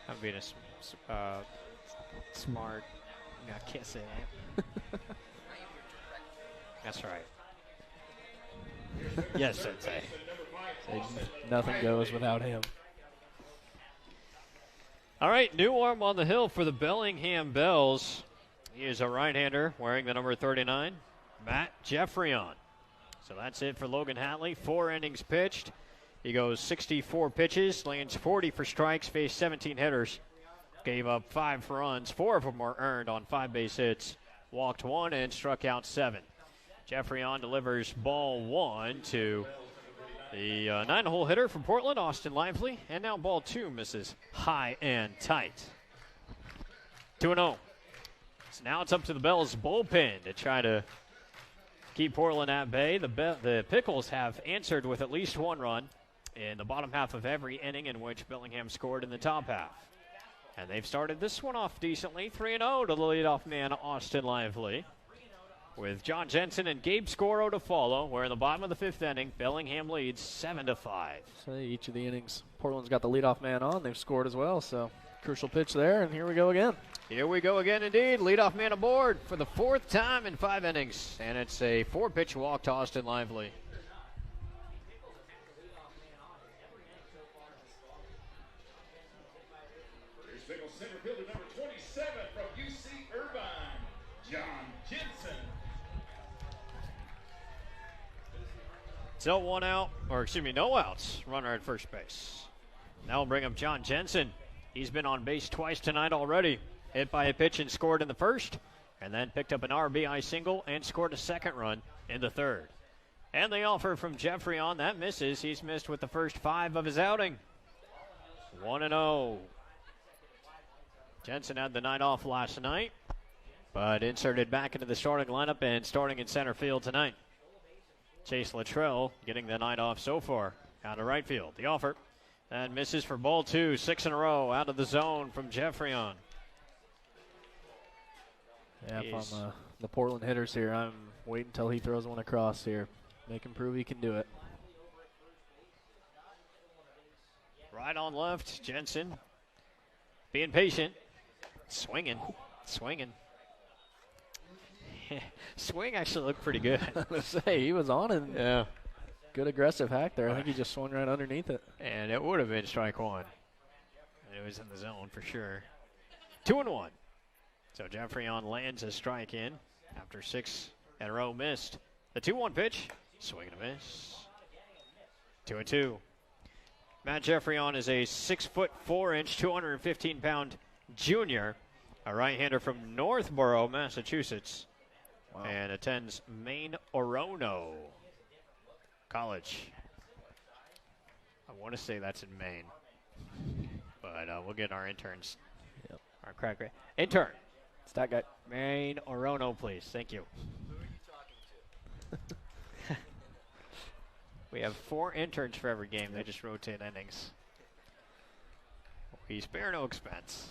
I'm being a smart. I can't say that. That's right. Yes, Sensei. Nothing goes without him. All right, new arm on the hill for the Bellingham Bells. He is a right-hander wearing the number 39, Matt Jeffreyon. So that's it for Logan Hatley. 4 innings pitched. He goes 64 pitches, lands 40 for strikes, faced 17 hitters, gave up 5 runs. 4 of them were earned on 5 base hits, walked 1 and struck out 7. Jeffreyon delivers ball 1 to the 9-hole hitter from Portland, Austin Lively, and now ball 2 misses high and tight. 2-0. So now it's up to the Bells bullpen to try to keep Portland at bay. The Pickles have answered with at least 1 run in the bottom half of every inning in which Bellingham scored in the top half. And they've started this one off decently, 3-0 to the leadoff man, Austin Lively, with John Jensen and Gabe Scoro to follow. We're in the bottom of the 5th inning. Bellingham leads 7-5. So each of the innings, Portland's got the leadoff man on. They've scored as well, so crucial pitch there, and here we go again. Here we go again indeed. Leadoff man aboard for the 4th time in 5 innings. And it's a 4-pitch walk to Austin Lively. Center fielder number 27 from UC Irvine, John Jensen. So 1 out, or excuse me, no outs. Runner at first base. Now we'll bring up John Jensen. He's been on base twice tonight already. Hit by a pitch and scored in the first, and then picked up an RBI single and scored a 2nd run in the 3rd. And the offer from Jeffreyon, that misses. He's missed with the first 5 of his outing. 1-0. Jensen had the night off last night, but inserted back into the starting lineup and starting in center field tonight. Chase Luttrell getting the night off so far out of right field. The offer, and misses for ball 2, 6 in a row out of the zone from Jeffreyon. Yeah, if I'm the Portland hitters here. I'm waiting until he throws one across here. Make him prove he can do it. Right on left, Jensen. Being patient. Swinging. Swing actually looked pretty good. I was going to say, he was on it. Yeah. Good aggressive hack there. I think he just swung right underneath it. And it would have been strike one. It was in the zone for sure. 2-1. So Jeffrion lands a strike in after 6 in a row missed. The 2-1 pitch. Swing and a miss. 2-2. Matt Jeffrion is a 6'4", 215-pound junior, a right-hander from Northborough, Massachusetts, and attends Maine Orono College. I want to say that's in Maine, but we'll get our interns. Yep. Our cracker intern. Stat guy. Maine Orono, please. Thank you. Who are you talking to? We have 4 interns for every game. They just rotate innings. We spare no expense.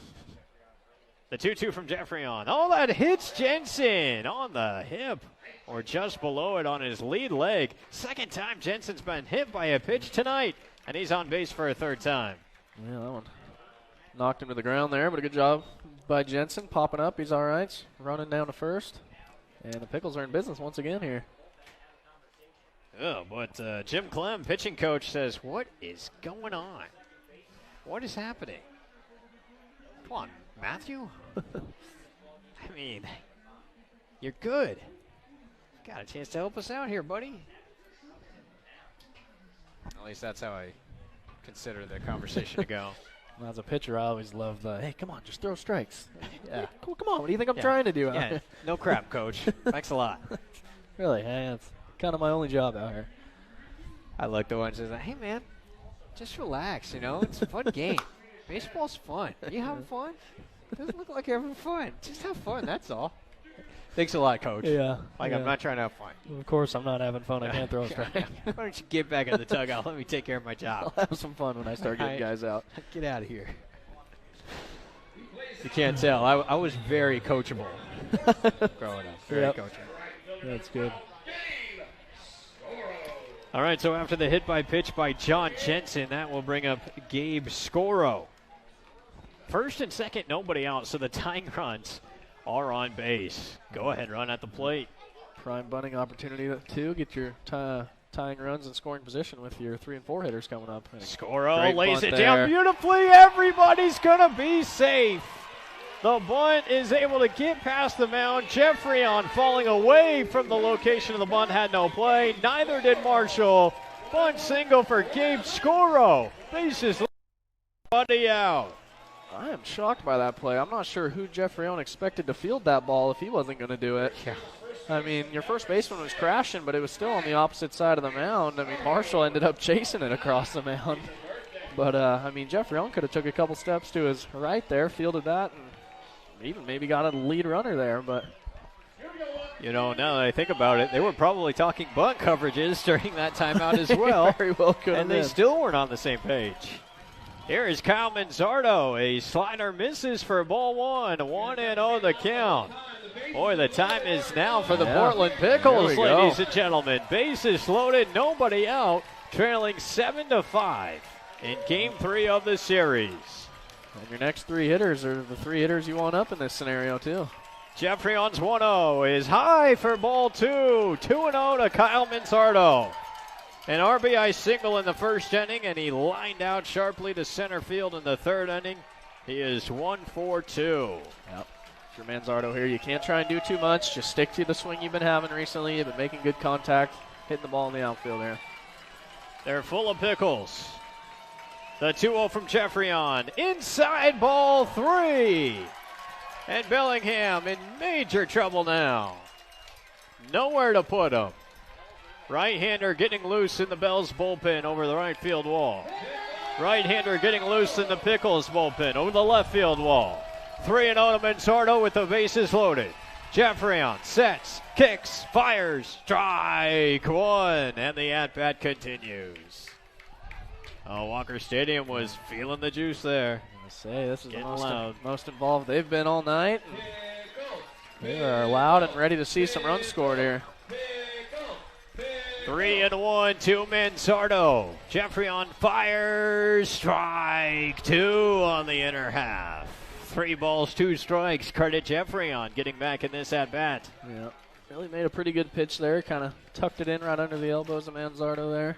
The 2-2 from Jeffrion. Oh, that hits Jensen on the hip or just below it on his lead leg. Second time Jensen's been hit by a pitch tonight, and he's on base for a 3rd time. Yeah, that one knocked him to the ground there, but a good job by Jensen. Popping up, he's all right. Running down to first. And the Pickles are in business once again here. Oh, but Jim Clem, pitching coach, says, what is going on? What is happening? Come on, Matthew. I mean, you're good. Got a chance to help us out here, buddy. At least that's how I consider the conversation to go. Well, as a pitcher, I always love the, hey, come on, just throw strikes. Yeah, come on, what do you think I'm trying to do out Yeah, here? no crap, coach. Thanks a lot. Really, hey, that's kind of my only job out here. I like the ones that say, hey, man, just relax, you know? It's a fun game. Baseball's fun. Are you having fun? It doesn't look like you're having fun. Just have fun, that's all. Thanks a lot, Coach. Yeah. Like, I'm not trying to have fun. Of course, I'm not having fun. I can't throw a strike. Why don't you get back in the dugout? Let me take care of my job. I'll have some fun when I start getting guys out. Get out of here. You can't tell. I was very coachable growing up. Very coachable. That's good. All right, so after the hit by pitch by John Jensen, that will bring up Gabe Scoro. First and second, nobody out, so the tying runs are on base. Go ahead, run at the plate. Prime bunting opportunity to get your tying runs and scoring position with your 3 and 4 hitters coming up. Scoro lays bunt it there. down beautifully. Everybody's going to be safe. The bunt is able to get past the mound. Jeffrion falling away from the location of the bunt had no play. Neither did Marshall. Bunt single for Gabe Scoro. Bases buddy out. I am shocked by that play. I'm not sure who Jeffrion expected to field that ball if he wasn't going to do it. Yeah. I mean, your first baseman was crashing, but it was still on the opposite side of the mound. I mean, Marshall ended up chasing it across the mound. But, I mean, Jeffrion could have took a couple steps to his right there, fielded that, and even maybe got a lead runner there. But you know, now that I think about it, they were probably talking bunt coverages during that timeout as well. Very well could have and they been. still weren't on the same page. Here is Kyle Manzardo. A slider misses for ball 1. 1-0 the count. Boy, the time is now for the Portland Pickles, ladies and gentlemen. Bases loaded, nobody out, trailing 7-5 in Game 3 of the series. And your next 3 hitters are the 3 hitters you want up in this scenario, too. Jeffrion's 1-0 is high for ball 2. 2-0 to Kyle Manzardo. An RBI single in the first inning, and he lined out sharply to center field in the 3rd inning. He is 1-for-2. Yep. For Manzardo here, you can't try and do too much. Just stick to the swing you've been having recently. You've been making good contact, hitting the ball in the outfield there. They're full of pickles. The 2-0 from Jeffrion. Inside ball 3. And Bellingham in major trouble now. Nowhere to put him. Right-hander getting loose in the Bells bullpen over the right field wall. Right-hander getting loose in the Pickles bullpen over the left field wall. 3-0 to Manzardo with the bases loaded. Jeffrion sets, kicks, fires, strike 1, and the at-bat continues. Walker Stadium was feeling the juice there. I say this is Getting the loud. most involved they've been all night. They are loud and ready to see some runs scored here. 3-1 to Manzardo. Jeffrey on fire. Strike 2 on the inner half. 3 balls, 2 strikes. Credit Jeffrey on getting back in this at-bat. Yeah, really made a pretty good pitch there. Kind of tucked it in right under the elbows of Manzardo there.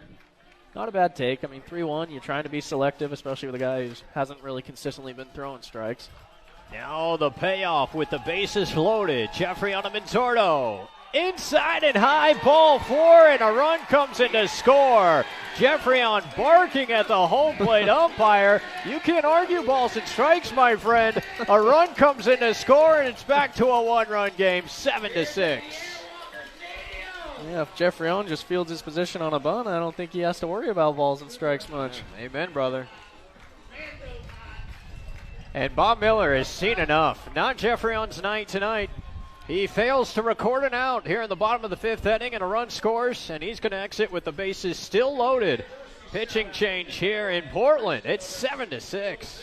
Not a bad take. I mean, 3-1, you're trying to be selective, especially with a guy who hasn't really consistently been throwing strikes. Now the payoff with the bases loaded. Jeffrey on a Manzardo. Inside and high, ball 4, and a run comes in to score. Jeffrey on barking at the home plate umpire. You can't argue balls and strikes, my friend. A run comes in to score, and it's back to a 1-run game, 7-6. Yeah, if Jeffrey Owen just fields his position on a bunt, I don't think he has to worry about balls and strikes much. Amen, brother. And Bob Miller has seen enough. Not Jeffrey Owen's night tonight. He fails to record an out here in the bottom of the 5th inning, and a run scores, and he's going to exit with the bases still loaded. Pitching change here in Portland. It's 7-6.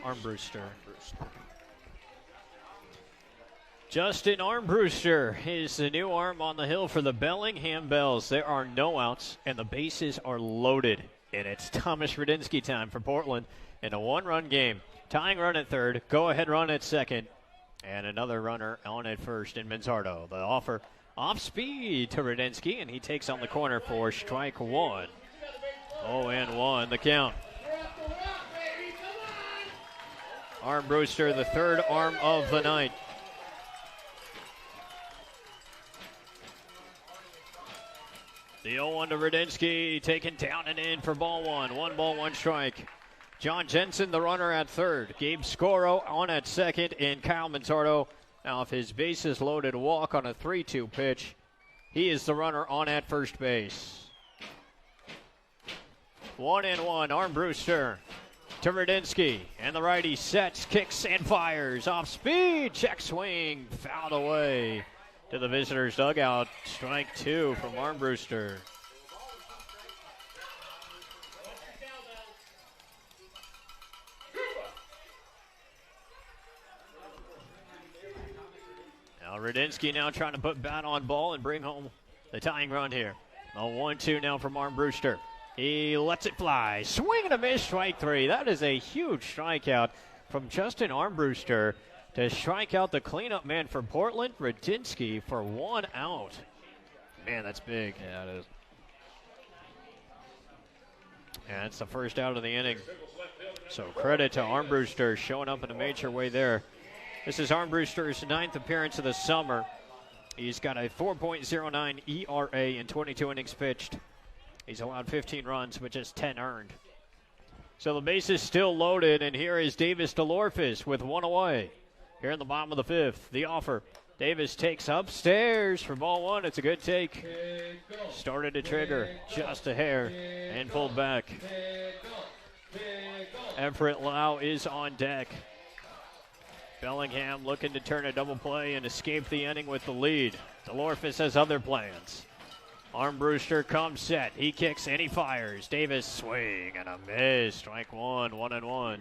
Armbruster. Justin Armbruster is the new arm on the hill for the Bellingham Bells. There are no outs, and the bases are loaded. And it's Thomas Rudinsky time for Portland in a 1-run game. Tying run at third, go-ahead run at second, and another runner on at first in Manzardo. The offer off speed to Rudinsky, and he takes on the corner for strike 1. 0-1 the count. Armbruster, the third arm of the night. The 0-1 to Rudinsky, taken down and in for ball 1. 1 ball, 1 strike. John Jensen, the runner at third. Gabe Scoro on at second, and Kyle Manzardo now off his bases loaded walk on a 3-2 pitch. He is the runner on at first base. 1-1, Armbruster to Rudinsky, and the righty sets, kicks, and fires. Off speed, check swing, fouled away to the visitors' dugout. Strike 2 from Armbruster. Now Rudinsky now trying to put bat on ball and bring home the tying run here. A 1-2 now from Armbruster. He lets it fly. Swing and a miss, strike 3. That is a huge strikeout from Justin Armbruster. to strike out the cleanup man for Portland, Radinsky, for 1 out. Man, that's big. Yeah, it is. And it's the first out of the inning. So credit to Armbruster showing up in a major way there. This is Armbruster's 9th appearance of the summer. He's got a 4.09 ERA in 22 innings pitched. He's allowed 15 runs, but just 10 earned. So the base is still loaded, and here is Davis DeLorfis with 1 away. Here in the bottom of the 5th, the offer. Davis takes upstairs for ball 1. It's a good take. Started to trigger just a hair and pulled back. Everett Lau is on deck. Bellingham looking to turn a double play and escape the inning with the lead. DeLorfis has other plans. Armbruster comes set. He kicks and he fires. Davis swing and a miss. Strike 1, 1-1.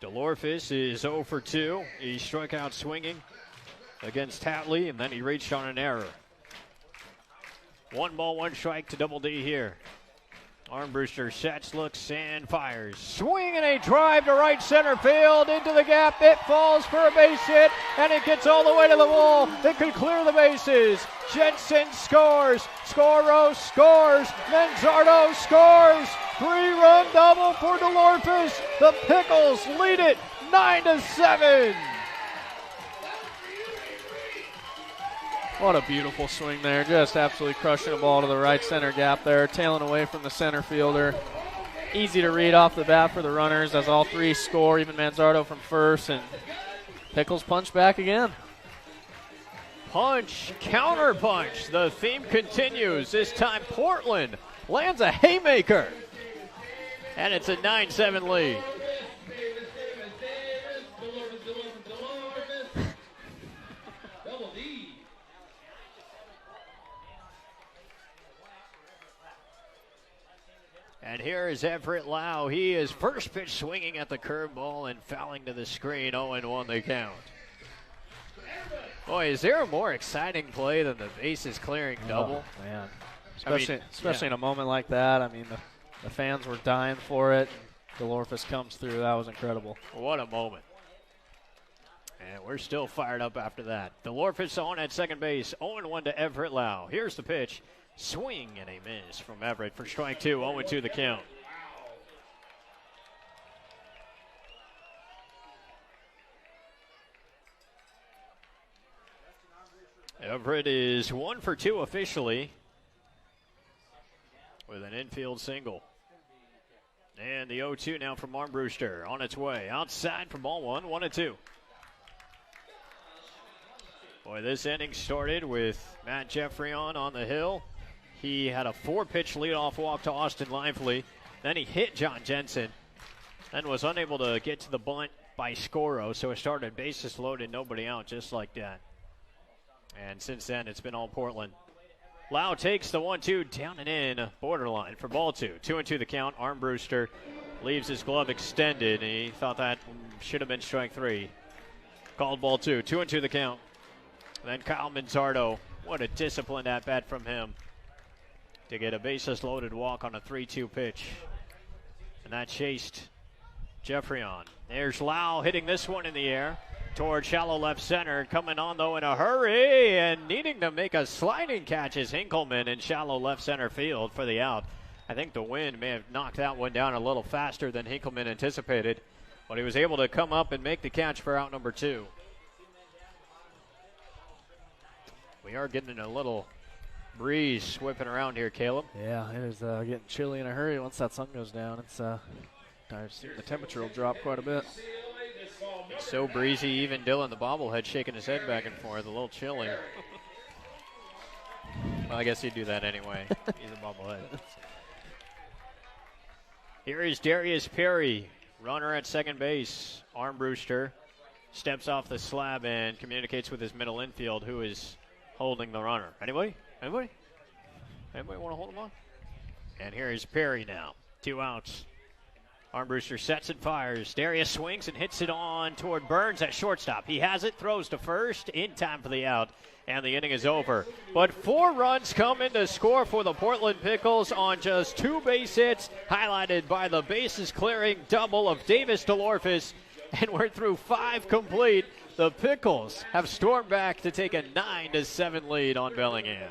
DeLorfis is 0 for 2. He struck out swinging against Tatley, and then he reached on an error. 1 ball, 1 strike to Double D here. Armbruster sets, looks, and fires. Swing and a drive to right center field into the gap. It falls for a base hit, and it gets all the way to the wall. It could clear the bases. Jensen scores. Scoro scores. Manzardo scores. 3-run double for DeLorfis. The Pickles lead it 9-7. What a beautiful swing there. Just absolutely crushing a ball to the right center gap there, tailing away from the center fielder. Easy to read off the bat for the runners as all 3 score, even Manzardo from first, and Pickles punch back again. Punch, counter punch. The theme continues. This time Portland lands a haymaker. And it's a 9-7 lead. And here is Everett Lau. He is first pitch swinging at the curveball and fouling to the screen. 0-1 they count. Boy, is there a more exciting play than the bases clearing double? Oh, man. Especially in a moment like that. I mean, the fans were dying for it. DeLorfis comes through. That was incredible. What a moment. And we're still fired up after that. DeLorfis on at second base. 0-1 to Everett Lau. Here's the pitch. Swing and a miss from Everett for strike 2. 0-2 the count. Everett is 1 for 2 officially with an infield single. And the 0-2 now from Armbruster on its way. Outside for ball 1, 1-2. Boy, this inning started with Matt Jeffreyon on the hill. He had a 4-pitch leadoff walk to Austin Lively. Then he hit John Jensen and was unable to get to the bunt by Scoro, so it started bases loaded, nobody out, just like that. And since then, it's been all Portland. Lau takes the 1-2 down and in, borderline for ball 2. 2-2 the count. Armbruster leaves his glove extended, and he thought that should have been strike 3. Called ball 2. 2-2 the count. Then Kyle Manzardo, what a disciplined at-bat from him to get a bases loaded walk on a 3-2 pitch. And that chased Jeffreyon. There's Lau hitting this one in the air toward shallow left center. Coming on, though, in a hurry and needing to make a sliding catch is Hinkleman in shallow left center field for the out. I think the wind may have knocked that one down a little faster than Hinkleman anticipated, but he was able to come up and make the catch for out number 2. We are getting a little breeze whipping around here, Caleb. Yeah, it is getting chilly in a hurry once that sun goes down. It's I've seen the temperature will drop quite a bit. It's so breezy, even Dylan, the bobblehead, shaking his head back and forth, a little chilly. Well, I guess he'd do that anyway. He's a bobblehead. Here is Darius Perry, runner at second base. Armbruster steps off the slab and communicates with his middle infield, who is holding the runner. Anybody? Anybody want to hold him on? And here is Perry now. 2 outs. Armbruster sets and fires. Darius swings and hits it on toward Burns at shortstop. He has it, throws to first, in time for the out, and the inning is over. But 4 runs come in to score for the Portland Pickles on just 2 base hits, highlighted by the bases-clearing double of Davis DeLorphis, and we're through 5 complete. The Pickles have stormed back to take a 9-7 lead on Bellingham.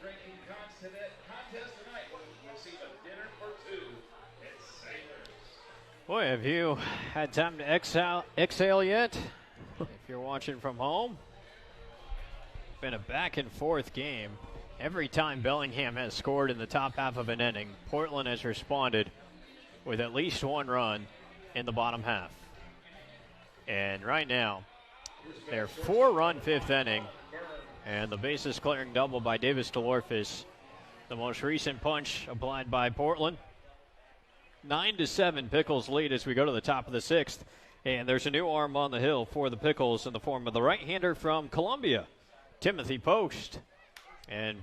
Drinking contest tonight will receive a dinner for 2 at Sailors. Boy, have you had time to exhale yet? If you're watching from home, been a back and forth game. Every time Bellingham has scored in the top half of an inning, Portland has responded with at least 1 run in the bottom half. And right now, their 4-run 5th inning, and the bases clearing double by Davis DeLorphis, the most recent punch applied by Portland. 9-7 Pickles lead as we go to the top of the 6th. And there's a new arm on the hill for the Pickles in the form of the right-hander from Columbia, Timothy Post. And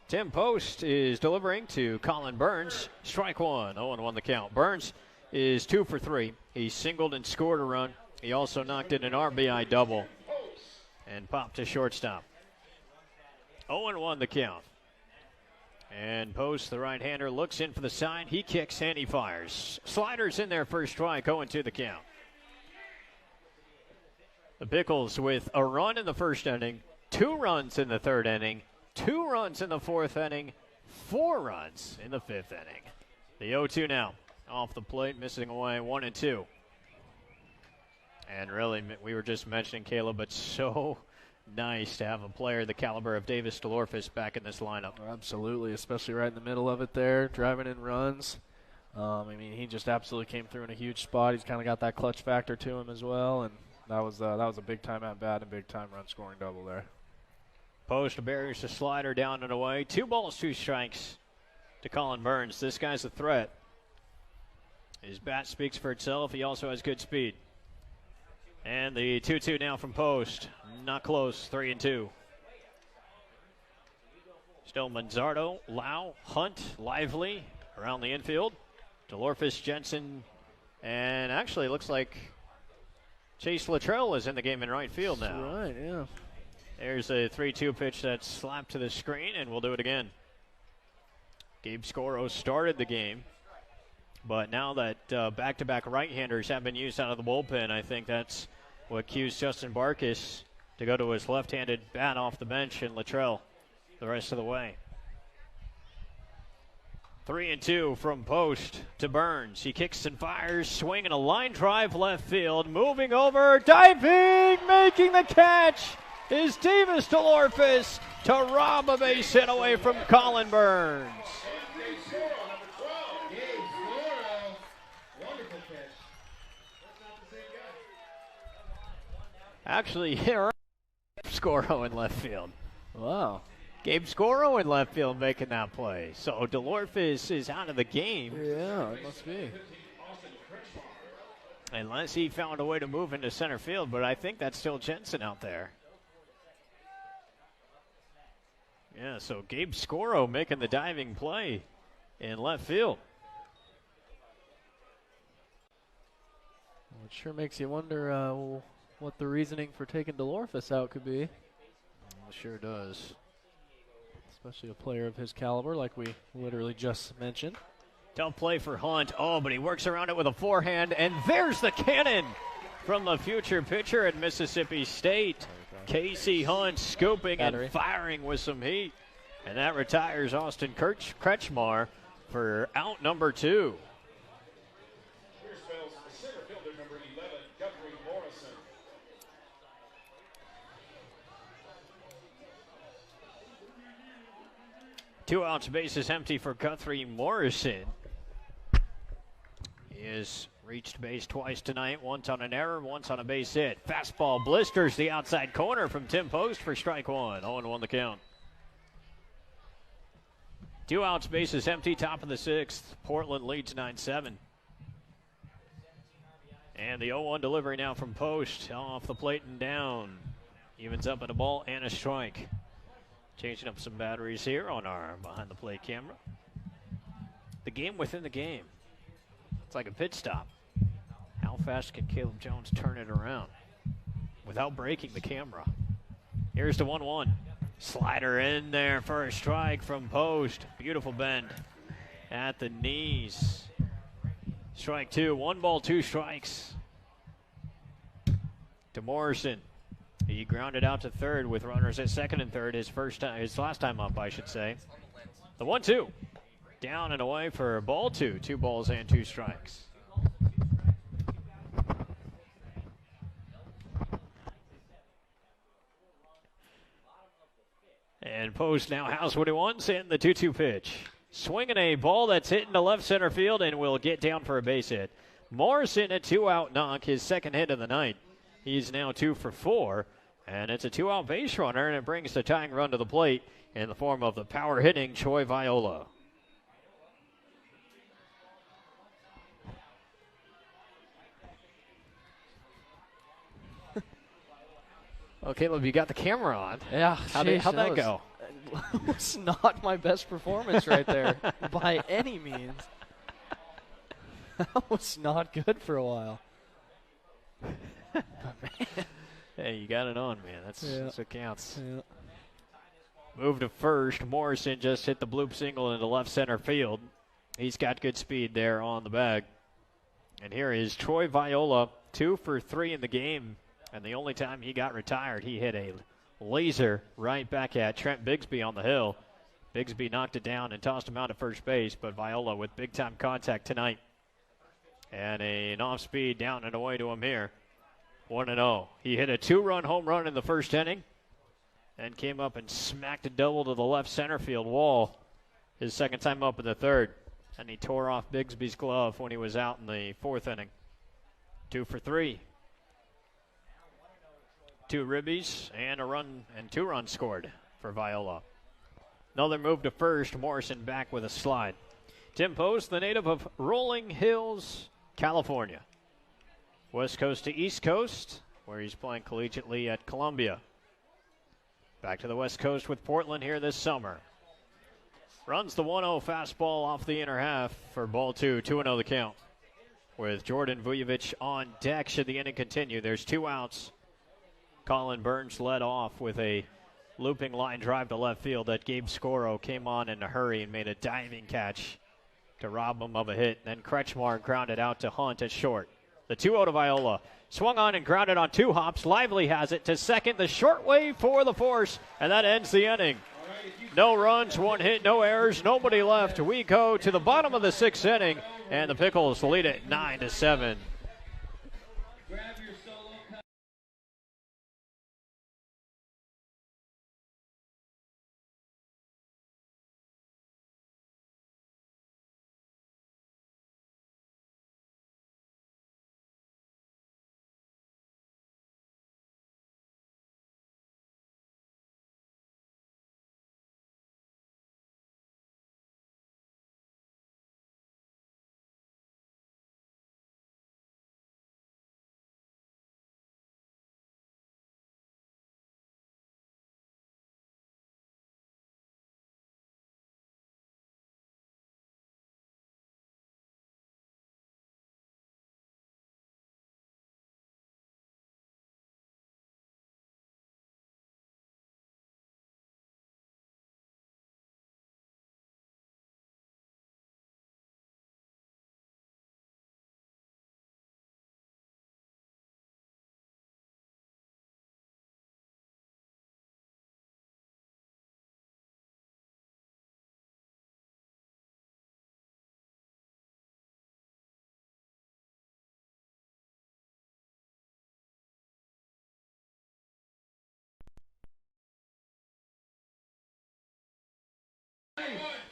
Tim Post is delivering to Colin Burns. Strike 1, 0-1 the count. Burns is 2 for 3. He singled and scored a run. He also knocked in an RBI double and popped to shortstop. 0-1 the count. And Post, the right-hander, looks in for the sign. He kicks and he fires. Sliders in there, first strike, 0-2 the count. The Pickles with a run in the first inning, 2 runs in the third inning, 2 runs in the fourth inning, 4 runs in the 5th inning. The 0-2 now. Off the plate, missing away 1-2. And really, we were just mentioning Caleb, but so nice to have a player the caliber of Davis DeLorphis back in this lineup. Absolutely, especially right in the middle of it there, driving in runs. I mean, he just absolutely came through in a huge spot. He's kind of got that clutch factor to him as well, and that was a big-time at-bat and big-time run-scoring double there. Post buries the slider down and away. 2 balls, 2 strikes to Colin Burns. This guy's a threat. His bat speaks for itself. He also has good speed. And the 2-2 now from Post. Not close, 3-2. Still Manzardo, Lau, Hunt, Lively around the infield. DeLorphis, Jensen, and actually looks like Chase Luttrell is in the game in right field now. That's right, yeah. There's a 3-2 pitch that's slapped to the screen, and we'll do it again. Gabe Scoro started the game, but now that back-to-back right-handers have been used out of the bullpen, I think that's what cues Justin Barkis to go to his left-handed bat off the bench and Luttrell the rest of the way. 3-2 from Post to Burns. He kicks and fires, swinging a line drive left field, moving over, diving, making the catch is Davis DeLorphis to rob a base hit away from Colin Burns. Actually, here, Scoro in left field. Wow. Gabe Scoro in left field making that play. So DeLorphis is out of the game. Yeah, it must be. Unless he found a way to move into center field, but I think that's still Jensen out there. Yeah, so Gabe Scoro making the diving play in left field. Well, it sure makes you wonder what the reasoning for taking DeLorphis out could be. It sure does. Especially a player of his caliber, like we literally just mentioned. Tough play for Hunt. Oh, but he works around it with a forehand, and there's the cannon from the future pitcher at Mississippi State. Casey Hunt scooping and firing with some heat. And that retires Austin Kretchmer for out number 2. Here's Phil's center fielder, number 11, Guthrie Morrison. Two outs, bases empty for Guthrie Morrison. He has reached base twice tonight, once on an error, once on a base hit. Fastball blisters the outside corner from Tim Post for strike 1. 0-1 the count. Two outs, bases empty, top of the 6th. Portland leads 9-7. And the 0-1 delivery now from Post, off the plate and down. Evens up at a ball and a strike. Changing up some batteries here on our behind-the-plate camera. The game within the game. It's like a pit stop. How fast can Caleb Jones turn it around without breaking the camera? Here's the 1-1. Slider in there for a strike from Post. Beautiful bend at the knees. Strike 2. 1 ball, 2 strikes. To Morrison. He grounded out to third with runners at second and third. His last time up, I should say. The 1-2. Down and away for ball 2. 2 balls and 2 strikes. And Post now has what he wants in the 2-2 pitch. Swinging a ball that's hitting to left center field and will get down for a base hit. Morrison a 2-out knock, his second hit of the night. He's now 2 for 4, and it's a 2-out base runner, and it brings the tying run to the plate in the form of the power-hitting Troy Viola. Well, Caleb, you got the camera on. Yeah, How'd that go? It's not my best performance right there, by any means. That was not good for a while. Hey, you got it on, man. That's what counts. Yeah. Move to first. Morrison just hit the bloop single into left center field. He's got good speed there on the bag. And here is Troy Viola, 2 for 3 in the game. And the only time he got retired, he hit a laser right back at Trent Bigsby on the hill. Bigsby knocked it down and tossed him out at first base, but Viola with big-time contact tonight. And an off-speed down and away to him here. 1-0. He hit a 2-run home run in the first inning and came up and smacked a double to the left center field wall his second time up in the third. And he tore off Bigsby's glove when he was out in the 4th inning. 2 for 3. 2 ribbies and a run and 2 runs scored for Viola. Another move to first. Morrison back with a slide. Tim Post, the native of Rolling Hills, California. West Coast to East Coast, where he's playing collegiately at Columbia. Back to the West Coast with Portland here this summer. Runs the 1-0 fastball off the inner half for ball 2. 2-0 the count. With Jordan Vujovic on deck should the inning continue. There's 2 outs Colin Burns led off with a looping line drive to left field that Gabe Scoro came on in a hurry and made a diving catch to rob him of a hit. Then Kretchmer grounded out to Hunt at short. The 2-0 to Viola. Swung on and grounded on 2 hops. Lively has it to second. The short wave for the force, and that ends the inning. No runs, 1 hit, no errors, nobody left. We go to the bottom of the 6th inning, and the Pickles lead it 9-7.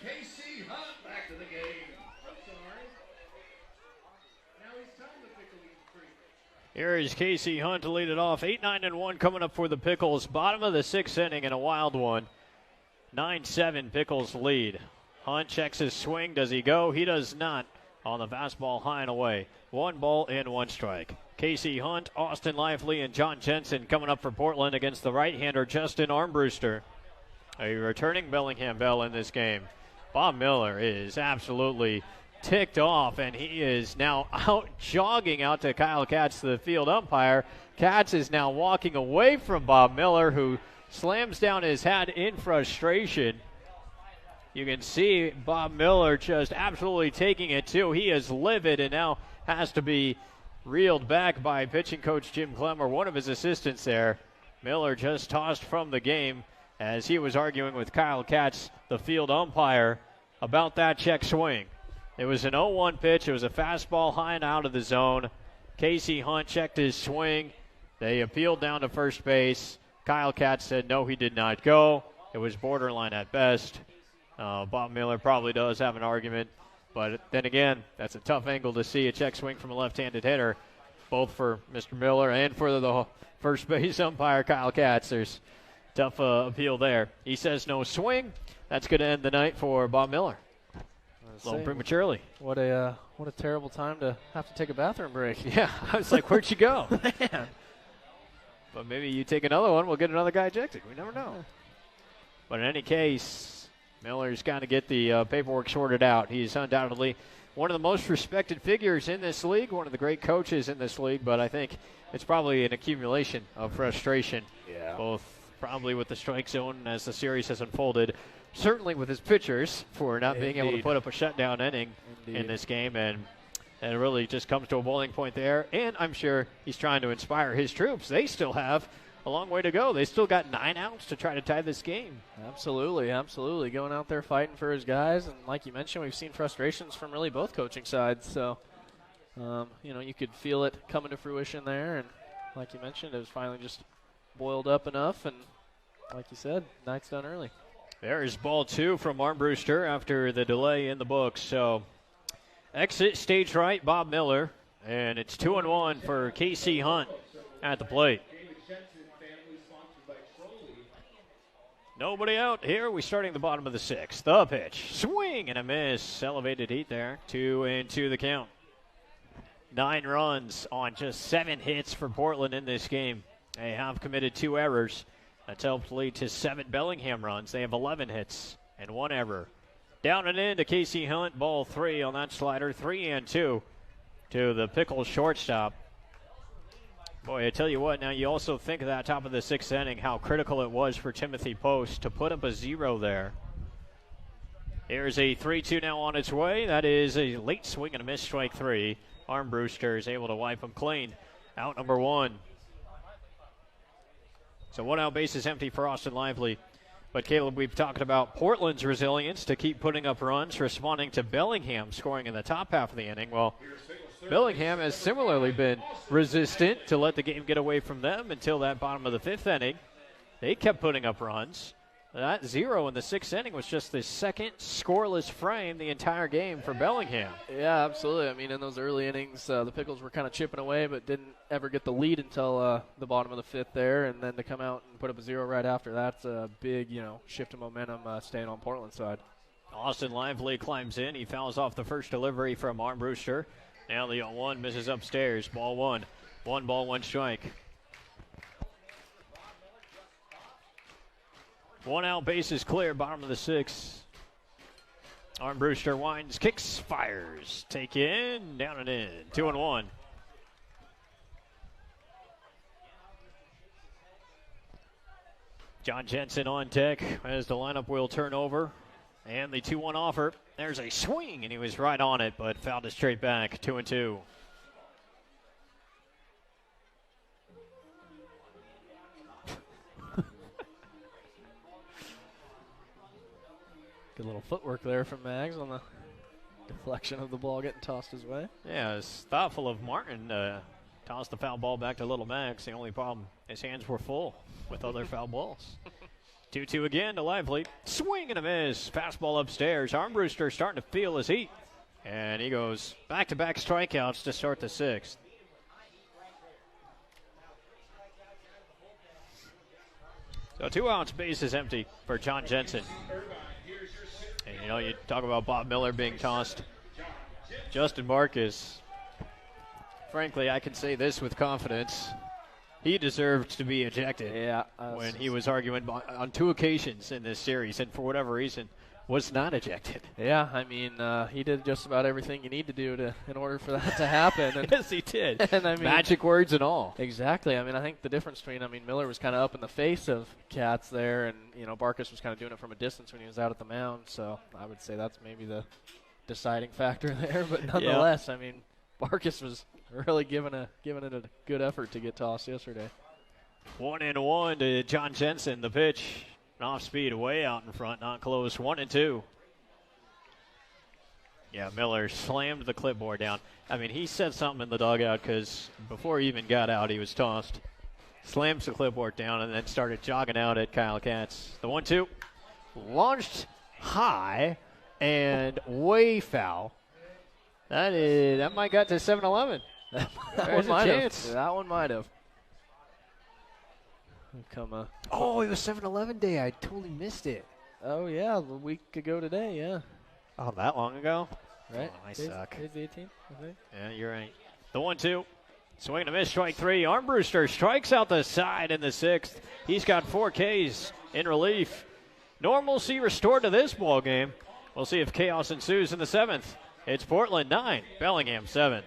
Casey Hunt back to the game. I'm sorry. Now he's time to pick a lead free. Here is Casey Hunt to lead it off. 8-9-1 coming up for the Pickles. Bottom of the 6th inning and a wild one. 9-7 Pickles lead. Hunt checks his swing. Does he go? He does not. On the fastball high and away. 1 ball and 1 strike. Casey Hunt, Austin Lively, and John Jensen coming up for Portland against the right-hander Justin Armbruster. A returning Bellingham Bell in this game. Bob Miller is absolutely ticked off, and he is now out jogging out to Kyle Katz, the field umpire. Katz is now walking away from Bob Miller, who slams down his hat in frustration. You can see Bob Miller just absolutely taking it, too. He is livid and now has to be reeled back by pitching coach Jim Kretchmer, one of his assistants there. Miller just tossed from the game as he was arguing with Kyle Katz, the field umpire, about that check swing. It was an 0-1 pitch. It was a fastball high and out of the zone. Casey Hunt checked his swing. They appealed down to first base. Kyle Katz said no, he did not go. It was borderline at best. Bob Miller probably does have an argument. But then again, that's a tough angle to see, a check swing from a left-handed hitter, both for Mr. Miller and for the first base umpire, Kyle Katz. There's tough appeal there. He says no swing. That's going to end the night for Bob Miller. A little prematurely. What a terrible time to have to take a bathroom break. Yeah, I was like, where'd you go? Man. But maybe you take another one, we'll get another guy ejected. We never know. But in any case, Miller's got to get the paperwork sorted out. He's undoubtedly one of the most respected figures in this league, one of the great coaches in this league, but I think it's probably an accumulation of frustration. Yeah. Both probably with the strike zone as the series has unfolded, certainly with his pitchers for not being able to put up a shutdown inning in this game, and it really just comes to a boiling point there. And I'm sure he's trying to inspire his troops. They still have a long way to go. They still got 9 outs to try to tie this game. Absolutely. Going out there fighting for his guys, and like you mentioned, we've seen frustrations from really both coaching sides. So, you could feel it coming to fruition there, and like you mentioned, it was finally just boiled up enough, and like you said, night's done early. There's ball 2 from Armbruster after the delay in the books. So exit stage right, Bob Miller, and it's 2-1 for Casey Hunt at the plate. Nobody out here. We're starting the bottom of the 6th. The pitch, swing and a miss. Elevated heat there. 2-2 the count. 9 runs on just 7 hits for Portland in this game. They have committed 2 errors. That's helped lead to 7 Bellingham runs. They have 11 hits and 1 error. Down and in to Casey Hunt. Ball 3 on that slider. 3-2 to the Pickles shortstop. Boy, I tell you what, now you also think of that top of the 6th inning, how critical it was for Timothy Post to put up a 0 there. Here's a 3-2 now on its way. That is a late swing and a miss, strike 3. Armbruster is able to wipe him clean. Out number 1. So 1 out, base is empty for Austin Lively. But Caleb, we've talked about Portland's resilience to keep putting up runs, responding to Bellingham scoring in the top half of the inning. Well, Bellingham has similarly been resistant to let the game get away from them until that bottom of the 5th inning. They kept putting up runs. That 0 in the 6th inning was just the second scoreless frame the entire game for Bellingham. Yeah, absolutely. I mean, in those early innings, the Pickles were kind of chipping away, but didn't ever get the lead until the bottom of the 5th there, and then to come out and put up a 0 right after, that's a big, shift of momentum staying on Portland's side. Austin Lively climbs in. He fouls off the first delivery from Armbruster. Now the 0-1 misses upstairs. Ball 1. 1 ball, 1 strike. 1 out, base is clear, bottom of the 6th. Armbruster winds, kicks, fires. Take in, down and in. 2-1. John Jensen on deck as the lineup will turn over. And the 2-1 offer. There's a swing, and he was right on it, but fouled it straight back. 2-2. Good little footwork there from Mags on the deflection of the ball getting tossed his way. Yeah, it's thoughtful of Martin to toss the foul ball back to Little Max. The only problem, his hands were full with other foul balls. 2-2 again to Lively. Swing and a miss. Fastball upstairs. Armbruster starting to feel his heat. And he goes back-to-back strikeouts to start the 6th. So 2 outs, base is empty for John Jensen. And, you talk about Bob Miller being tossed. Justin Marcus, frankly, I can say this with confidence. He deserved to be ejected when he was arguing on 2 occasions in this series, and for whatever reason, was not ejected. Yeah, I mean, he did just about everything you need to do in order for that to happen. And yes, he did. And I mean, magic words and all. Exactly. I mean, I think the difference between, Miller was kind of up in the face of Katz there, and, Barkis was kind of doing it from a distance when he was out at the mound. So I would say that's maybe the deciding factor there. But nonetheless, I mean, Barkis was really giving it a good effort to get tossed yesterday. 1-1 to John Jensen. The pitch. Off speed, way out in front, not close. 1-2. Yeah, Miller slammed the clipboard down. I mean, he said something in the dugout because before he even got out, he was tossed. Slams the clipboard down and then started jogging out at Kyle Katz. The 1-2 launched high and way foul. That might got to 7-11. There's a chance. That one might have. It was 7-Eleven day. I totally missed it. Oh, yeah, a week ago today, yeah. Oh, that long ago? Right. Oh, I suck. Today's the 18th, I think. Yeah, you're right. The 1-2. Swing and a miss, strike 3. Armbruster strikes out the side in the 6th. He's got 4 Ks in relief. Normalcy restored to this ball game. We'll see if chaos ensues in the 7th. It's Portland 9, Bellingham 7.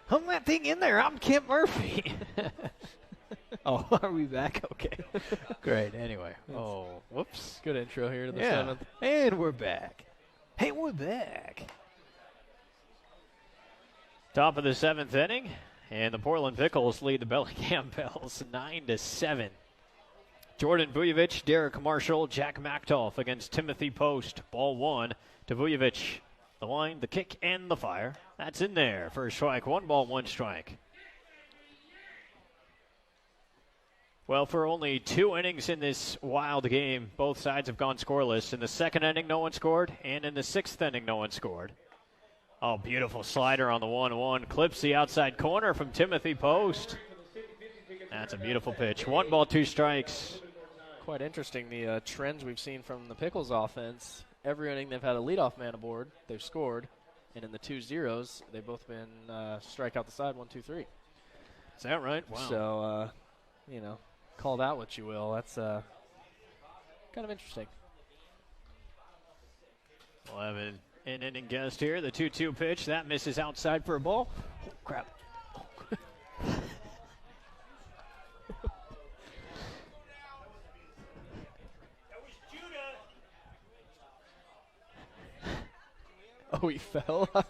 Hung that thing in there. I'm Kent Murphy. Oh, are we back? Okay. Great. Anyway. Oh, whoops. Good intro here to the Yeah. 7th. And we're back. Hey, we're back. Top of the 7th inning, and the Portland Pickles lead the Bellingham Bells 9-7. Jordan Vujovic, Derek Marshall, Jack Mactoff against Timothy Post. Ball 1 to Vujovic. The line, the kick, and the fire. That's in there. First strike, 1 ball, 1 strike. Well, for only 2 innings in this wild game, both sides have gone scoreless. In the 2nd inning, no one scored, and in the 6th inning, no one scored. Oh, beautiful slider on the 1-1. Clips the outside corner from Timothy Post. That's a beautiful pitch. 1 ball, 2 strikes. Quite interesting, the trends we've seen from the Pickles offense. Every inning they've had a leadoff man aboard, they've scored. And in the 2-0s, they've both been strike out the side, 1, 2, 3. Is that right? Wow. So, call that what you will. That's kind of interesting. We'll have an inning guest here. The 2-2 pitch. That misses outside for a ball. Oh, crap. Oh, he fell? I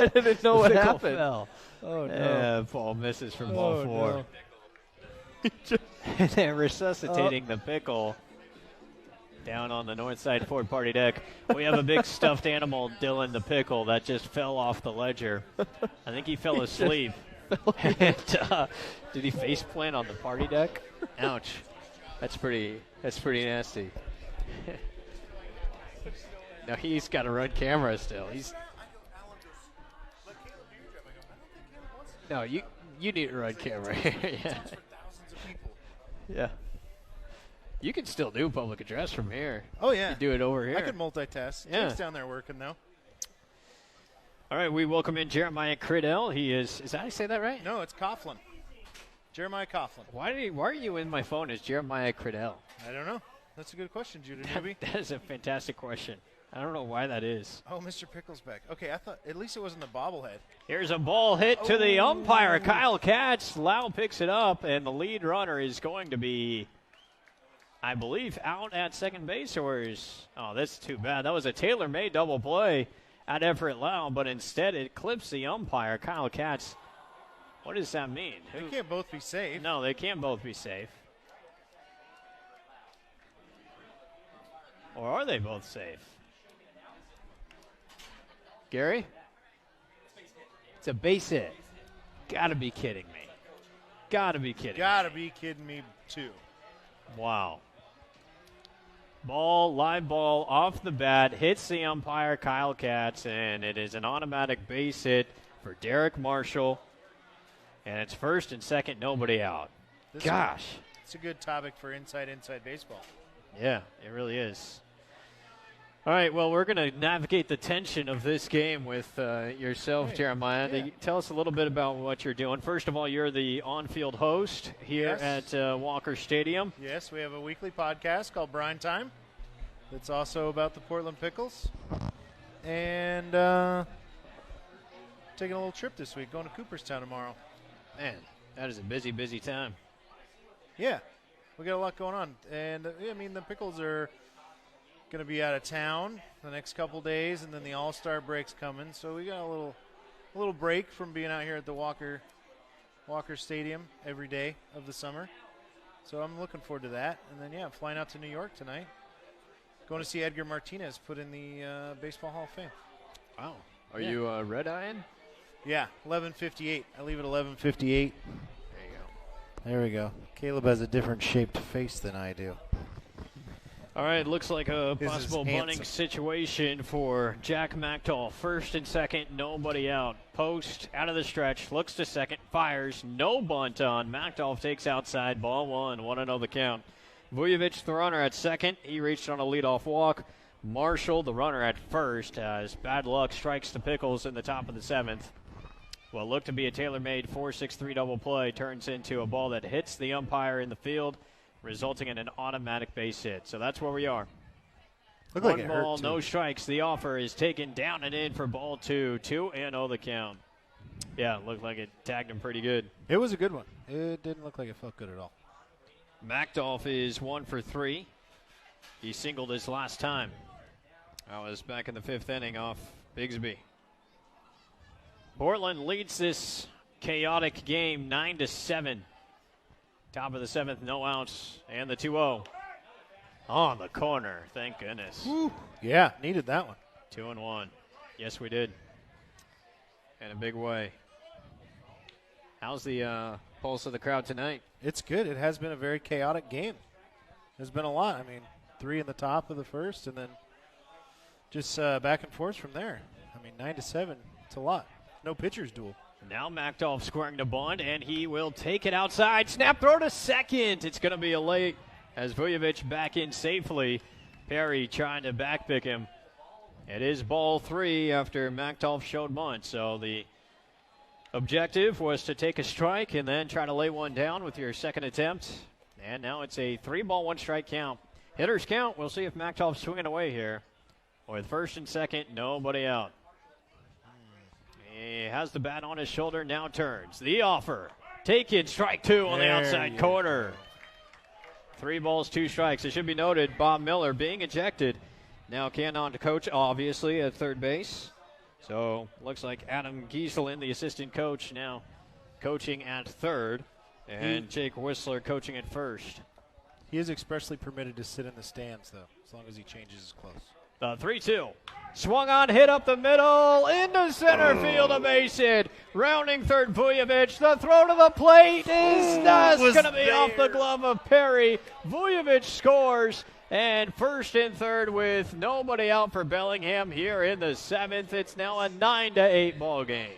didn't know what happened. Fell. Oh, no. Ball misses from ball 4. No. They're resuscitating the pickle down on the north side Ford party deck. We have a big stuffed animal, Dylan the Pickle, that just fell off the ledger. I think he fell asleep. And, did he face plant on the party deck? Ouch. That's pretty nasty. No, he's got to run camera still. No, you need to run camera here. Yeah. Yeah. You can still do public address from here. Oh, yeah. You do it over here. I can multitask. Yeah. Jake's down there working now. All right, we welcome in Jeremiah Criddell. He is that how you say that right? No, it's Coughlin. Jeremiah Coughlin. Why are you in my phone as Jeremiah Criddell? I don't know. That's a good question, Judah Newby. That is a fantastic question. I don't know why that is. Oh, Mr. Pickles back. Okay, I thought at least it wasn't the bobblehead. Here's a ball hit to the umpire, Kyle Katz. Lau picks it up, and the lead runner is going to be, I believe, out at second base. Oh, that's too bad. That was a tailor-made double play at Everett Lau, but instead it clips the umpire, Kyle Katz. What does that mean? They can't both be safe. No, they can't both be safe. Or are they both safe? Gary? It's a base hit. Gotta be kidding me. Gotta be kidding me, too. Wow. Live ball off the bat, hits the umpire, Kyle Katz, and it is an automatic base hit for Derek Marshall. And it's first and second, nobody out. Gosh. It's a good topic for inside baseball. Yeah, it really is. All right, well, we're going to navigate the tension of this game with yourself, Jeremiah. Yeah. Tell us a little bit about what you're doing. First of all, you're the on-field host here at Walker Stadium. Yes, we have a weekly podcast called Brine Time. It's also about the Portland Pickles. And taking a little trip this week, going to Cooperstown tomorrow. Man, that is a busy, busy time. Yeah, we got a lot going on. And, the Pickles are going to be out of town the next couple days, and then the All-Star break's coming. So we got a little break from being out here at the Walker Stadium every day of the summer. So I'm looking forward to that. And then, flying out to New York tonight. Going to see Edgar Martinez put in the Baseball Hall of Fame. Wow. Are you red-eyeing? Yeah, 11:58. I leave at 11:58. There we go. Caleb has a different shaped face than I do. All right, looks like a This is possible handsome. bunting situation for Jack Mactoff. First and second, nobody out. Post out of the stretch, looks to second, fires, no bunt on. Mactoff takes outside, ball 1, 1-0 the count. Vujovic, the runner at second. He reached on a leadoff walk. Marshall, the runner at first, as bad luck strikes the Pickles in the top of the 7th. What looked to be a tailor-made 4-6-3 double play turns into a ball that hits the umpire in the field, resulting in an automatic base hit. So that's where we are. Looked like One it hurt, ball, too. no strikes. The offer is taken down and in for ball 2. 2-0 the count. Yeah, it looked like it tagged him pretty good. It was a good one. It didn't look like it felt good at all. Macdolf is 1 for 3. He singled his last time. That was back in the 5th inning off Bigsby. Portland leads this chaotic game 9-7. Top of the 7th, no outs, and the 2-0. On the corner, thank goodness. Woo. Yeah, needed that one. 2-1. Yes, we did. In a big way. How's the pulse of the crowd tonight? It's good. It has been a very chaotic game. There's been a lot. I mean, 3 in the top of the first, and then just back and forth from there. I mean, 9-7, it's a lot. No pitcher's duel. Now Macdolf squaring to bunt, and he will take it outside. Snap throw to second. It's going to be a late as Vujovic back in safely. Perry trying to backpick him. It is ball 3 after Macdolf showed bunt. So the objective was to take a strike and then try to lay one down with your second attempt. And now it's a 3-ball, 1-strike count. Hitters count. We'll see if Macdolf's swinging away here. With first and second, nobody out. He has the bat on his shoulder, now turns. The offer. Taken, strike 2 on the outside corner. 3 balls, 2 strikes. It should be noted, Bob Miller being ejected. Now can on to coach, obviously, at third base. So looks like Adam Gieselin, the assistant coach, now coaching at third. And Jake Whistler coaching at first. He is expressly permitted to sit in the stands, though, as long as he changes his clothes. The 3-2. Swung on, hit up the middle, into center field, a base hit. Rounding third, Vujovic. The throw to the plate is going to be off the glove of Perry. Vujovic scores, and first and third with nobody out for Bellingham here in the 7th. It's now a 9-8 ball game.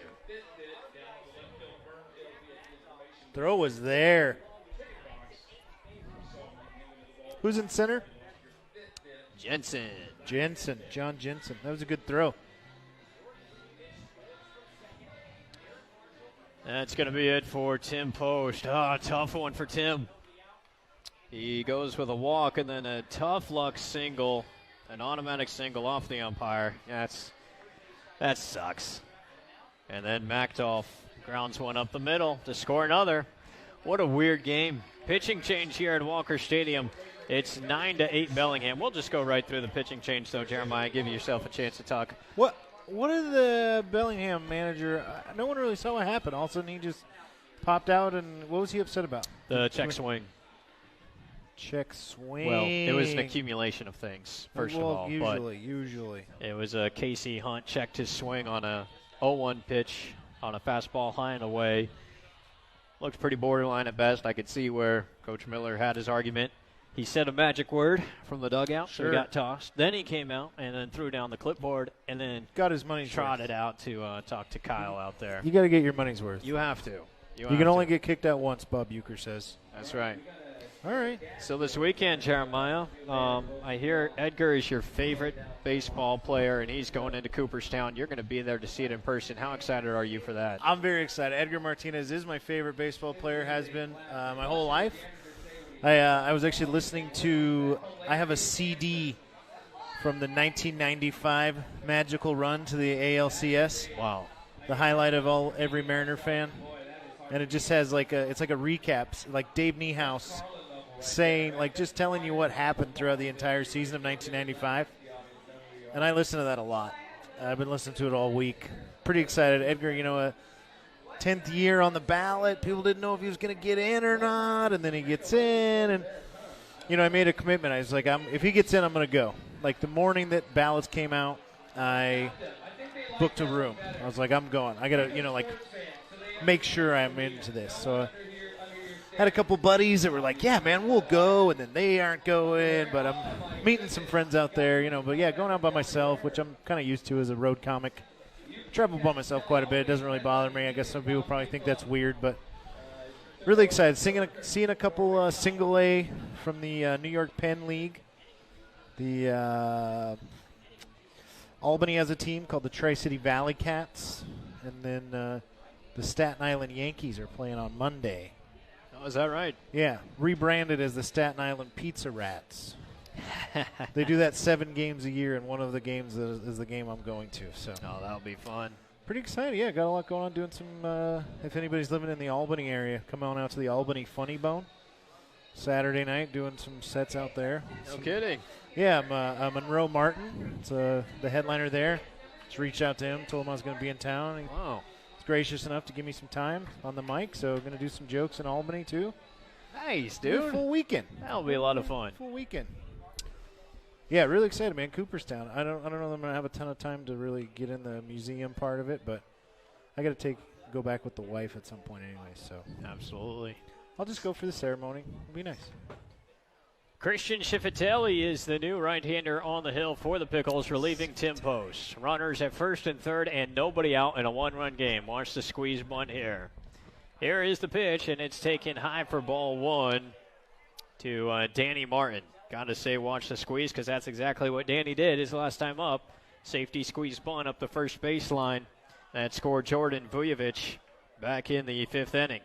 Throw was there. Who's in center? Jensen. John Jensen. That was a good throw. That's going to be it for Tim Post. Tough one for Tim. He goes with a walk and then a tough luck single, an automatic single off the umpire. That sucks. And then Macdolf grounds one up the middle to score another. What a weird game. Pitching change here at Walker Stadium. It's 9-8 Bellingham. We'll just go right through the pitching change, though, Jeremiah. Give yourself a chance to talk. What did the Bellingham manager? No one really saw what happened. All of a sudden, he just popped out, and what was he upset about? The check swing. Check swing. Well, it was an accumulation of things, first of all. Usually. It was a Casey Hunt checked his swing on a 0-1 pitch on a fastball high and away. Looked pretty borderline at best. I could see where Coach Miller had his argument. He said a magic word from the dugout, so he got tossed. Then he came out and then threw down the clipboard and then got his money's trotted out to talk to Kyle out there. You got to get your money's worth. You have to. You can only get kicked out once, Bob Euchre says. That's right. All right. So this weekend, Jeremiah, I hear Edgar is your favorite baseball player, and he's going into Cooperstown. You're going to be there to see it in person. How excited are you for that? I'm very excited. Edgar Martinez is my favorite baseball player, has been my whole life. I was actually listening to – I have a CD from the 1995 magical run to the ALCS. Wow. The highlight of every Mariner fan. And it just has it's like a recap, like Dave Niehaus saying, just telling you what happened throughout the entire season of 1995. And I listen to that a lot. I've been listening to it all week. Pretty excited. Edgar, 10th year on the ballot. People didn't know if he was going to get in or not, and then he gets in. And, I made a commitment. I was like, if he gets in, I'm going to go. Like the morning that ballots came out, I booked a room. I was like, I'm going. I got to, make sure I'm into this. So I had a couple buddies that were like, yeah, man, we'll go. And then they aren't going. But I'm meeting some friends out there, But, yeah, going out by myself, which I'm kind of used to as a road comic. Travel by myself quite a bit. It doesn't really bother me. I guess some people probably think that's weird, but really excited. Seeing a couple single A from the New York Penn League. The Albany has a team called the Tri-City Valley Cats, and then the Staten Island Yankees are playing on Monday. Oh, is that right? Yeah, rebranded as the Staten Island Pizza Rats. They do that 7 games a year, and one of the games is the game I'm going to. So. Oh, that'll be fun. Pretty excited. Yeah, got a lot going on. Doing some. If anybody's living in the Albany area, come on out to the Albany Funny Bone Saturday night. Doing some sets out there. No kidding. Yeah, Monroe Martin. It's the headliner there. Just reached out to him, told him I was going to be in town. And Wow. he's gracious enough to give me some time on the mic. So going to do some jokes in Albany too. Nice, Be a dude. full weekend. That'll be a lot of fun. Full weekend. Yeah, really excited, man. Cooperstown. I don't know that I'm gonna have a ton of time to really get in the museum part of it, but I got to go back with the wife at some point anyway. So Absolutely. I'll just go for the ceremony. It'll be nice. Christian Schifatelli is the new right-hander on the hill for the Pickles, relieving Tim Post. Runners at first and third, and nobody out in a one-run game. Watch the squeeze bunt here. Here is the pitch, and it's taken high for ball one to Danny Martin. Got to say watch the squeeze because that's exactly what Danny did his last time up. Safety squeeze bunt up the first baseline. That scored Jordan Vujovic back in the fifth inning.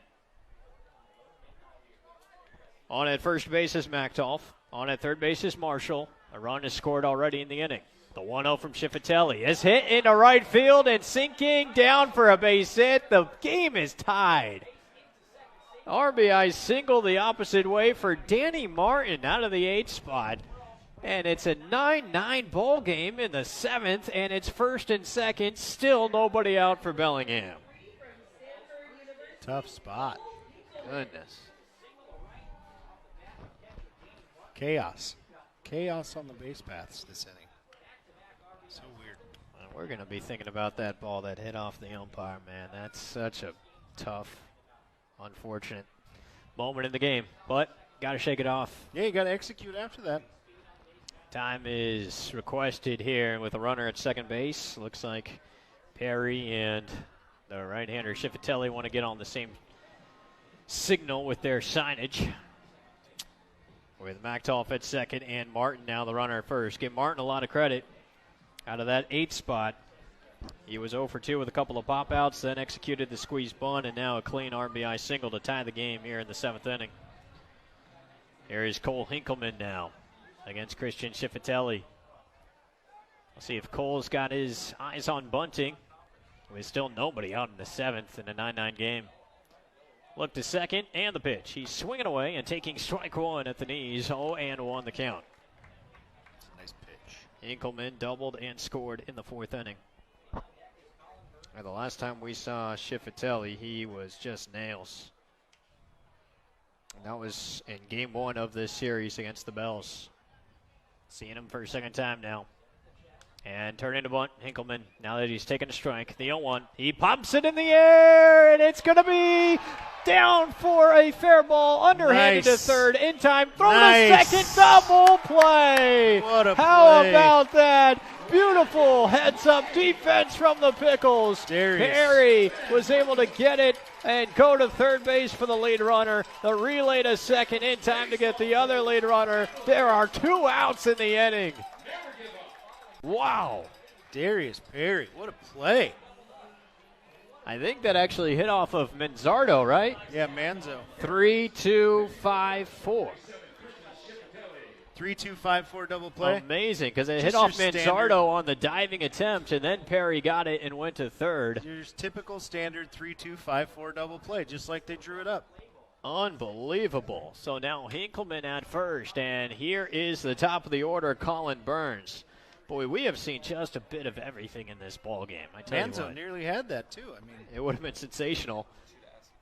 On at first base is Machtolf. On at third base is Marshall. A run is scored already in the inning. The 1-0 from Schifatelli is hit into right field and sinking down for a base hit. The game is tied. RBI single the opposite way for Danny Martin out of the 8th spot. And it's a 9-9 ball game in the 7th, and it's first and second. Still nobody out for Bellingham. Tough spot. Goodness. Chaos on the base paths this inning. So weird. We're going to be thinking about that ball that hit off the umpire, man. That's such a tough, unfortunate moment in the game. But got to shake it off. Yeah, you got to execute after that. Time is requested here with a runner at second base. Looks like Perry and the right-hander Schifatelli want to get on the same signal with their signage. With Machtolf at second and Martin now the runner at first. Give Martin a lot of credit out of that 8th spot. He was 0 for 2 with a couple of pop-outs, then executed the squeeze bunt, and now a clean RBI single to tie the game here in the 7th inning. Here is Cole Hinkleman now against Christian Schifatelli. We'll see if Cole's got his eyes on bunting. With still nobody out in the 7th in a 9-9 game. Look to second and the pitch. He's swinging away and taking strike one at the knees. 0-1 the count. It's a nice pitch. Hinkleman doubled and scored in the 4th inning. And the last time we saw Schifatelli, he was just nails. And that was in game 1 of this series against the Bells. Seeing him for a second time now. And turn into bunt, Hinkleman, now that he's taken a strike. The 0-1, he pops it in the air, and it's going to be down for a fair ball, underhanded to third, in time, throw to second, double play. What a How play. about that? Beautiful heads-up defense from the Pickles. Darius. Perry was able to get it and go to third base for the lead runner. The relay to second in time to get the other lead runner. There are 2 outs in the inning. Wow. Darius Perry, what a play. I think that actually hit off of Manzardo, right? Yeah, Manzo. 3-2-5-4. 3-2-5-4 double play. Amazing, because it Just hit off your Manzardo standard- on the diving attempt, and then Perry got it and went to third. Your typical standard 3-2-5-4 double play, just like they drew it up. Unbelievable. So now Hinkleman at first, and here is the top of the order, Colin Burns. Boy, we have seen just a bit of everything in this ball game. I tell you Manzo what, nearly had that too. I mean, it would have been sensational,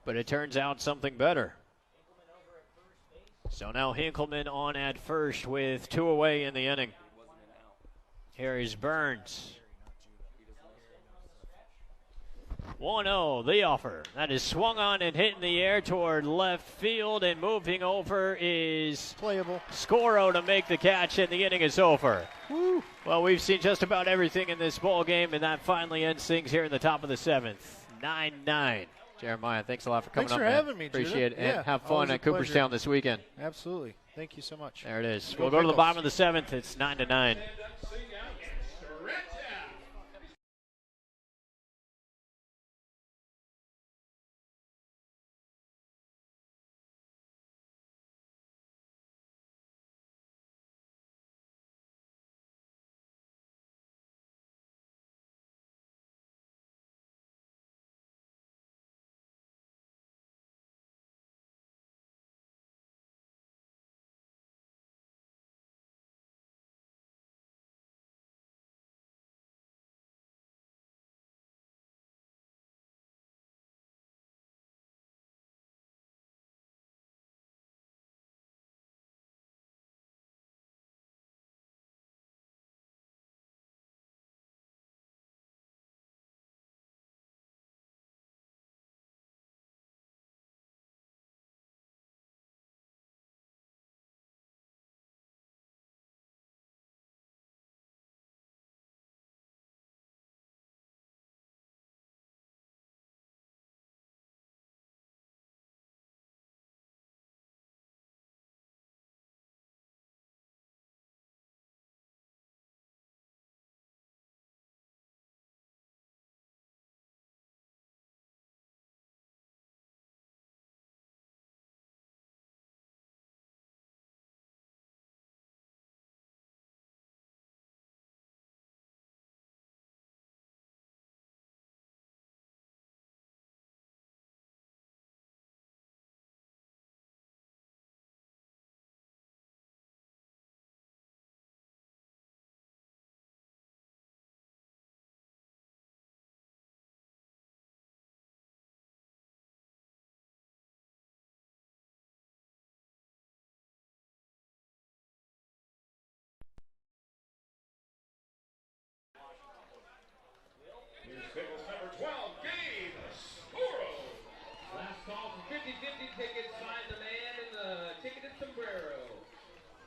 but it turns out something better. So now Hinkleman on at first with 2 away in the inning. Here is Burns. 1-0, the offer. That is swung on and hit in the air toward left field, and moving over is playable. Scoro to make the catch, and the inning is over. Woo. Well, we've seen just about everything in this ball game, and that finally ends things here in the top of the 7th. 9-9. Jeremiah, thanks a lot for coming Thanks up. for man. having me, Appreciate Judah. it, and Yeah, have always fun a at pleasure. Cooperstown this weekend. Absolutely. Thank you so much. There it is. Go We'll go to the Pickles. bottom of the 7th. It's 9-9.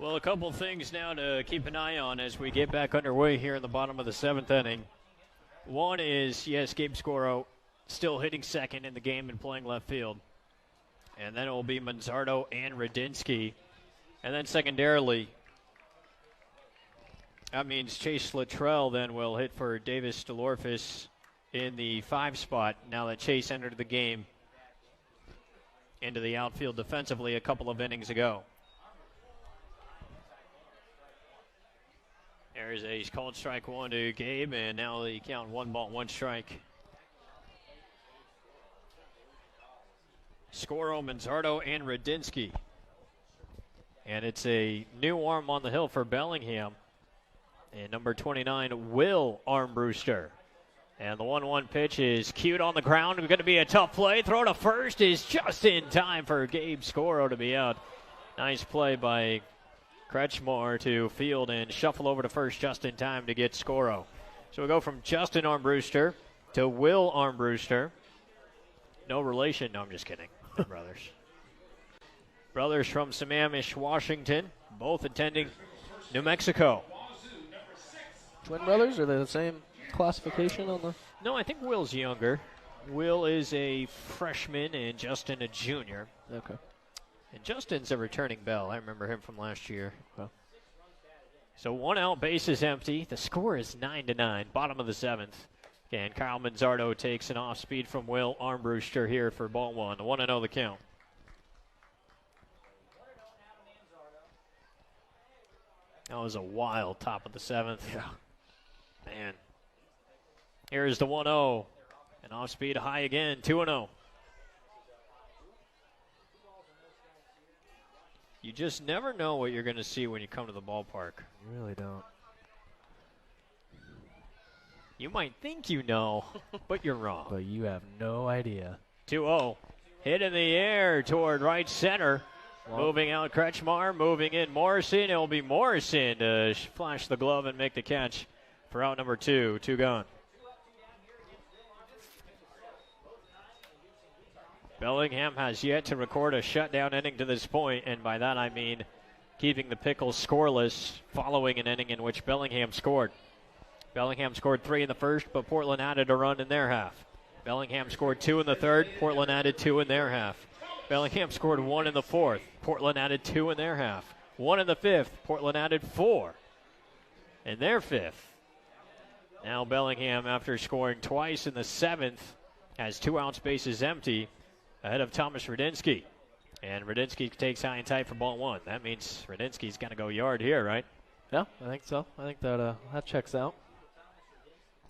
Well, a couple things now to keep an eye on as we get back underway here in the bottom of the 7th inning. One is, yes, Gabe Scoro still hitting second in the game and playing left field. And then it will be Manzardo and Radinsky. And then secondarily, that means Chase Luttrell then will hit for Davis Delorfis in the 5 spot now that Chase entered the game into the outfield defensively a couple of innings ago. There's a called strike 1 to Gabe, and now the count 1 ball, 1 strike. Scoro, Manzardo, and Radinsky. And it's a new arm on the hill for Bellingham. And number 29, Will Armbruster. And the 1-1 pitch is cued on the ground. It's going to be a tough play. Throw to first is just in time for Gabe Scoro to be out. Nice play by Kretchmer to field and shuffle over to first just in time to get Scoro. So we go from Justin Armbruster to Will Armbruster. No relation. No, I'm just kidding. They're brothers. Brothers from Sammamish, Washington, both attending New Mexico. Twin brothers? Are they the same classification on the? No, I think Will's younger. Will is a freshman and Justin a junior. Okay. And Justin's a returning Bell. I remember him from last year. Well. So 1 out, base is empty. The score is 9-9, bottom of the 7th. And Kyle Manzardo takes an off speed from Will Armbruster here for ball 1. 1-0 the count. That was a wild top of the 7th. Yeah. Man. Here's the 1-0. And off speed high again, 2-0. You just never know what you're going to see when you come to the ballpark. You really don't. You might think you know, but you're wrong. But you have no idea. 2-0. Hit in the air toward right center. Well, moving out Kretchmer, moving in Morrison. It will be Morrison to flash the glove and make the catch for out number 2. 2 gone. Bellingham has yet to record a shutdown inning to this point, and by that I mean keeping the Pickles scoreless following an inning in which Bellingham scored. Bellingham scored 3 in the first, but Portland added a run in their half. Bellingham scored 2 in the third. Portland added 2 in their half. Bellingham scored 1 in the fourth. Portland added 2 in their half. 1 in the fifth. Portland added 4 in their fifth. Now Bellingham, after scoring twice in the 7th, has 2 outs, bases empty, ahead of Thomas Radinsky. And Radinsky takes high and tight for ball 1. That means Radinsky's got to go yard here, right? Yeah, I think so. I think that checks out.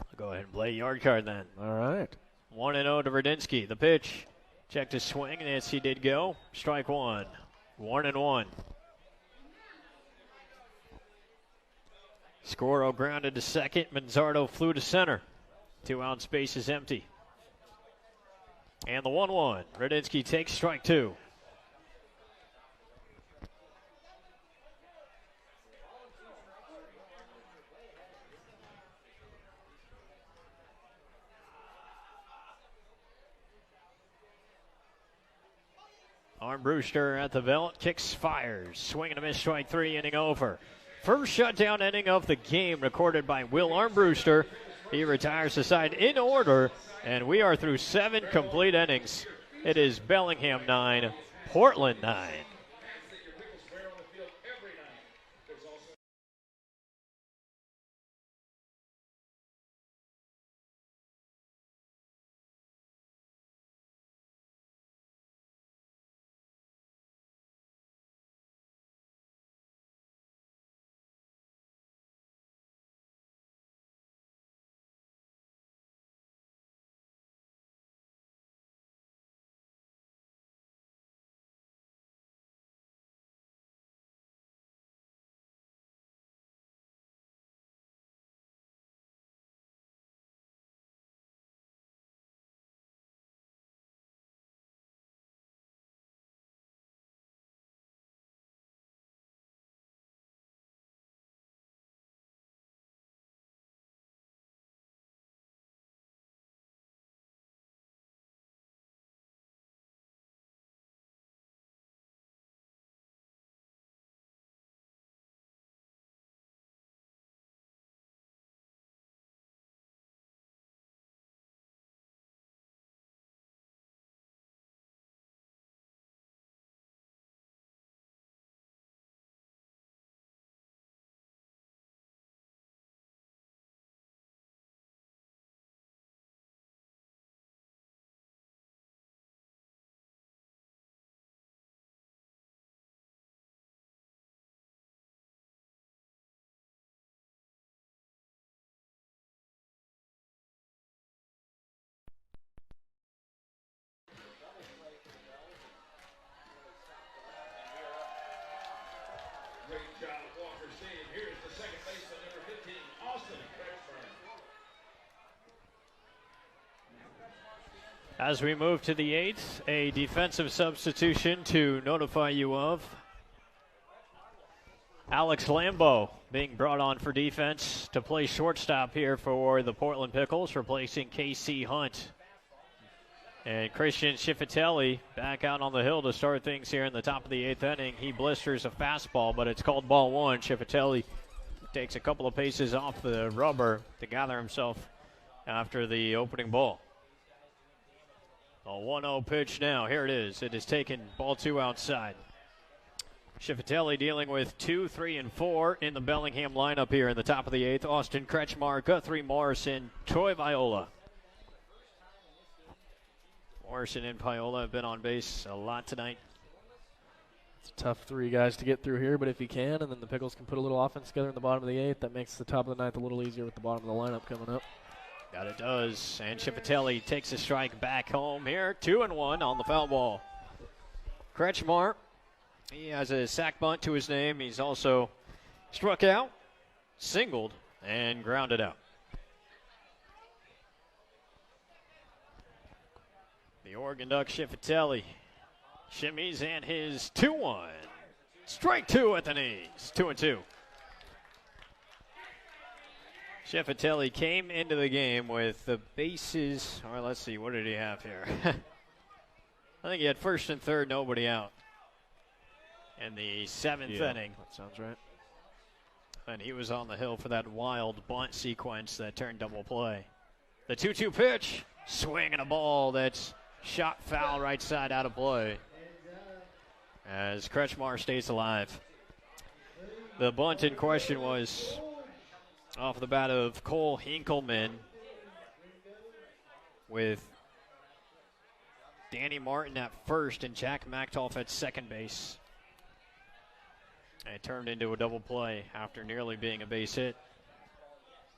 I'll go ahead and play yard card then. All right. 1-0 to Radinsky. The pitch. Checked his swing, and yes, he did go. Strike 1. 1-1. Scoro grounded to second. Manzardo flew to center. 2 outs, base is empty. And the 1-1. Radinsky takes strike 2. Armbruster at the belt, kicks, fires. Swing and a miss, strike 3, inning over. First shutdown inning of the game recorded by Will Armbruster. He retires the side in order, and we are through 7 complete innings. It is Bellingham 9, Portland 9. Child Walker Stadium. Here's the second baseman, number 15, Austin Kretchmer. As we move to the 8th, a defensive substitution to notify you of. Alex Lambeau being brought on for defense to play shortstop here for the Portland Pickles, replacing K.C. Hunt. And Christian Schifatelli back out on the hill to start things here in the top of the 8th inning. He blisters a fastball, but it's called ball one. Schifatelli takes a couple of paces off the rubber to gather himself after the opening ball. A 1-0 pitch now. Here it is. It is taken ball two outside. Schifatelli dealing with 2, 3, and 4 in the Bellingham lineup here in the top of the 8th. Austin Kretchmer, Guthrie Morrison, Troy Viola. Morrison and Viola have been on base a lot tonight. It's a tough 3 guys to get through here, but if he can, and then the Pickles can put a little offense together in the bottom of the 8th, that makes the top of the 9th a little easier with the bottom of the lineup coming up. That it does. And Schifatelli takes a strike back home here. 2-1 on the foul ball. Kretchmer, he has a sac bunt to his name. He's also struck out, singled, and grounded out. The Oregon Duck Schifatelli shimmies and his 2-1. Strike 2 at the knees. 2-2. Schifatelli came into the game with the bases, or let's see, what did he have here? I think he had first and third, nobody out in the 7th inning. That sounds right. And he was on the hill for that wild bunt sequence that turned double play. The 2-2 pitch, swinging a ball that's shot foul right side out of play as Kretchmer stays alive. The bunt in question was off the bat of Cole Hinkleman with Danny Martin at first and Jack Machtoff at second base. And it turned into a double play after nearly being a base hit.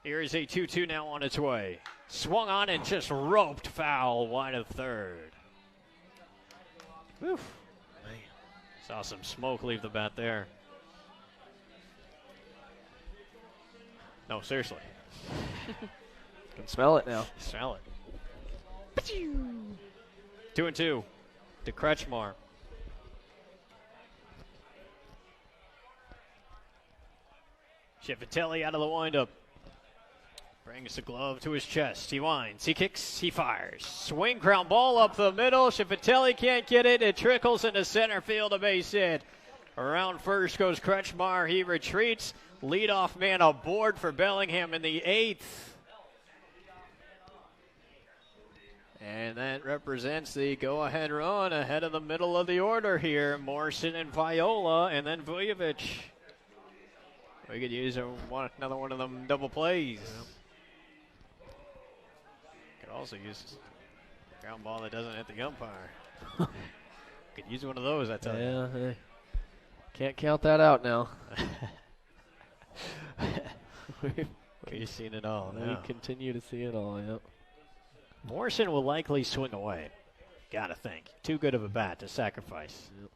Here is a 2-2 now on its way. Swung on and just roped foul wide of third. Whew. Saw some smoke leave the bat there. No, seriously. Can smell it now. Smell it. 2-2 to Kretchmer. Schifatelli out of the windup. Brings the glove to his chest. He winds. He kicks. He fires. Swing, ground ball up the middle. Schifatelli can't get it. It trickles into center field. A base hit. Around first goes Kretchmer. He retreats. Leadoff man aboard for Bellingham in the 8th. And that represents the go-ahead run ahead of the middle of the order here. Morrison and Viola, and then Vujovic. We could use another one of them double plays. Yep. Could also use a ground ball that doesn't hit the umpire. Could use one of those, I tell you. Yeah, hey. Can't count that out now. We've seen it all now. We continue to see it all, yep. Morrison will likely swing away. Gotta think. Too good of a bat to sacrifice. Yep.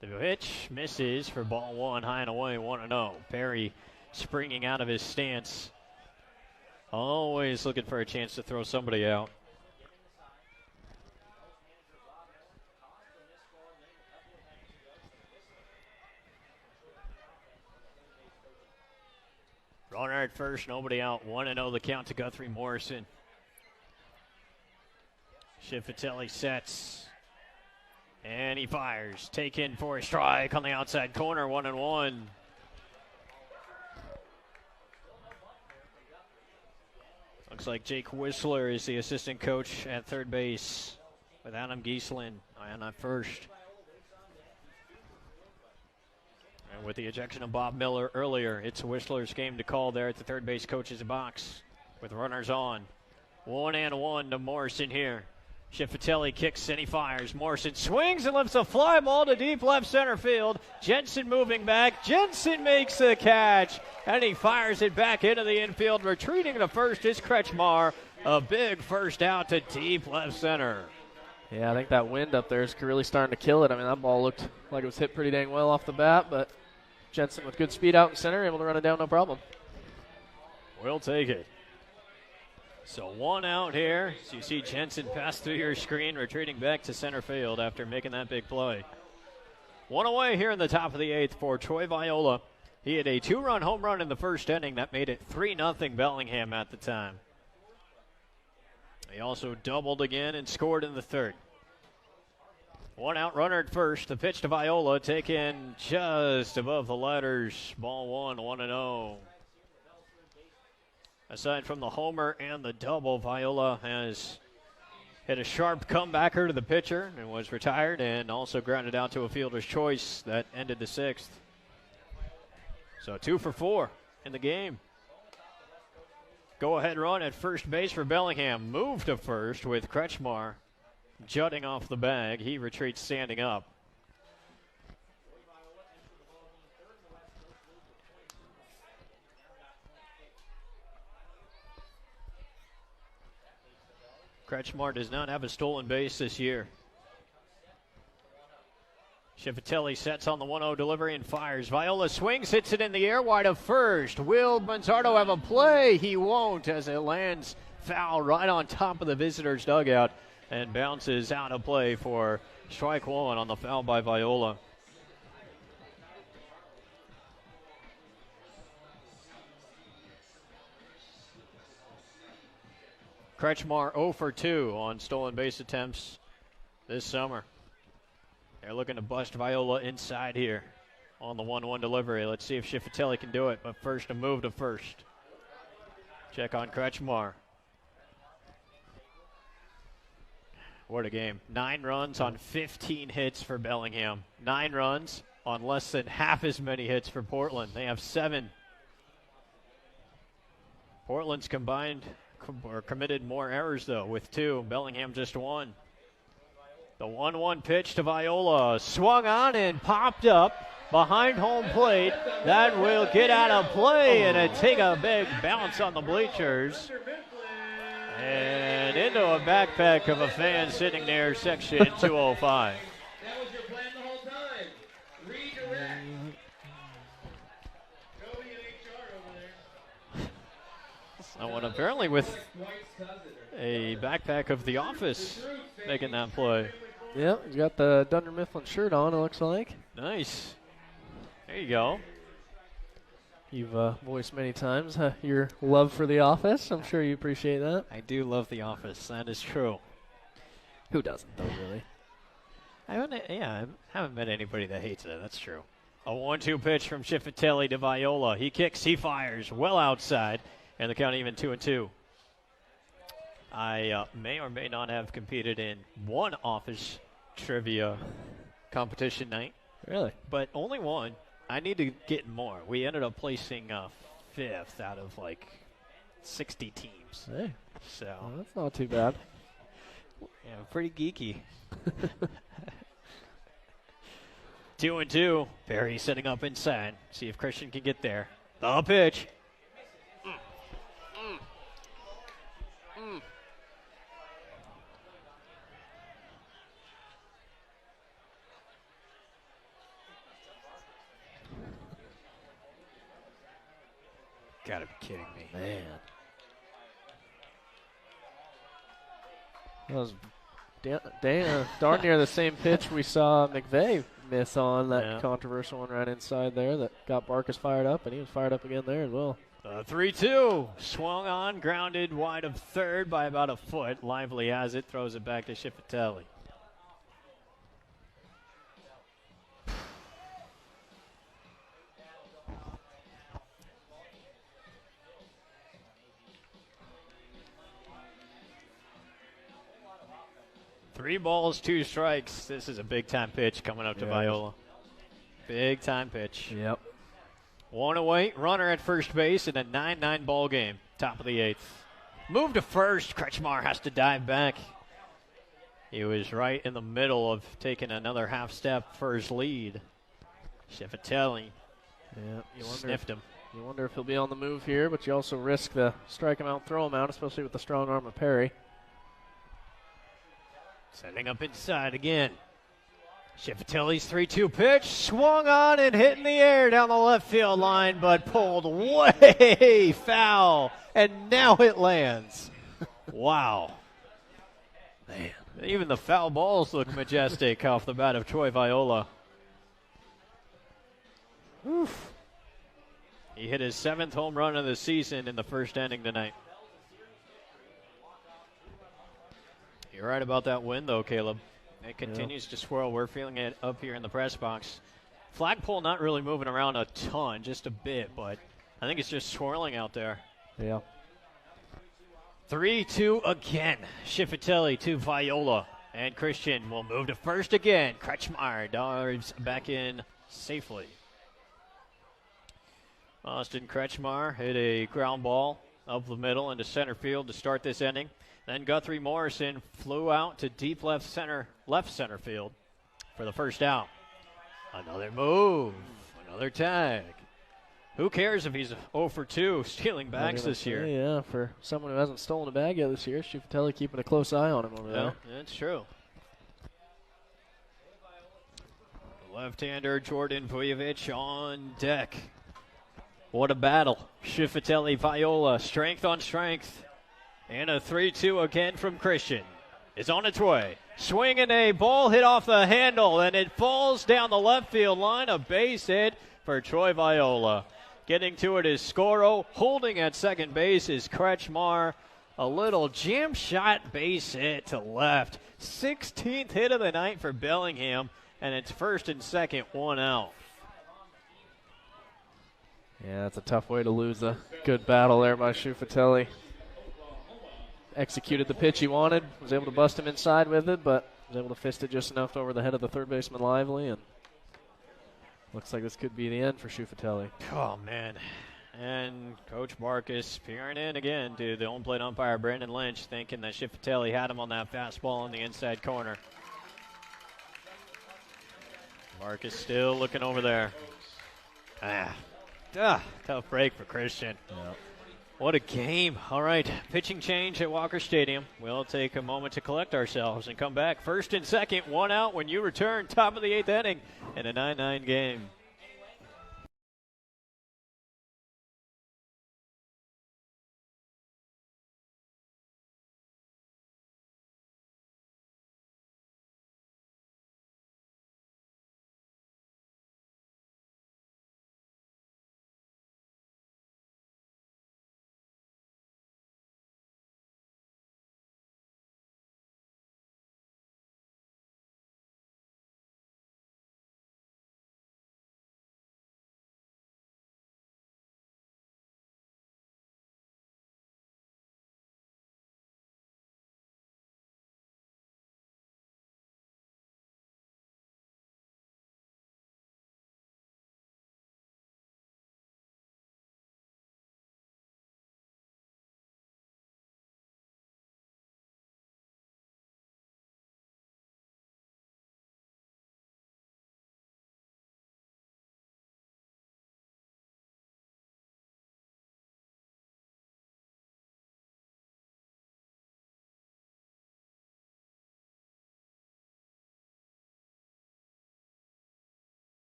The pitch misses for ball one, high and away, 1-0. Perry springing out of his stance. Always looking for a chance to throw somebody out. Runner at first, nobody out. 1-0 the count to Guthrie Morrison. Schifatelli sets. And he fires. Taken for a strike on the outside corner, 1-1. Looks like Jake Whistler is the assistant coach at third base with Adam Gieslin on at first. And with the ejection of Bob Miller earlier, it's Whistler's game to call there at the third base coach's box with runners on. 1-1 to Morrison here. Schifatelli kicks and he fires. Morrison swings and lifts a fly ball to deep left center field. Jensen moving back. Jensen makes the catch and he fires it back into the infield. Retreating to first is Kretchmer. A big first out to deep left center. Yeah, I think that wind up there is really starting to kill it. I mean, that ball looked like it was hit pretty dang well off the bat, but Jensen with good speed out in center, able to run it down, no problem. We'll take it. So 1 out here. So you see Jensen pass through your screen, retreating back to center field after making that big play. 1 away here in the top of the 8th for Troy Viola. He had a 2-run home run in the first inning that made it 3-0 Bellingham at the time. He also doubled again and scored in the 3rd. 1 out, runner at first. The pitch to Viola, taken just above the letters. Ball 1, 1-0. Aside from the homer and the double, Viola has hit a sharp comebacker to the pitcher and was retired, and also grounded out to a fielder's choice that ended the 6th. So 2 for 4 in the game. Go ahead run at first base for Bellingham. Move to first with Kretchmer jutting off the bag. He retreats standing up. Kretchmer does not have a stolen base this year. Schifatelli sets on the 1-0 delivery and fires. Viola swings, hits it in the air wide of first. Will Manzardo have a play? He won't, as it lands foul right on top of the visitor's dugout and bounces out of play for strike 1 on the foul by Viola. Kretchmer 0 for 2 on stolen base attempts this summer. They're looking to bust Viola inside here on the 1-1 delivery. Let's see if Schifatelli can do it, but first a move to first. Check on Kretchmer. What a game. 9 runs on 15 hits for Bellingham. 9 runs on less than half as many hits for Portland. They have 7. Portland's committed more errors, though, with 2. Bellingham just 1. The 1-1 pitch to Viola. Swung on and popped up behind home plate. That will get out of play and it take a big bounce on the bleachers. And into a backpack of a fan sitting there, section 205. That was your plan the whole time. Redirect. Nobody in HR over there. Someone apparently with a backpack of The Office making that play. Yeah, he's got the Dunder Mifflin shirt on, it looks like. Nice. There you go. You've voiced many times your love for The Office. I'm sure you appreciate that. I do love The Office. That is true. Who doesn't, though, really? I haven't met anybody that hates it. That's true. A 1-2 pitch from Schifatelli to Viola. He kicks, he fires, well outside, and the count even 2-2. I may or may not have competed in one Office trivia competition night. Really? But only one. I need to get more. We ended up placing 5th out of like 60 teams. Hey. So well, that's not too bad. Yeah, pretty geeky. 2-2. Barry setting up inside. See if Christian can get there. The pitch. Gotta be kidding me. Man. That was darn near the same pitch we saw Mcveigh miss on, that controversial one right inside there that got Barkas fired up, and he was fired up again there as well. 3-2. Swung on, grounded wide of third by about a foot. Lively has it, throws it back to Schifatelli. Three balls, 2 strikes. This is a big-time pitch coming up to Viola. Big-time pitch. Yep. 1 away, runner at first base in a 9-9 ball game. Top of the 8th. Move to first. Kretchmer has to dive back. He was right in the middle of taking another half step for his lead. Schifatelli sniffed him. You wonder if he'll be on the move here, but you also risk the strike him out, throw him out, especially with the strong arm of Perry. Setting up inside again. Shifatelli's 3-2 pitch, swung on and hit in the air down the left field line, but pulled way foul, and now it lands. Wow. Man, even the foul balls look majestic off the bat of Troy Viola. Oof. He hit his 7th home run of the season in the first inning tonight. You're right about that win, though, Caleb. It continues to swirl. We're feeling it up here in the press box. Flagpole not really moving around a ton, just a bit, but I think it's just swirling out there. Yeah. 3-2 again. Shifatelli to Viola. And Christian will move to first again. Kretchmer dives back in safely. Austin Kretchmer hit a ground ball up the middle into center field to start this inning. Then Guthrie Morrison flew out to deep left center field for the first out. Another move, another tag. Who cares if he's 0 for 2 stealing bags this year? Yeah, for someone who hasn't stolen a bag yet this year, Shifatelli keeping a close eye on him over there. That's true. Left-hander Jordan Vujovic on deck. What a battle. Shifatelli, Viola, strength on strength. And a 3-2 again from Christian. It's on its way. Swinging a ball hit off the handle, and it falls down the left field line. A base hit for Troy Viola. Getting to it is Scoro. Holding at second base is Kretchmer. A little jam shot base hit to left. 16th hit of the night for Bellingham, and it's first and second, 1 out. Yeah, that's a tough way to lose a good battle there by Shifatelli. Executed the pitch he wanted, was able to bust him inside with it, but was able to fist it just enough over the head of the third baseman Lively, and looks like this could be the end for Shifatelli. Oh, man. And Coach Marcus peering in again to the home plate umpire, Brandon Lynch, thinking that Shifatelli had him on that fastball in the inside corner. Marcus still looking over there. Tough break for Christian. Yeah. What a game. All right, pitching change at Walker Stadium. We'll take a moment to collect ourselves and come back. First and second, 1 out when you return. Top of the 8th inning in a 9-9 game.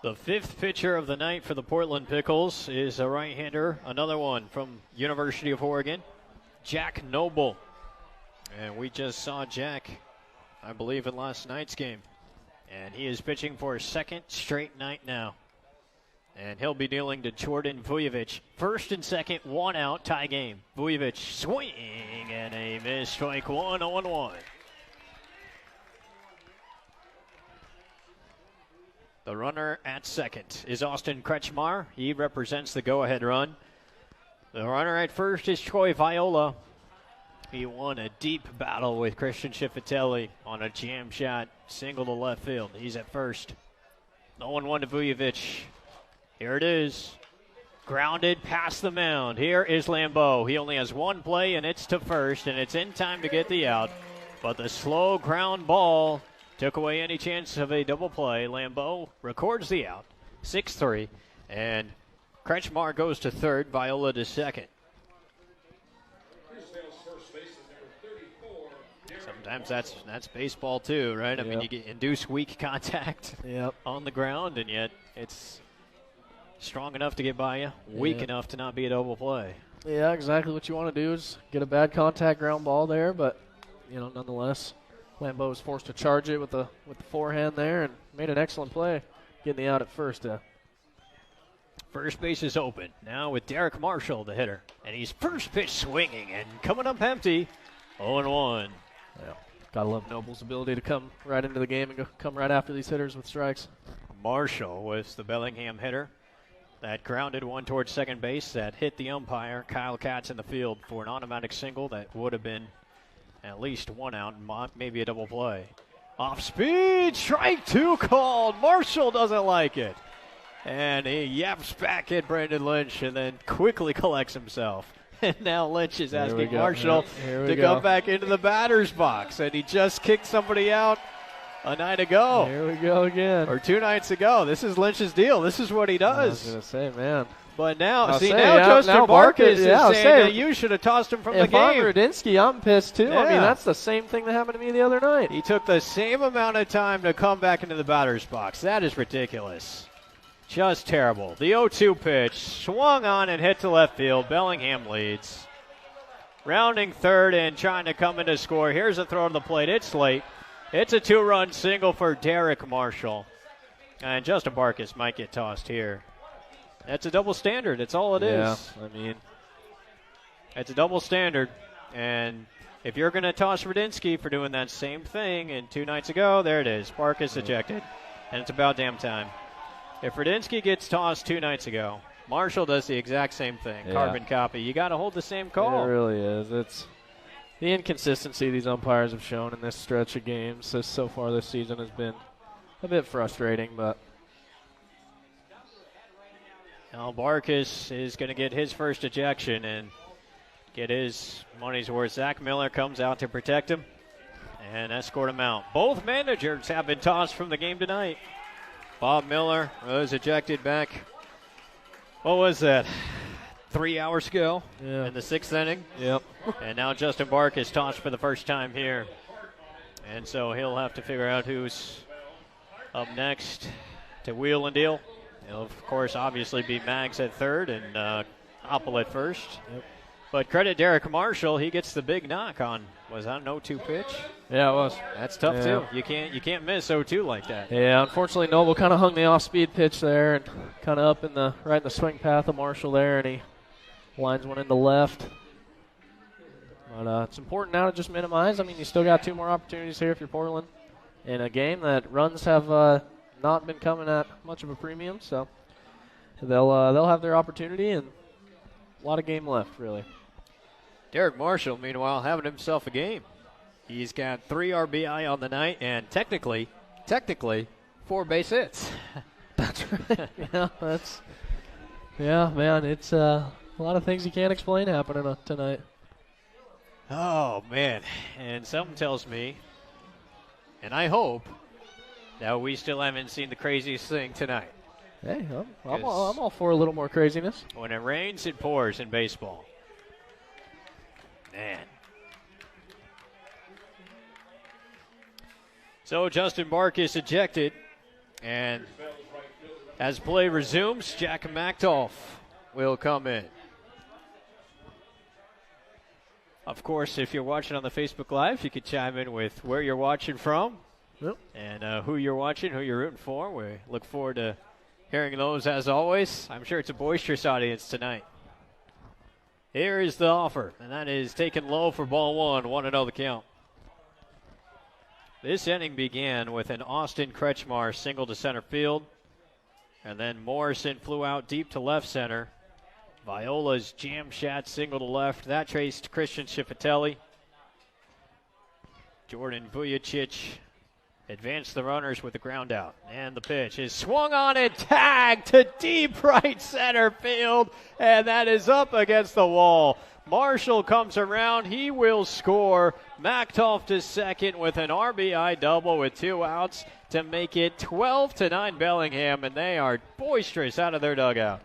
The 5th pitcher of the night for the Portland Pickles is a right-hander, another one from University of Oregon, Jack Noble. And we just saw Jack I believe, in last night's game. And he is pitching for a second straight night now. And he'll be dealing to Jordan Vujovic. First and second, 1 out, tie game. Vujovic swing and a miss, strike 1, 0-1. The runner at second is Austin Kretchmer. He represents the go-ahead run. The runner at first is Troy Viola. He won a deep battle with Christian Schifatelli on a jam shot single to left field. He's at first. 0-1 to Vujovic. Here it is. Grounded past the mound. Here is Lambeau. He only has one play, and it's to first, and it's in time to get the out. But the slow ground ball took away any chance of a double play. Lambeau records the out. 6-3. And Kretchmer goes to third. Viola to second. Sometimes that's baseball too, right? I mean, you get induce weak contact on the ground, and yet it's strong enough to get by you, weak enough to not be a double play. Yeah, exactly what you want to do is get a bad contact ground ball there, but nonetheless, Lambeau was forced to charge it with the forehand there and made an excellent play, getting the out at first. First base is open now with Derek Marshall, the hitter, and he's first pitch swinging and coming up empty. 0-1. Yeah, gotta love Noble's ability to come right into the game and come right after these hitters with strikes. Marshall was the Bellingham hitter that grounded one towards second base that hit the umpire, Kyle Katz, in the field for an automatic single that would have been at least 1 out, maybe a double play. Off speed, strike 2 called. Marshall doesn't like it. And he yaps back at Brandon Lynch and then quickly collects himself. And now Lynch is asking Marshall to come back into the batter's box. And he just kicked somebody out a night ago. Here we go again. Or 2 nights ago. This is Lynch's deal. This is what he does. I was going to say, man. But now, Justin Barkis is saying that you should have tossed him from the game. If I'm Rudinsky, I'm pissed too. Yeah. I mean, that's the same thing that happened to me the other night. He took the same amount of time to come back into the batter's box. That is ridiculous. Just terrible. The 0-2 pitch swung on and hit to left field. Bellingham leads. Rounding third and trying to come in to score. Here's a throw to the plate. It's late. It's a 2-run single for Derek Marshall. And Justin Barkis might get tossed here. That's a double standard. That's all it is. I mean, it's a double standard. And if you're going to toss Rudinsky for doing that same thing and 2 nights ago, there it is. Barkis ejected. And it's about damn time. If Rudinsky gets tossed 2 nights ago, Marshall does the exact same thing. Carbon copy. You got to hold the same call. It really is. It's the inconsistency these umpires have shown in this stretch of games so far this season has been a bit frustrating. But now Barkis is going to get his first ejection and get his money's worth. Zach Miller comes out to protect him and escort him out. Both managers have been tossed from the game tonight. Bob Miller was ejected back, what was that, 3 hours ago in the 6th inning? Yep. And now Justin Barkis tossed for the first time here. And so he'll have to figure out who's up next to wheel and deal. It'll, of course, obviously be Mags at third and Oppel at first. Yep. But credit Derek Marshall, he gets the big knock on, was that an 0-2 pitch? Yeah, it was. That's tough too. You can't miss 0-2 like that. Yeah, unfortunately Noble kind of hung the off-speed pitch there and kind of up right in the swing path of Marshall there, and he lines one into left. But it's important now to just minimize. I mean, you still got 2 more opportunities here if you're Portland in a game that runs have not been coming at much of a premium, so they'll have their opportunity and a lot of game left, really. Derek Marshall, meanwhile, having himself a game. He's got 3 RBI on the night and technically 4 base hits. That's right. Man, it's a lot of things you can't explain happening tonight. Oh, man. And something tells me, and I hope, that we still haven't seen the craziest thing tonight. Hey, I'm all for a little more craziness. When it rains, it pours in baseball. Man. So Justin Barkis ejected, and as play resumes, Jack Macdolph will come in. Of course, if you're watching on the Facebook Live, you could chime in with where you're watching from and who you're watching, who you're rooting for. We look forward to hearing those as always. I'm sure it's a boisterous audience tonight. Here is the offer, and that is taken low for ball one, 1-0 the count. This inning began with an Austin Kretchmer single to center field, and then Morrison flew out deep to left center. Viola's jam shot single to left. That traced Christian Schifatelli. Jordan Vujicic advanced the runners with the ground out. And the pitch is swung on and tagged to deep right center field. And that is up against the wall. Marshall comes around. He will score. Mactoff to second with an RBI double with 2 outs to make it 12-9 Bellingham. And they are boisterous out of their dugout.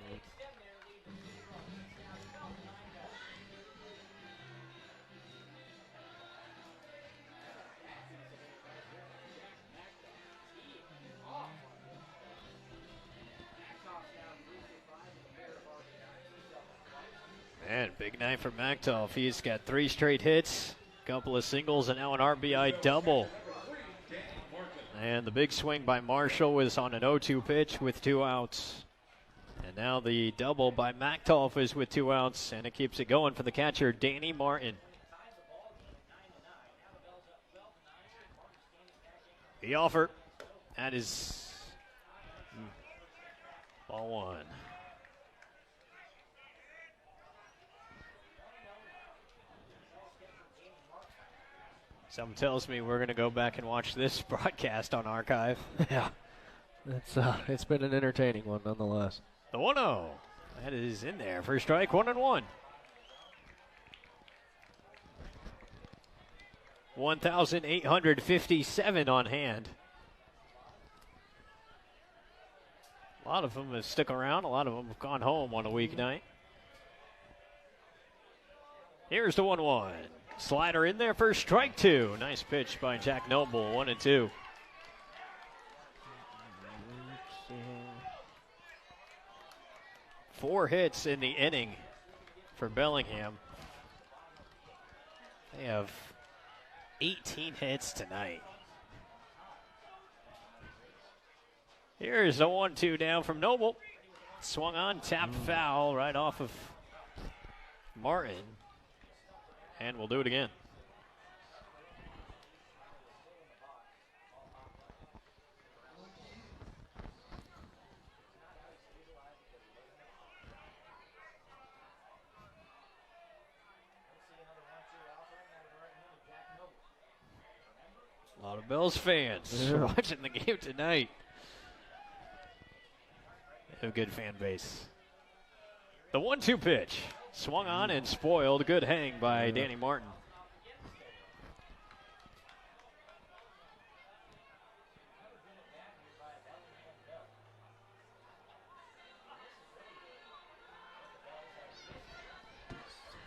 Man, big night for Mactoff. He's got 3 straight hits, a couple of singles, and now an RBI double. And the big swing by Marshall was on an 0-2 pitch with 2 outs. And now the double by Mactoff is with 2 outs, and it keeps it going for the catcher, Danny Martin. The offer. That is ball one. Something tells me we're going to go back and watch this broadcast on archive. Yeah. It's been an entertaining one nonetheless. The 1-0. That is in there for strike, 1-1. 1,857 on hand. A lot of them have stuck around. A lot of them have gone home on a weeknight. Here's the 1-1. Slider in there for strike 2. Nice pitch by Jack Noble, 1-2. Four hits in the inning for Bellingham. They have 18 hits tonight. Here's a 1-2 down from Noble. Swung on, tapped foul right off of Martin. And we'll do it again. A lot of Bells fans watching the game tonight. A good fan base. The 1-2 pitch. Swung on and spoiled. Good hang by Danny Martin.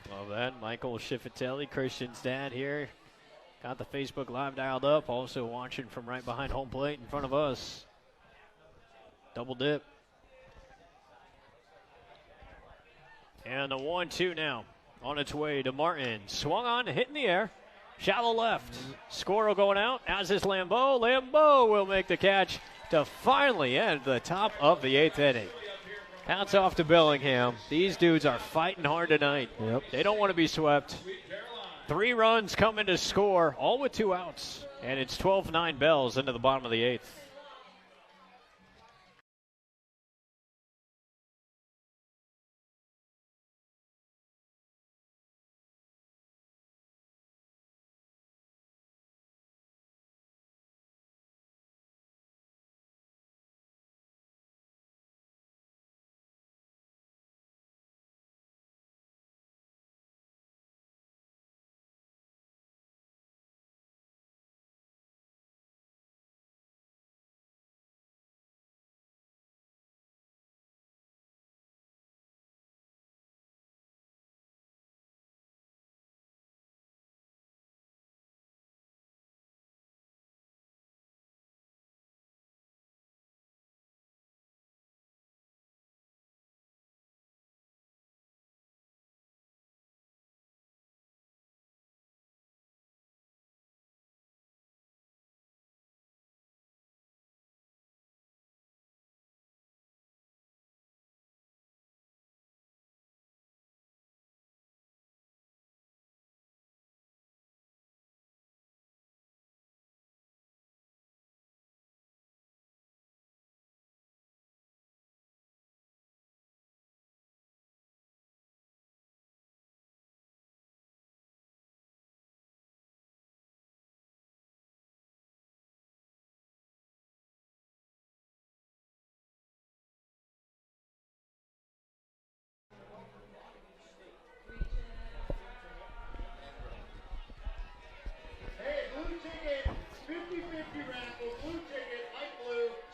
Love that. Michael Schifatelli, Christian's dad here. Got the Facebook Live dialed up. Also watching from right behind home plate in front of us. Double dip. And the 1-2 now on its way to Martin. Swung on, hit in the air. Shallow left. Squirrel going out, as is Lambeau. Lambeau will make the catch to finally end the top of the 8th inning. Hats off to Bellingham. These dudes are fighting hard tonight. Yep. They don't want to be swept. 3 runs coming to score, all with 2 outs. And it's 12-9 Bells into the bottom of the 8th.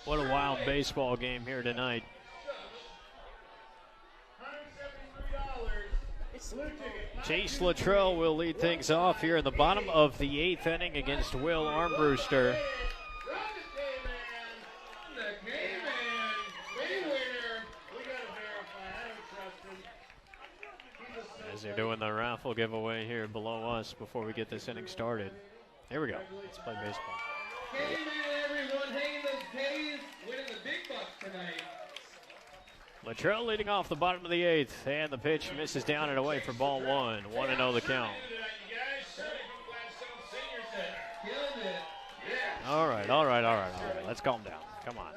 What a wild baseball game here tonight. Chase Luttrell will lead things off here in the bottom of the 8th inning against Will Armbruster. As they're doing the raffle giveaway here below us before we get this inning started. Here we go. Let's play baseball. Everyone hanging those pennies, winning the big bucks tonight. Luttrell leading off the bottom of the 8th, and the pitch misses down and away for ball 1. 1-0 the count. All right. Let's calm down. Come on.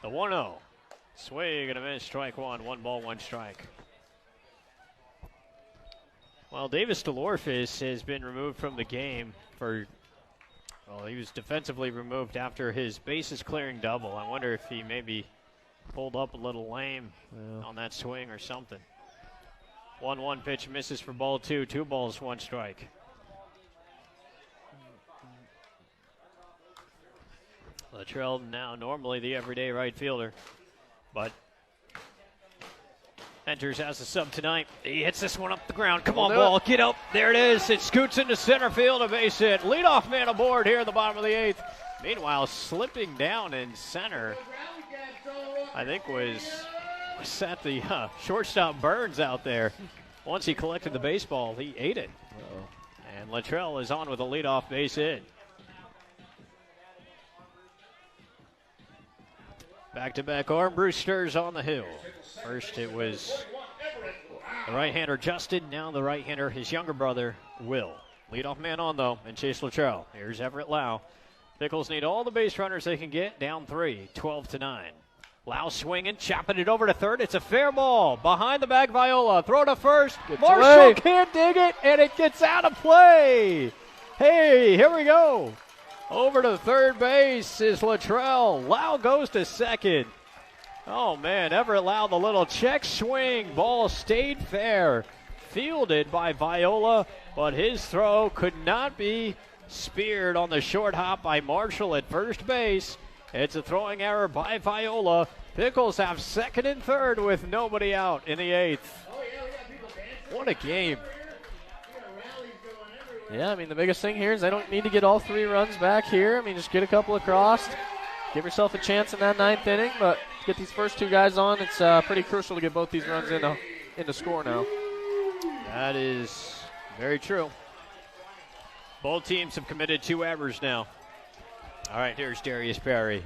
The 1-0. Swing and a miss, strike 1. 1 ball, 1 strike. Well, Davis DeLorfis has been removed from the game for, well, he was defensively removed after his bases clearing double. I wonder if he maybe pulled up a little lame on that swing or something. 1-1 pitch misses for ball 2. 2 balls, 1 strike. Luttrell now normally the everyday right fielder, but enters as a sub tonight. He hits this one up the ground. Come on, ball. Get up. There it is. It scoots into center field. A base hit. Leadoff man aboard here in the bottom of the 8th. Meanwhile, slipping down in center, I think was at the shortstop Burns out there. Once he collected the baseball, he ate it. And Luttrell is on with a leadoff base hit. Back-to-back Armbrusters on the hill. First it was the right-hander Justin, now the right-hander, his younger brother, Will. Leadoff man on, though, and Chase Luttrell. Here's Everett Lau. Pickles need all the base runners they can get, down 3, 12-9. Lau swinging, chopping it over to third. It's a fair ball. Behind the back, Viola. Throw to first. Marshall can't dig it, and it gets out of play. Hey, here we go. Over to third base is Luttrell. Lau goes to second. Oh, man, Everett Lau, the little check swing. Ball stayed fair. Fielded by Viola, but his throw could not be speared on the short hop by Marshall at first base. It's a throwing error by Viola. Pickles have second and third with nobody out in the 8th. What a game. Yeah, I mean, the biggest thing here is they don't need to get all 3 runs back here. I mean, just get a couple across. Give yourself a chance in that 9th inning, but get these first 2 guys on. It's pretty crucial to get both these runs into score now. That is very true. Both teams have committed 2 errors now. All right, here's Darius Perry.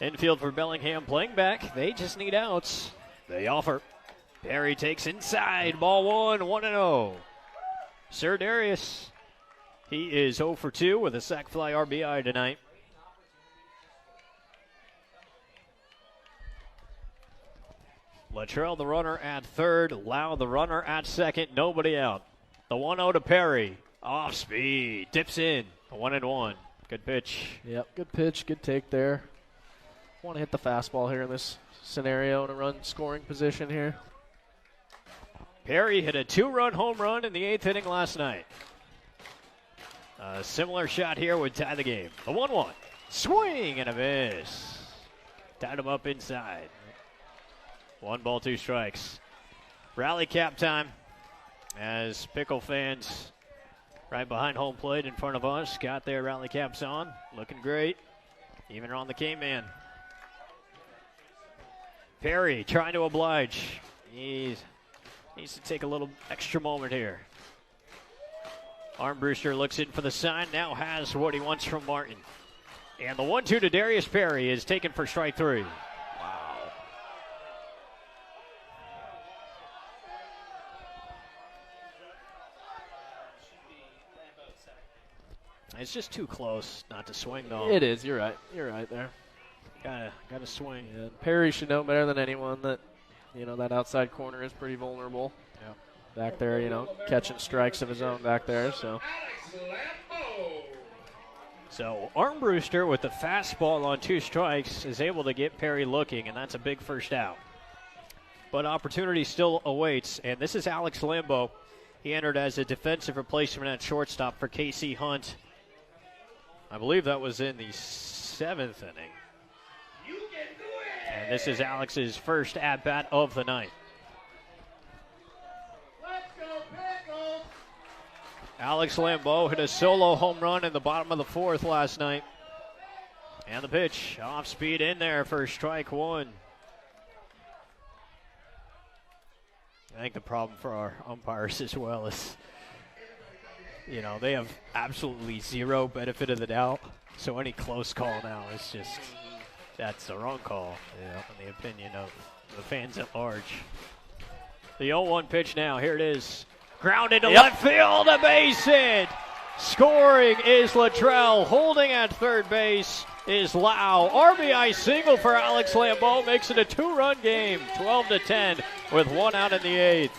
Infield for Bellingham playing back. They just need outs. They offer. Perry takes inside. Ball 1, 1-0. Sir Darius, he is 0 for 2 with a sac fly RBI tonight. Luttrell, the runner at third. Lau, the runner at second. Nobody out. The 1-0 to Perry. Off speed. Dips in. 1-1. Good pitch. Yep, good pitch. Good take there. Want to hit the fastball here in this scenario in a run scoring position here. Perry hit a 2-run home run in the 8th inning last night. A similar shot here would tie the game. The 1-1. Swing and a miss. Tied him up inside. 1 ball, 2 strikes. Rally cap time as Pickle fans right behind home plate in front of us got their rally caps on. Looking great. Even on the K-Man. Perry trying to oblige. He needs to take a little extra moment here. Armbruster looks in for the sign. Now has what he wants from Martin. And the 1-2 to Darius Perry is taken for strike 3. It's just too close not to swing, though. It is. You're right. You're right there. Gotta swing. Yeah, Perry should know better than anyone that, that outside corner is pretty vulnerable. Yeah. Back there, catching strikes of his own back there. So Armbruster with the fastball on 2 strikes is able to get Perry looking, and that's a big first out. But opportunity still awaits, and this is Alex Lambo. He entered as a defensive replacement at shortstop for Casey Hunt I believe that was in the 7th inning. And this is Alex's first at-bat of the night. Let's go, Pickles! Alex Lambeau hit a solo home run in the bottom of the 4th last night. And the pitch, off speed in there for strike 1. I think the problem for our umpires as well is, you know, they have absolutely zero benefit of the doubt. So any close call now is just, that's the wrong call, in the opinion of the fans at large. The 0-1 pitch now, here it is. Grounded to left field, a base hit. Scoring is Latrell. Holding at third base is Lau. RBI single for Alex Lambeau makes it a 2-run game, 12-10 with 1 out in the 8th.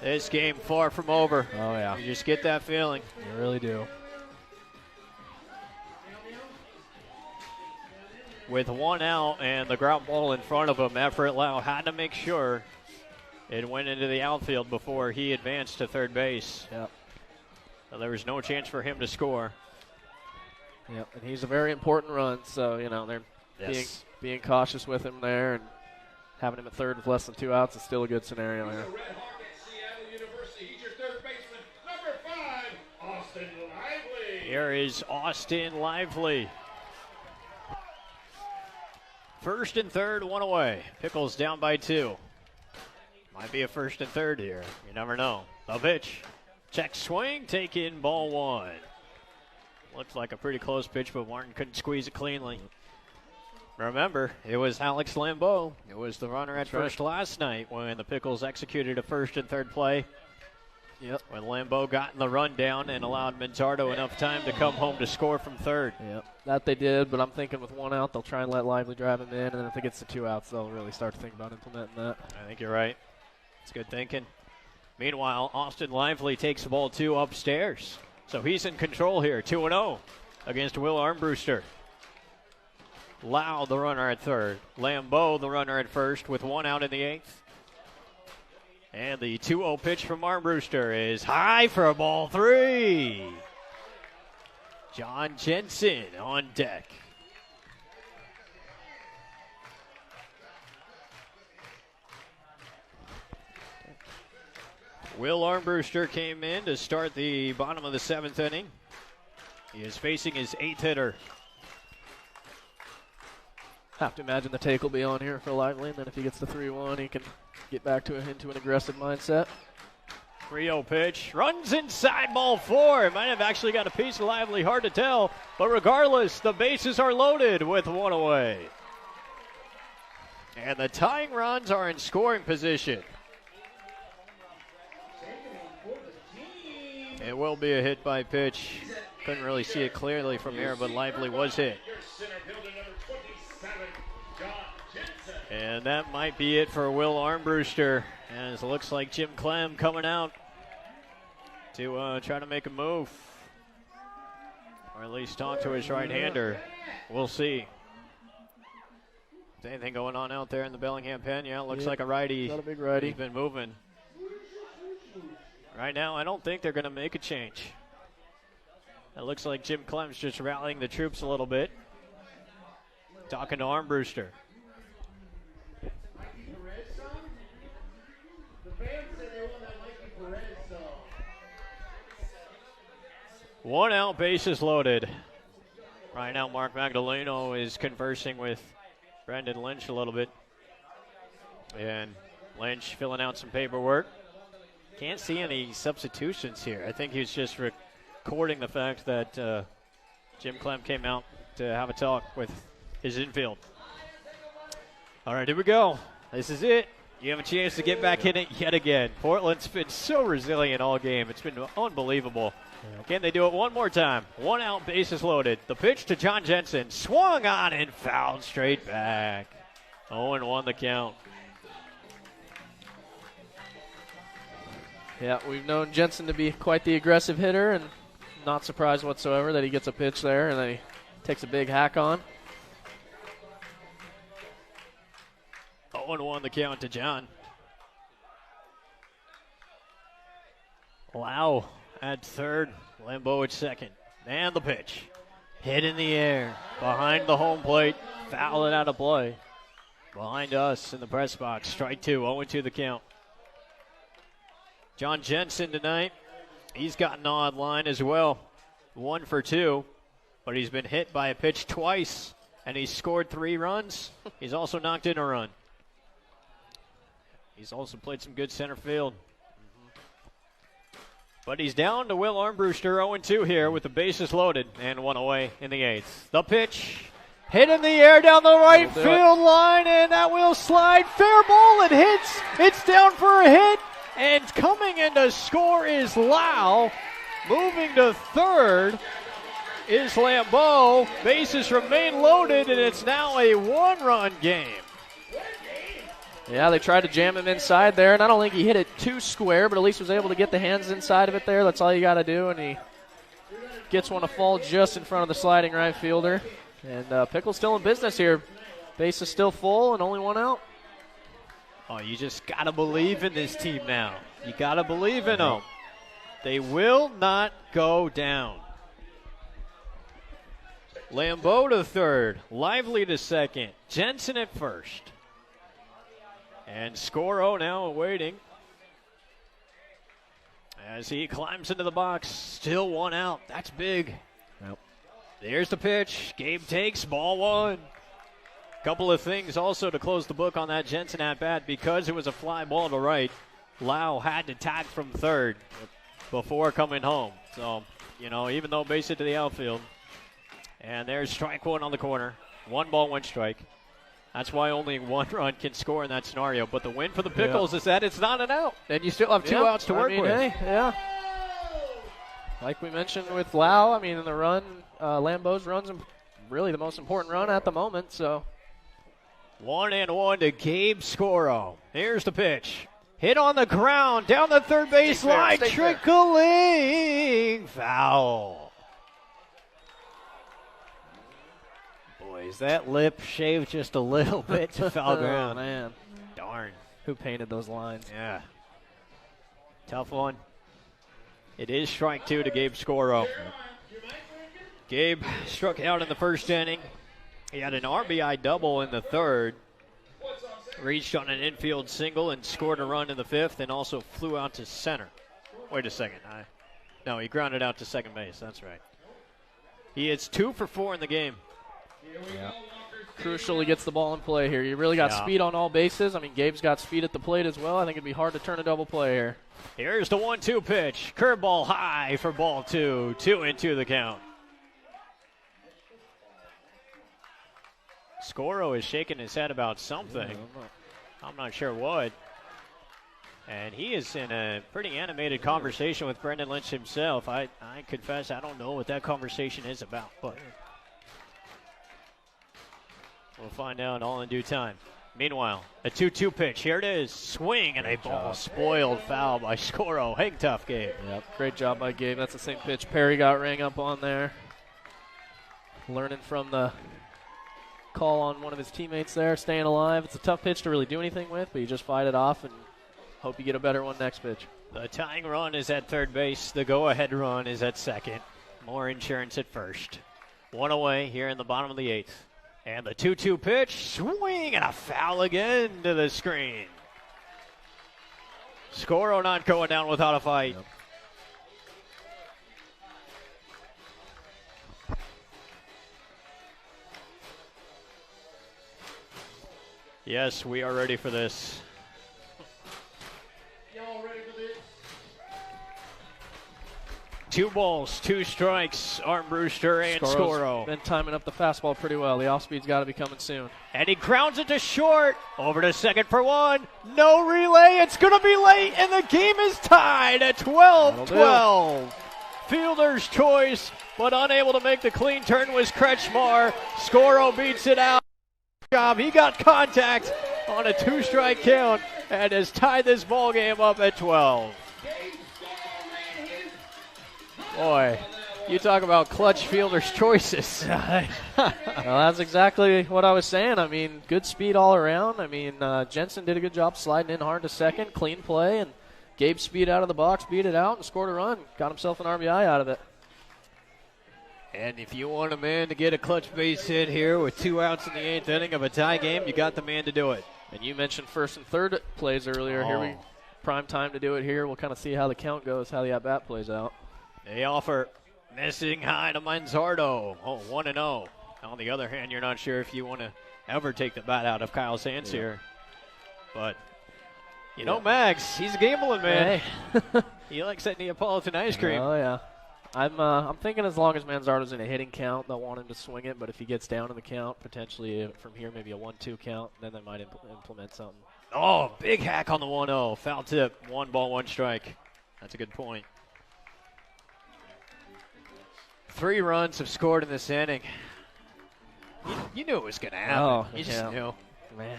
This game far from over. Oh, yeah. You just get that feeling. You really do. With 1 out and the ground ball in front of him, Everett Lau had to make sure it went into the outfield before he advanced to third base. Yep. So there was no chance for him to score. Yep, and he's a very important run, so, you know, they're being cautious with him there, and having him at third with less than 2 outs is still a good scenario there. Red Hawk at Seattle University. He's your third baseman, number 5, Austin Lively. Here is Austin Lively. First and third, 1 away. Pickles down by 2. Might be a first and third here. You never know. The pitch. Check swing, take in ball 1. Looks like a pretty close pitch, but Martin couldn't squeeze it cleanly. Remember, it was Alex Lambeau. It was the runner at first last night when the Pickles executed a first and third play. Yep. When Lambeau got in the rundown and allowed Manzardo enough time to come home to score from third. Yep, that they did, but I'm thinking with 1 out, they'll try and let Lively drive him in, and then if it gets to 2 outs, they'll really start to think about implementing that. I think you're right. It's good thinking. Meanwhile, Austin Lively takes the ball 2 upstairs. So he's in control here, 2-0 against Will Armbruster. Lau, the runner at third. Lambeau, the runner at first, with 1 out in the 8th. And the 2-0 pitch from Armbruster is high for ball 3. John Jensen on deck. Will Armbruster came in to start the bottom of the 7th inning. He is facing his 8th hitter. Have to imagine the take will be on here for Lively, and then if he gets the 3-1, he can get back into an aggressive mindset. 3-0 pitch. Runs inside ball 4. It might have actually got a piece of Lively, hard to tell. But regardless, the bases are loaded with 1 away. And the tying runs are in scoring position. It will be a hit by pitch. Couldn't really see it clearly from here, but Lively was hit. And that might be it for Will Armbruster, as it looks like Jim Clem coming out to try to make a move, or at least talk to his right-hander. We'll see. Is anything going on out there in the Bellingham pen? Yeah, it looks like a righty. Got a big righty. He's been moving. Right now, I don't think they're going to make a change. It looks like Jim Clem's just rallying the troops a little bit. Talking to Armbruster. One out, bases loaded. Right now, Mark Magdaleno is conversing with Brendan Lynch a little bit. And Lynch filling out some paperwork. Can't see any substitutions here. I think he's just recording the fact that Jim Clem came out to have a talk with his infield. All right, here we go. This is it. You have a chance to get back in it yet again. Portland's been so resilient all game. It's been unbelievable. Can they do it one more time? 1 out, bases loaded. The pitch to John Jensen. Swung on and fouled straight back. 0-1 the count. Yeah, we've known Jensen to be quite the aggressive hitter, and not surprised whatsoever that he gets a pitch there and then he takes a big hack on. 0-1 the count to John. Lau at third, Lambeau at second. And the pitch. Hit in the air, behind the home plate, foul it out of play. Behind us in the press box, strike 2, 0-2 the count. John Jensen tonight, he's got an odd line as well. 1 for 2, but he's been hit by a pitch twice, and he's scored 3 runs. He's also knocked in a run. He's also played some good center field. But he's down to Will Armbruster, 0-2 here with the bases loaded and 1 away in the 8th. The pitch, hit in the air down the right field line, and that will slide. Fair ball, it hits. It's down for a hit, and coming in to score is Lau. Moving to third is Lambeau. Bases remain loaded, and it's now a 1-run game. Yeah, they tried to jam him inside there, and I don't think he hit it too square, but at least was able to get the hands inside of it there. That's all you got to do, and he gets one to fall just in front of the sliding right fielder. And Pickles still in business here. Base is still full and only 1 out. Oh, you just got to believe in this team now. You got to believe in them. They will not go down. Lambeau to third, Lively to second, Jensen at first. And Scoro now awaiting as he climbs into the box. Still 1 out. That's big. Yep. There's the pitch. Gabe takes ball 1. Couple of things also to close the book on that Jensen at bat. Because it was a fly ball to right, Lau had to tag from third before coming home. So, even though base hit to the outfield. And there's strike 1 on the corner. 1 ball, 1 strike. That's why only 1 run can score in that scenario. But the win for the Pickles is that it's not an out. And you still have 2 outs to work with. Hey, yeah. Like we mentioned with Lau, in the run, Lambeau's run's really the most important run at the moment. So 1-1 to Gabe Scoro. Here's the pitch. Hit on the ground, down the third base line, trickling. Foul. Is that lip shaved just a little bit to foul ground? Oh, man. Darn. Who painted those lines? Yeah. Tough one. It is strike 2 to Gabe Scoro. Gabe struck out in the first inning. He had an RBI double in the third. Reached on an infield single and scored a run in the 5th and also flew out to center. Wait a second. No, he grounded out to second base. That's right. He hits 2 for 4 in the game. Yeah. Crucial he gets the ball in play here. You really got speed on all bases. Gabe's got speed at the plate as well. I think it'd be hard to turn a double play here. Here's the 1-2 pitch. Curveball high for ball 2. 2-2 the count. Scoro is shaking his head about something. I'm not sure what. And he is in a pretty animated conversation with Brendan Lynch himself. I confess I don't know what that conversation is about, but we'll find out all in due time. Meanwhile, a 2-2 pitch. Here it is. Swing and a ball spoiled foul by Scoro. Hang tough, Gabe. Yep, great job by Gabe. That's the same pitch Perry got rang up on there. Learning from the call on one of his teammates there, staying alive. It's a tough pitch to really do anything with, but you just fight it off and hope you get a better one next pitch. The tying run is at third base. The go-ahead run is at second. More insurance at first. 1 away here in the bottom of the 8th. And the 2-2 pitch, swing and a foul again to the screen. Scoro not going down without a fight. Yep. Yes, we are ready for this. Y'all ready for this? 2 balls, 2 strikes, Armbruster and Scoro. Been timing up the fastball pretty well. The off-speed's got to be coming soon. And he grounds it to short. Over to second for 1. No relay. It's going to be late, and the game is tied at 12-12. Fielder's choice, but unable to make the clean turn was Kretchmer. Scoro beats it out. He got contact on a 2-strike count and has tied this ball game up at 12. Boy, You talk about clutch fielder's choices. Well, that's exactly what I was saying. I mean, good speed all around. I mean, Jensen did a good job sliding in hard to second, clean play, and Gabe speed out of the box, beat it out, and scored a run. Got himself an RBI out of it. And if you want a man to get a clutch base hit here with 2 outs in the 8th inning of a tie game, you got the man to do it. And you mentioned first and third plays earlier. Here we prime time to do it here. We'll kind of see how the count goes, how the at-bat plays out. They offer missing high to Manzardo. 1-0. On the other hand, you're not sure if you want to ever take the bat out of Kyle's hands here. But, you know, Max, he's a gambling man. Hey. He likes that Neapolitan ice cream. Oh, yeah. I'm thinking as long as Manzardo's in a hitting count, they'll want him to swing it. But if he gets down in the count, potentially from here maybe a 1-2 count, then they might implement something. Oh, big hack on the 1-0. Foul tip. 1 ball, 1 strike. That's a good point. 3 runs have scored in this inning. You knew it was going to happen. Oh, you just knew. Man.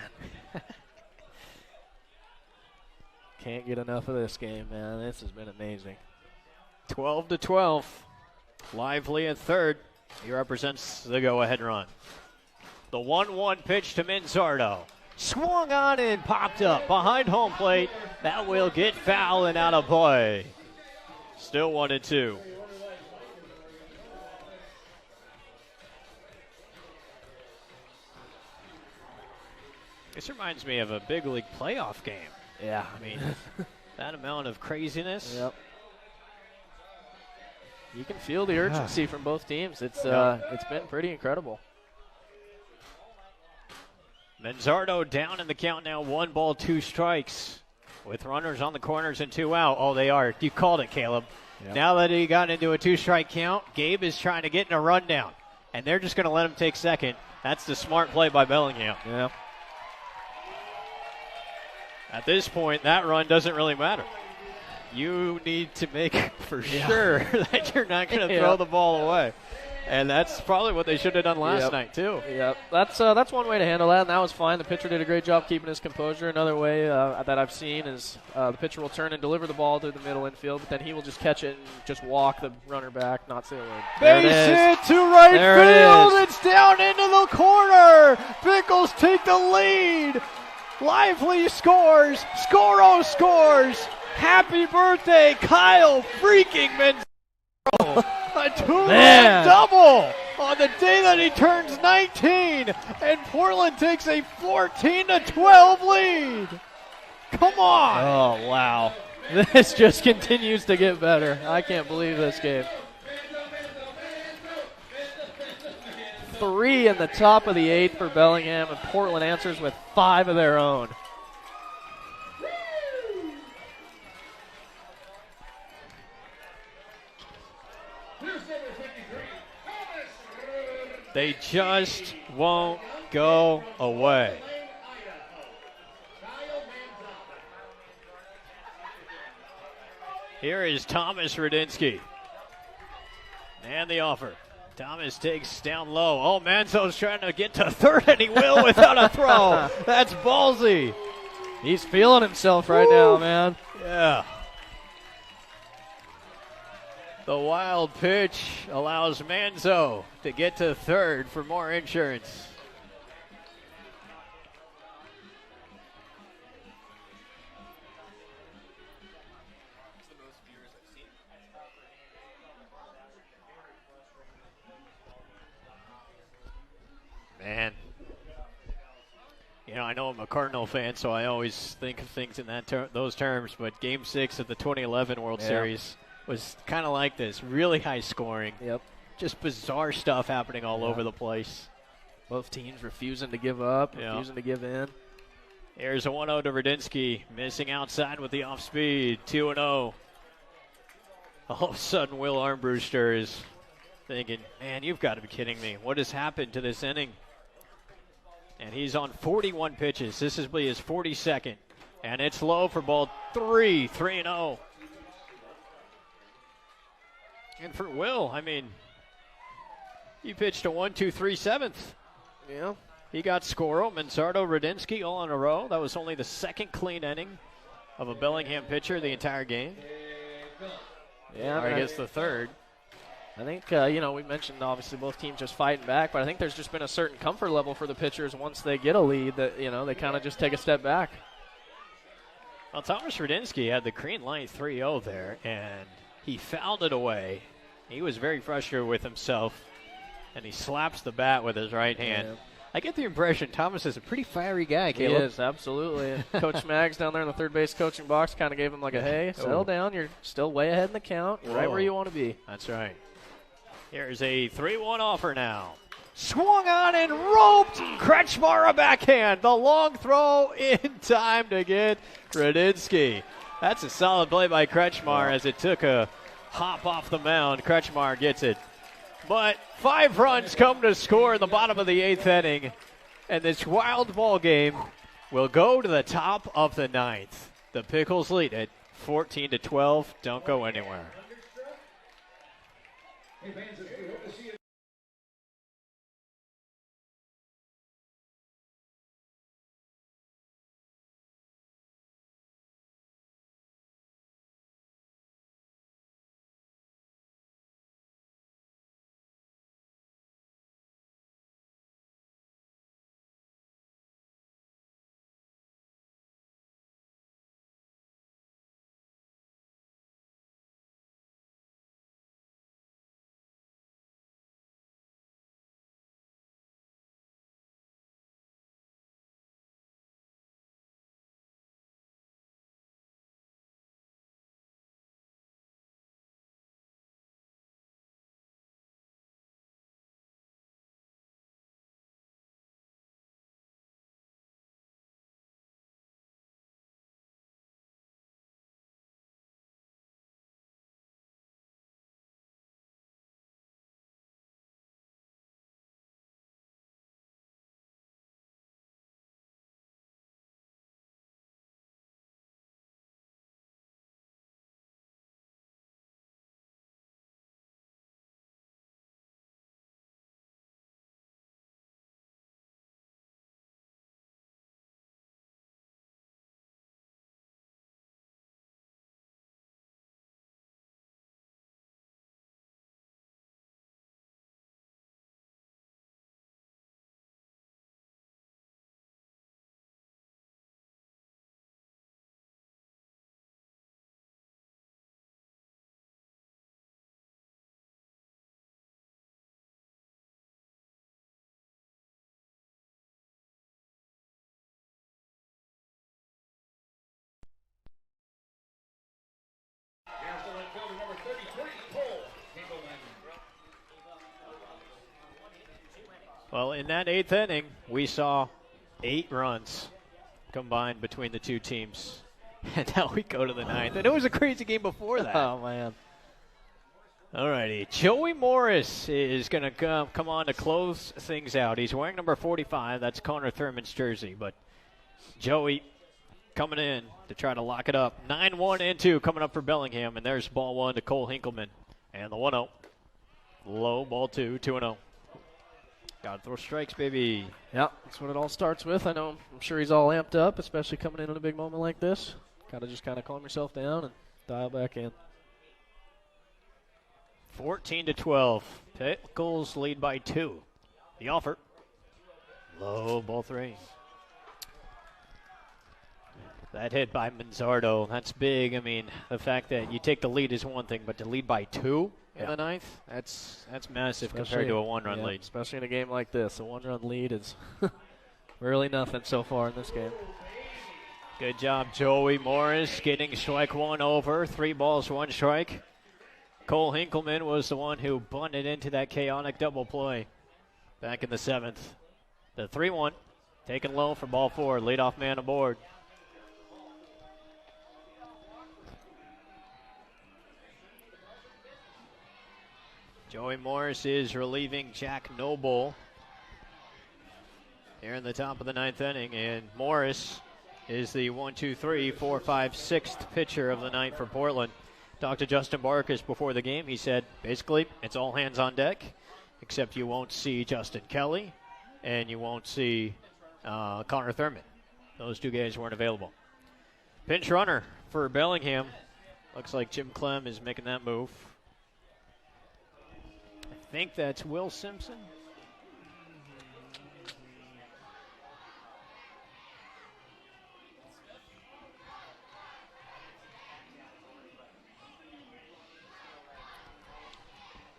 Can't get enough of this game, man. This has been amazing. 12-12. Lively at third. He represents the go-ahead run. The 1-1 pitch to Manzardo. Swung on and popped up behind home plate. That will get foul and out of play. Still 1-2. This reminds me of a big league playoff game. Yeah. I mean, that amount of craziness. Yep. You can feel the urgency from both teams. It's been pretty incredible. Manzardo down in the count now, 1 ball, 2 strikes. With runners on the corners and 2 out. Oh, they are. You called it, Caleb. Yep. Now that he got into a 2-strike count, Gabe is trying to get in a rundown. And they're just going to let him take second. That's the smart play by Bellingham. Yeah. At this point, that run doesn't really matter. You need to make for sure that you're not going to throw the ball away. And that's probably what they should have done last night, too. Yep. That's one way to handle that, and that was fine. The pitcher did a great job keeping his composure. Another way that I've seen is the pitcher will turn and deliver the ball to the middle infield, but then he will just catch it and just walk the runner back, not say a word. Base hit to right field. It's down into the corner. Pickles take the lead. Lively scores. Scoro scores. Happy birthday, Kyle freaking Manzardo. A 2-run double on the day that he turns 19. And Portland takes a 14-12 lead. Come on. Oh, wow. This just continues to get better. I can't believe this game. 3 in the top of the 8th for Bellingham, and Portland answers with 5 of their own. They just won't go away. Here is Thomas Radinsky. And the offer. Thomas takes down low. Oh, Manzo's trying to get to third, and he will without a throw. That's ballsy. He's feeling himself right now, man. Yeah. The wild pitch allows Manzo to get to third for more insurance. Man. You know, I know I'm a Cardinal fan, so I always think of things in those terms, but Game 6 of the 2011 World Series was kind of like this. Really high scoring. Yep. Just bizarre stuff happening all over the place. Both teams refusing to give up, refusing to give in. Here's a 1-0 to Radinsky. Missing outside with the off speed. 2-0. All of a sudden, Will Armbruster is thinking, man, you've got to be kidding me. What has happened to this inning? And he's on 41 pitches. This will be his 42nd. And it's low for ball 3. 3-0. And for Will, I mean, he pitched a 1-2-3 7th. Yeah. He got Scoro, Manzardo, Radinsky all in a row. That was only the second clean inning of a Bellingham pitcher the entire game. Yeah, or I guess the third. I think, we mentioned obviously both teams just fighting back, but I think there's just been a certain comfort level for the pitchers once they get a lead that, they kind of just take a step back. Well, Thomas Radinsky had the green light 3-0 there, and he fouled it away. He was very frustrated with himself, and he slaps the bat with his right hand. Yeah. I get the impression Thomas is a pretty fiery guy, Caleb. He is, absolutely. And Coach Maggs down there in the third base coaching box kind of gave him like a, hey, settle down. You're still way ahead in the count. You're right where you want to be. That's right. Here's a 3-1 offer now. Swung on and roped. Kretchmer a backhand. The long throw in time to get Radinsky. That's a solid play by Kretchmer as it took a hop off the mound. Kretchmer gets it. But 5 runs come to score in the bottom of the 8th inning. And this wild ball game will go to the top of the 9th. The Pickles lead it 14-12. Don't go anywhere. Hey, fans, we hope to see you. Well, in that 8th inning, we saw 8 runs combined between the two teams. And now we go to the 9th. And it was a crazy game before that. Oh, man. All righty. Joey Morris is going to come on to close things out. He's wearing number 45. That's Connor Thurman's jersey. But Joey coming in to try to lock it up. 9-1 and 2 coming up for Bellingham. And there's ball 1 to Cole Hinkleman. And the 1-0. Low, ball 2, 2-0. Got to throw strikes, baby. Yeah, that's what it all starts with. I'm sure he's all amped up, especially coming in a big moment like this. Got to just kind of calm yourself down and dial back in. 14-12. Pickles lead by 2. The offer. Low, ball 3. That hit by Manzardo, that's big. I mean, the fact that you take the lead is one thing, but to lead by 2 in the 9th, that's massive compared to a 1-run lead. Especially in a game like this. A 1-run lead is really nothing so far in this game. Good job, Joey Morris, getting strike 1 over. 3 balls, 1 strike. Cole Hinkleman was the one who bunted into that chaotic double play back in the 7th. The 3-1, taken low for ball 4. Leadoff man aboard. Joey Morris is relieving Jack Noble here in the top of the 9th inning, and Morris is the 1, 2, 3, 4, 5, 6th pitcher of the night for Portland. Talked to Justin Barkus before the game. He said, basically, it's all hands on deck, except you won't see Justin Kelly and you won't see Connor Thurman. Those 2 guys weren't available. Pinch runner for Bellingham. Looks like Jim Clem is making that move. think that's Will Simpson.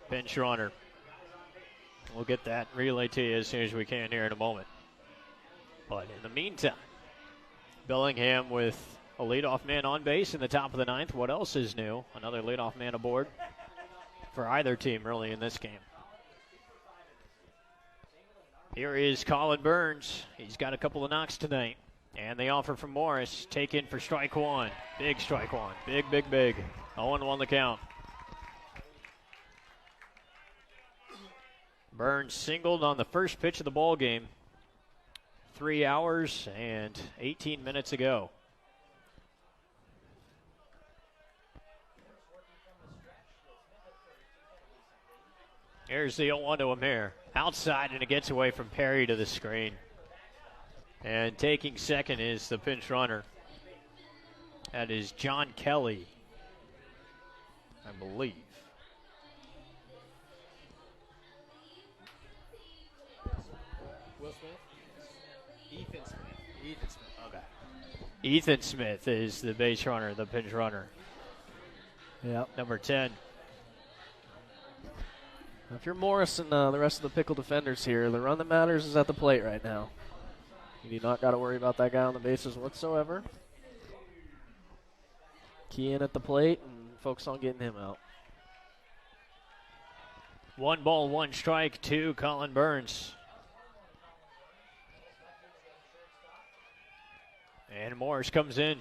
Pinch runner. We'll get that relay to you as soon as we can here in a moment. But in the meantime, Bellingham with a leadoff man on base in the top of the ninth. What else is new? Another leadoff man aboard for either team early in this game. Here is Colin Burns. He's got a couple of knocks tonight. And the offer from Morris, taken for strike one. Big strike one. Big, big, big. 0-1 the count. Burns singled on the first pitch of the ball game 3 hours and 18 minutes ago. Here's the 0-1 to Amir. Outside, and it gets away from Perry to the screen. And taking second is the pinch runner. That is John Kelly, I believe. Will Smith? Ethan Smith. Ethan Smith. Okay. Ethan Smith is the base runner, the pinch runner. Yep. Number 10. If you're Morris and the rest of the Pickle defenders here, the run that matters is at the plate right now. You do not got to worry about that guy on the bases whatsoever. Key in at the plate and focus on getting him out. 1 ball, 1 strike to Colin Burns. And Morris comes in.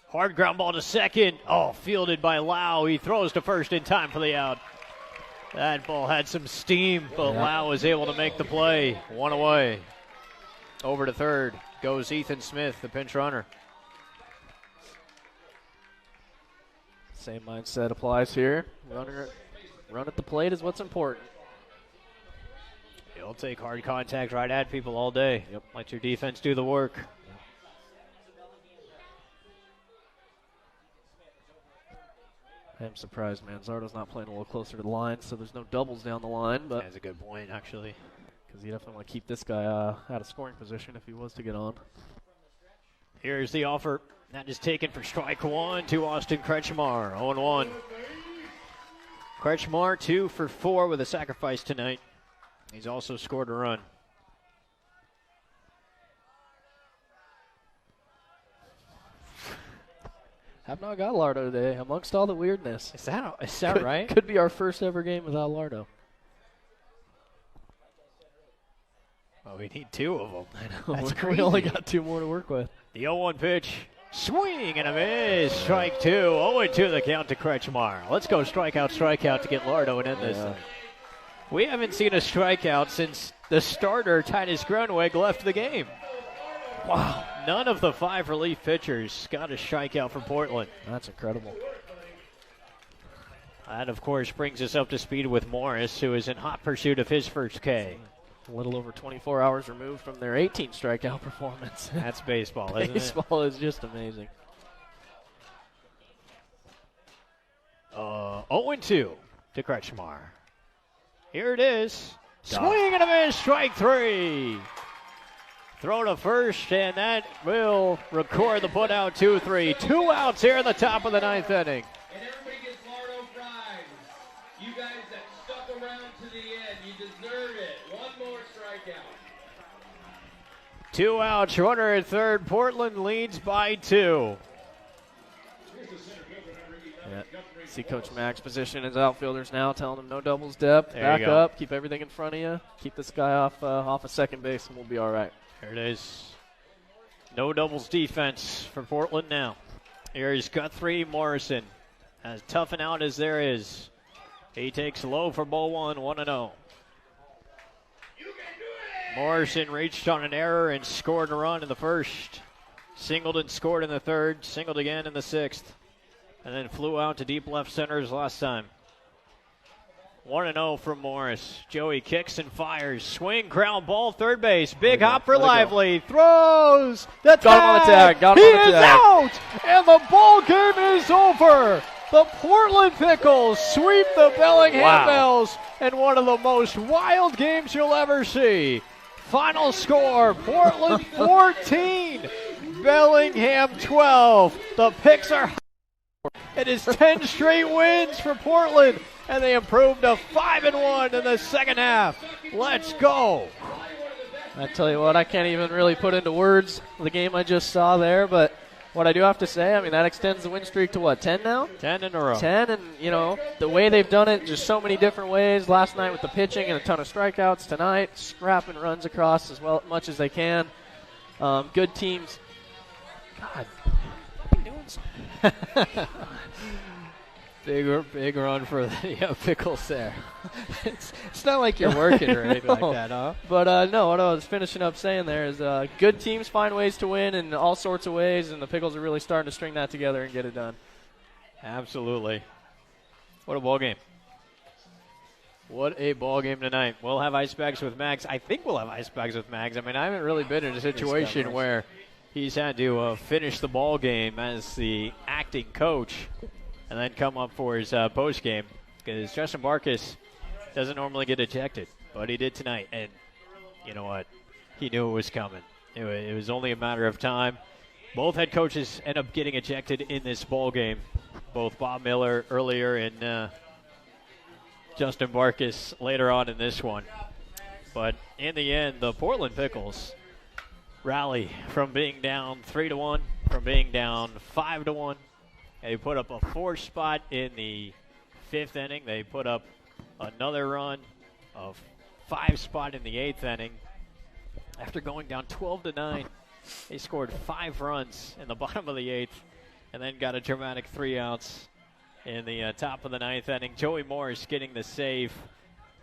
Hard ground ball to second. Oh, fielded by Lau. He throws to first in time for the out. That ball had some steam, but Lau was able to make the play. 1 away. Over to third goes Ethan Smith, the pinch runner. Same mindset applies here. Run at the plate is what's important. He'll take hard contact right at people all day. Yep. Let your defense do the work. I'm surprised Manzardo's not playing a little closer to the line, so there's no doubles down the line. But that's a good point, actually. Because you definitely want to keep this guy out of scoring position if he was to get on. Here's the offer. That is taken for strike one to Austin Kretchmer. 0-1. Kretchmer 2 for 4 with a sacrifice tonight. He's also scored a run. Have not got Lardo today, amongst all the weirdness. Is that right? Could be our first ever game without Lardo. Well, we need 2 of them. I know. That's We crazy. only got 2 more to work with. The 0-1 pitch. Swing and a miss. Strike 2. 0-2 the count to Kretchmer. Let's go strikeout to get Lardo and end this thing. We haven't seen a strikeout since the starter, Titus Grunweg, left the game. Wow. None of the 5 relief pitchers got a strikeout for Portland. That's incredible. That, of course, brings us up to speed with Morris, who is in hot pursuit of his first K. A little over 24 hours removed from their 18 strikeout performance. That's baseball, isn't it? Baseball is just amazing. 0-2 to Kretchmer. Here it is. Swing and a miss, strike 3. Throw to first, and that will record the putout 2-3. 2 outs here in the top of the 9th inning. And everybody gets Lardo prize. You guys that stuck around to the end, you deserve it. 1 more strikeout. 2 outs, runner at third. Portland leads by 2. Yeah. See Coach Mack's position as outfielders now, telling him no doubles depth. There Back you go. up, keep everything in front of you. Keep this guy off of second base, and we'll be all right. There it is. No doubles defense for Portland now. Here is Guthrie Morrison. As tough an out as there is. He takes low for ball 1, 1-0. Morrison reached on an error and scored a run in the first. Singled and scored in the third. Singled again in the 6th. And then flew out to deep left center his last time. 1-0 from Morris. Joey kicks and fires. Swing, ground ball, third base. Big hop for Lively. Throws. The Got him on the tag. Got him he on the is tag. out. And the ball game is over. The Portland Pickles sweep the Bellingham Bells in one of the most wild games you'll ever see. Final score, Portland 14, Bellingham 12. The Picks are high. It is 10 straight wins for Portland, and they improved to 5-1 in the second half. Let's go. I tell you what, I can't even really put into words the game I just saw there, but what I do have to say, I mean, that extends the win streak to what, 10 now? 10 in a row. 10, and, you know, the way they've done it, just so many different ways. Last night with the pitching and a ton of strikeouts. Tonight, scrapping runs across as much as they can. Good teams. God, what are you doing? Big run for the Pickles there. it's not like you're working or anything like that, huh? But no, what I was finishing up saying there is good teams find ways to win in all sorts of ways, and the Pickles are really starting to string that together and get it done. Absolutely. What a ball game. What a ball game tonight. We'll have ice bags with Mags. I think we'll have ice bags with Mags. I mean, I haven't really been in a situation where he's had to finish the ball game as the acting coach and then come up for his post game, because Justin Barkis doesn't normally get ejected, but he did tonight. And you know what? He knew it was coming. It was only a matter of time. Both head coaches end up getting ejected in this ball game. Both Bob Miller earlier and Justin Barkis later on in this one. But in the end, the Portland Pickles rally from being down 3-1, from being down 5-1. They put up a 4 spot in the 5th inning. They put up another run of 5 spot in the 8th inning. After going down 12-9, they scored 5 runs in the bottom of the 8th and then got a dramatic 3 outs in the top of the 9th inning. Joey Morris getting the save,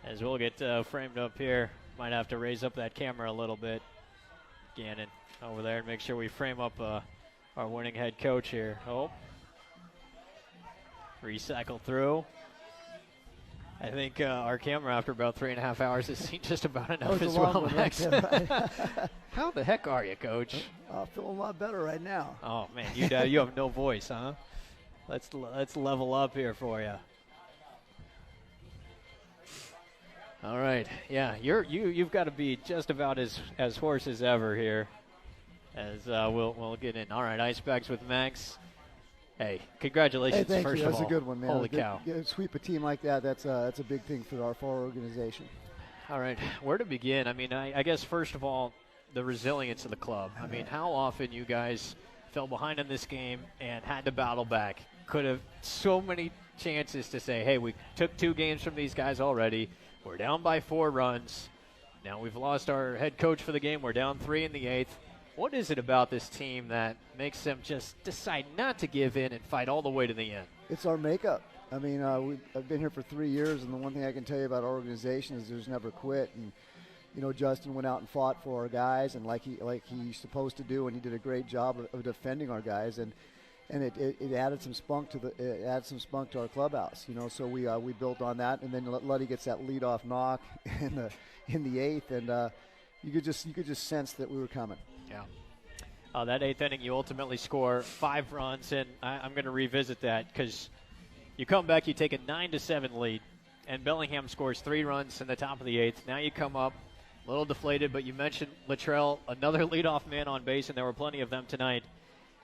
as we'll get framed up here. Might have to raise up that camera a little bit. Gannon over there and make sure we frame up our winning head coach here. Oh. Recycle through. I think our camera, after about 3.5 hours, has seen just about enough as well, Max. How the heck are you, Coach? Feeling a lot better right now. Oh man, you have no voice, huh? Let's level up here for you. All right, yeah, you've got to be just about as hoarse as ever here, as we'll get in. All right, ice bags with Max. Hey, congratulations, thank first you. of That's all. a good one, man. Holy cow. Sweep a team like that, that's a big thing for our organization. All right, where to begin? I mean, I guess, first of all, the resilience of the club. I mean, how often you guys fell behind in this game and had to battle back. Could have so many chances to say, hey, we took 2 games from these guys already. We're down by 4 runs. Now we've lost our head coach for the game. We're down 3 in the 8th. What is it about this team that makes them just decide not to give in and fight all the way to the end? It's our makeup. I mean, I've been here for 3 years, and the one thing I can tell you about our organization is there's never quit. And you know, Justin went out and fought for our guys, and like he's supposed to do, and he did a great job of defending our guys, and it added some spunk to our clubhouse. You know, so we built on that, and then Luddy gets that leadoff knock in the 8th, and you could just sense that we were coming. Yeah. That 8th inning, you ultimately score 5 runs, and I'm going to revisit that because you come back, you take a 9-7 lead, and Bellingham scores 3 runs in the top of the 8th. Now you come up a little deflated, but you mentioned Luttrell, another leadoff man on base, and there were plenty of them tonight.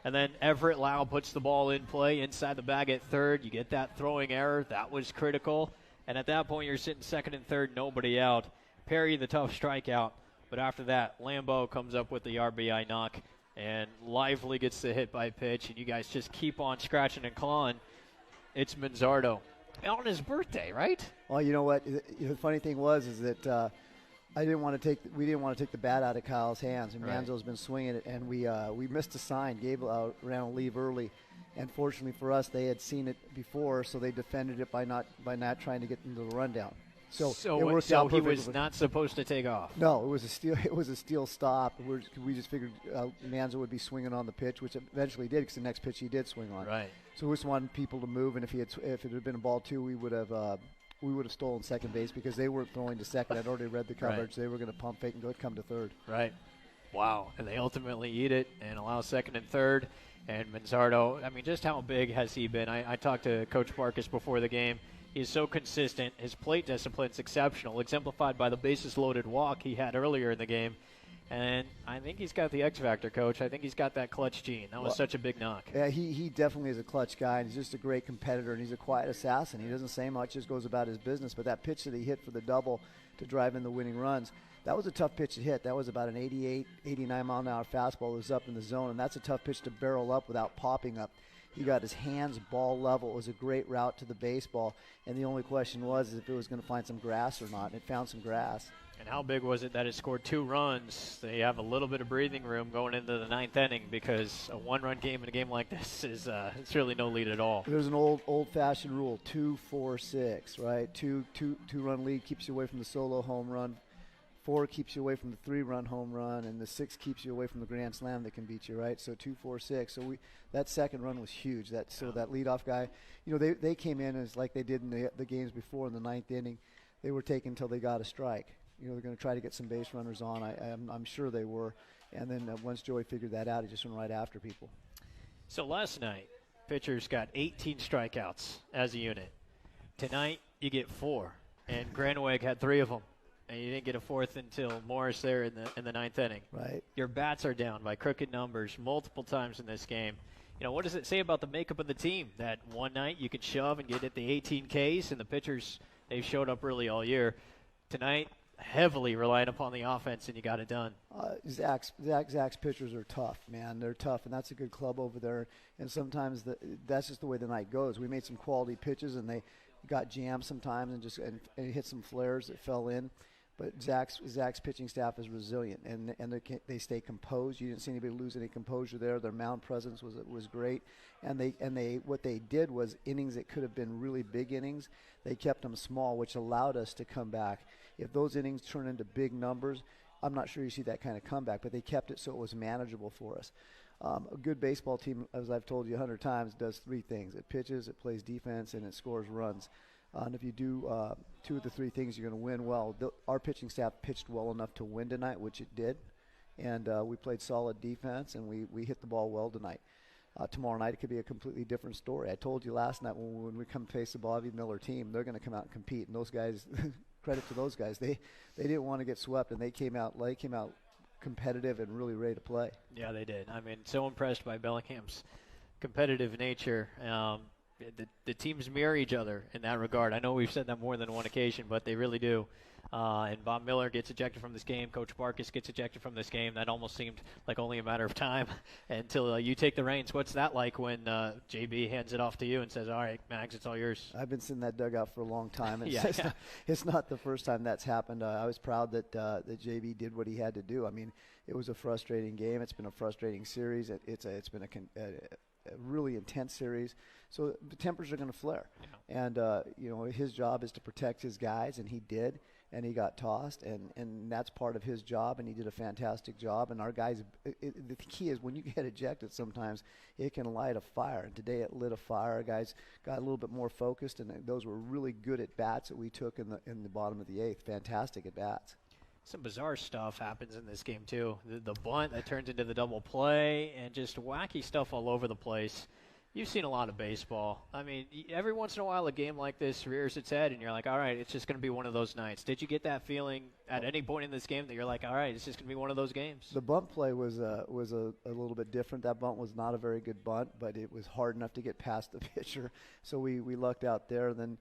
And then Everett Lau puts the ball in play inside the bag at third. You get that throwing error. That was critical. And at that point, you're sitting second and third, nobody out. Perry, the tough strikeout. But after that, Lambeau comes up with the RBI knock, and Lively gets the hit by pitch, and you guys just keep on scratching and clawing. It's Manzardo on his birthday, right? Well, you know what? The funny thing is that we didn't want to take the bat out of Kyle's hands, and Right. Manzo's been swinging it, and we missed a sign. Gabe ran a leave early, and fortunately for us, they had seen it before, so they defended it by not trying to get into the rundown. So it worked out he perfectly. was not supposed to take off. No, it was a steal. It was a steal stop. We just figured Manzo would be swinging on the pitch, which eventually did, because the next pitch he did swing on. Right. So we just wanted people to move, and if it had been a ball 2, we would have stolen second base because they weren't throwing to second. I'd already read the coverage. Right. They were going to pump fake and come to third. Right. Wow. And they ultimately eat it and allow second and third. And Manzardo, I mean, just how big has he been? I talked to Coach Marcus before the game. He's so consistent. His plate discipline's exceptional, exemplified by the bases-loaded walk he had earlier in the game. And I think he's got the X factor, Coach. I think he's got that clutch gene. That was such a big knock. Yeah, he definitely is a clutch guy, and he's just a great competitor, and he's a quiet assassin. He doesn't say much, just goes about his business. But that pitch that he hit for the double to drive in the winning runs, that was a tough pitch to hit. That was about an 88, 89 mile-an-hour fastball that was up in the zone, and that's a tough pitch to barrel up without popping up. He got his hands ball level. It was a great route to the baseball, and the only question was if it was going to find some grass or not, and it found some grass. And how big was it that it scored 2 runs? They have a little bit of breathing room going into the 9th inning because a 1-run game in a game like this is it's really no lead at all. There's an old-fashioned rule, 2-4-6, right? Two-run lead keeps you away from the solo home run. 4 keeps you away from the 3-run home run, and the 6 keeps you away from the grand slam that can beat you, right? So 2-4-6. So that second run was huge. That leadoff guy, they came in as like they did in the games before in the 9th inning. They were taken until they got a strike. They're going to try to get some base runners on. I'm sure they were. And then once Joey figured that out, he just went right after people. So last night, pitchers got 18 strikeouts as a unit. Tonight, you get 4, and Granweg had 3 of them. And you didn't get a 4th until Morris there in the 9th inning. Right. Your bats are down by crooked numbers multiple times in this game. What does it say about the makeup of the team? That one night you could shove and get at the 18 Ks, and the pitchers, they've showed up really all year. Tonight, heavily relied upon the offense, and you got it done. Zach's pitchers are tough, man. They're tough, and that's a good club over there. And sometimes that's just the way the night goes. We made some quality pitches, and they got jammed sometimes and hit some flares that fell in. But Zach's pitching staff is resilient, and they stay composed. You didn't see anybody lose any composure there. Their mound presence was great, and they what they did was innings that could have been really big innings. They kept them small, which allowed us to come back. If those innings turn into big numbers, I'm not sure you see that kind of comeback. But they kept it so it was manageable for us. A good baseball team, as I've told you 100 times, does 3 things: it pitches, it plays defense, and it scores runs. And if you do 2 of the 3 things, you're going to win well. Our pitching staff pitched well enough to win tonight, which it did. And we played solid defense, and we hit the ball well tonight. Tomorrow night, it could be a completely different story. I told you last night when we come face the Bobby Miller team, they're going to come out and compete. And those guys, credit to those guys, they didn't want to get swept, and they came out competitive and really ready to play. Yeah, they did. I mean, so impressed by Bellingham's competitive nature. The teams mirror each other in that regard. I know we've said that more than one occasion, but they really do. And Bob Miller gets ejected from this game. Coach Marcus gets ejected from this game. That almost seemed like only a matter of time until you take the reins. What's that like when JB hands it off to you and says, all right, Mags, it's all yours? I've been sitting in that dugout for a long time. Yeah. It's not the first time that's happened. I was proud that JB did what he had to do. I mean, it was a frustrating game. It's been a frustrating series. It's been a really intense series. So the tempers are going to flare. Yeah. And, his job is to protect his guys, and he did. And he got tossed, and that's part of his job, and he did a fantastic job. And our guys, the key is when you get ejected sometimes, it can light a fire. And today it lit a fire. Our guys got a little bit more focused, and those were really good at-bats that we took in the bottom of the 8th. Fantastic at-bats. Some bizarre stuff happens in this game, too. The bunt that turns into the double play and just wacky stuff all over the place. You've seen a lot of baseball. I mean, every once in a while a game like this rears its head, and you're like, all right, it's just going to be one of those nights. Did you get that feeling at any point in this game that you're like, all right, it's just going to be one of those games? The bunt play was a little bit different. That bunt was not a very good bunt, but it was hard enough to get past the pitcher. So we lucked out there. And then,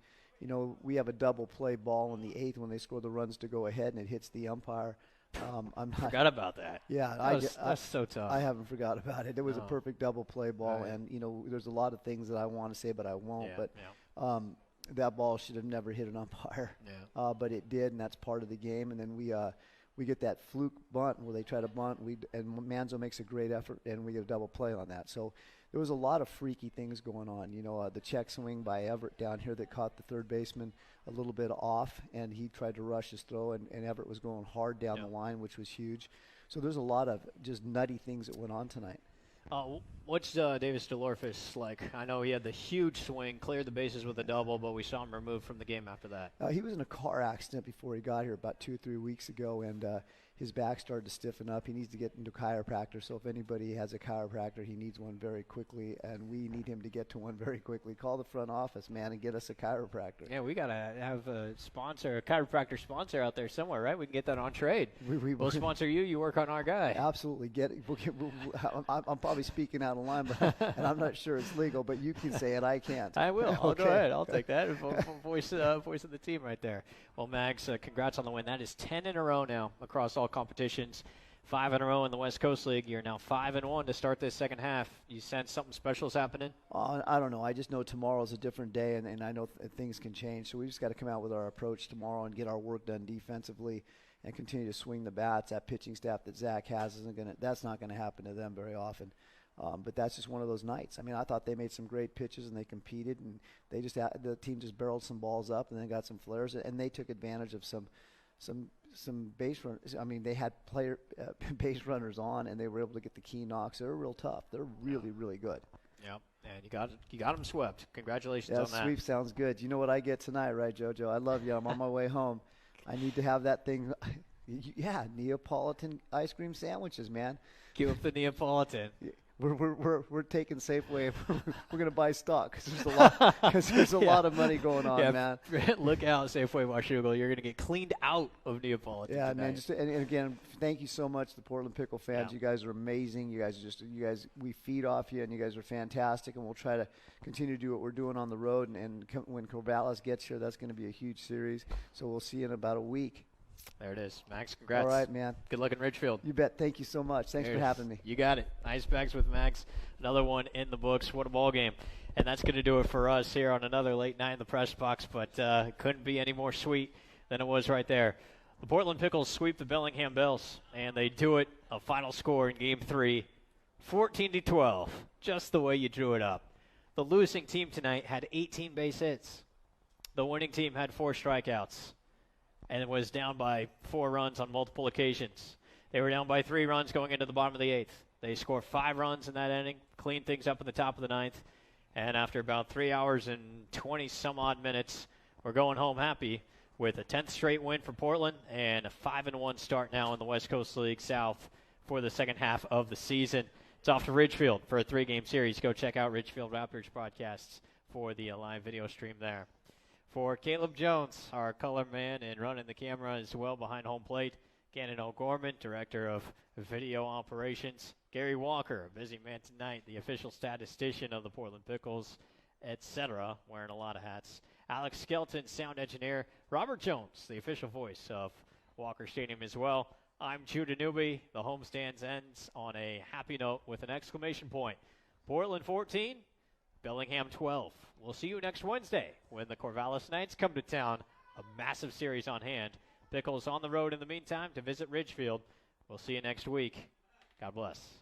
we have a double play ball in the 8th when they score the runs to go ahead, and it hits the umpire. Forgot about that. Yeah, that's so tough. I haven't forgot about it. It was a perfect double play ball, right. And there's a lot of things that I want to say, but I won't. That ball should have never hit an umpire. Yeah. But it did, and that's part of the game. And then we get that fluke bunt where they try to bunt, and Manzo makes a great effort, and we get a double play on that. So there was a lot of freaky things going on. The check swing by Everett down here that caught the third baseman a little bit off, and he tried to rush his throw, and Everett was going hard down the line, which was huge. So there's a lot of just nutty things that went on tonight. What's Davis DeLorfis like? I know he had the huge swing, cleared the bases with a double, but we saw him removed from the game after that. He was in a car accident before he got here about 2 or 3 weeks ago, and his back started to stiffen up. He needs to get into chiropractor. So if anybody has a chiropractor, he needs one very quickly, and we need him to get to one very quickly. Call the front office, man, and get us a chiropractor. Yeah, we got to have a sponsor, a chiropractor sponsor out there somewhere, right? We can get that on trade. We'll sponsor you. You work on our guy. Absolutely. I'm probably speaking out of line, but and I'm not sure it's legal, but you can say it. I can't. I will. I'll Okay. go ahead. I'll take that. Voice of the team right there. Well, Mags, congrats on the win. That is 10 in a row now across all competitions. 5 in a row in the West Coast League. You're now 5-1 to start this second half. You sense something special is happening? I don't know. I just know tomorrow's a different day, and I know things can change. So we just got to come out with our approach tomorrow and get our work done defensively and continue to swing the bats. That pitching staff that Zach has that's not going to happen to them very often. But that's just one of those nights. I mean, I thought they made some great pitches and they competed, and the team just barreled some balls up and then got some flares, and they took advantage of some base runners. I mean, they had base runners on, and they were able to get the key knocks. They're real tough. They're really, really good. Yep, and you got them swept. Congratulations on that. Sweep sounds good. You know what I get tonight, right, JoJo? I love you. I'm on my way home. I need to have that thing. Yeah, Neapolitan ice cream sandwiches, man. Give up the Neapolitan. We're taking Safeway. We're going to buy stock because there's a lot of money going on, man. Look out, Safeway Washougal. You're going to get cleaned out of Neapolitan. Yeah, tonight. man. And again, thank you so much, the Portland Pickle fans. Yeah. You guys are amazing. You guys, we feed off you, and you guys are fantastic. And we'll try to continue to do what we're doing on the road. And when Corvallis gets here, that's going to be a huge series. So we'll see you in about a week. There it is. Max, congrats. All right, man. Good luck in Ridgefield. You bet. Thank you so much. Thanks for having me. You got it. Ice Bags with Max. Another one in the books. What a ball game. And that's going to do it for us here on another late night in the press box, but couldn't be any more sweet than it was right there. The Portland Pickles sweep the Bellingham Bells, and they do it. A final score in Game 3, 14-12, just the way you drew it up. The losing team tonight had 18 base hits. The winning team had 4 strikeouts. And it was down by 4 runs on multiple occasions. They were down by 3 runs going into the bottom of the 8th. They scored 5 runs in that inning, cleaned things up in the top of the 9th, and after about 3 hours and 20-some-odd minutes, we're going home happy with a 10th straight win for Portland and a 5-1 start now in the West Coast League South for the second half of the season. It's off to Ridgefield for a 3-game series. Go check out Ridgefield Raptors broadcasts for the live video stream there. For Caleb Jones, our color man and running the camera as well behind home plate, Gannon O'Gorman, Director of Video Operations, Gary Walker, a busy man tonight, the official statistician of the Portland Pickles, etc., wearing a lot of hats. Alex Skelton, Sound Engineer, Robert Jones, the official voice of Walker Stadium as well. I'm Judah Newby. The homestands ends on a happy note with an exclamation point. Portland 14, Bellingham 12. We'll see you next Wednesday when the Corvallis Knights come to town. A massive series on hand. Pickles on the road in the meantime to visit Ridgefield. We'll see you next week. God bless.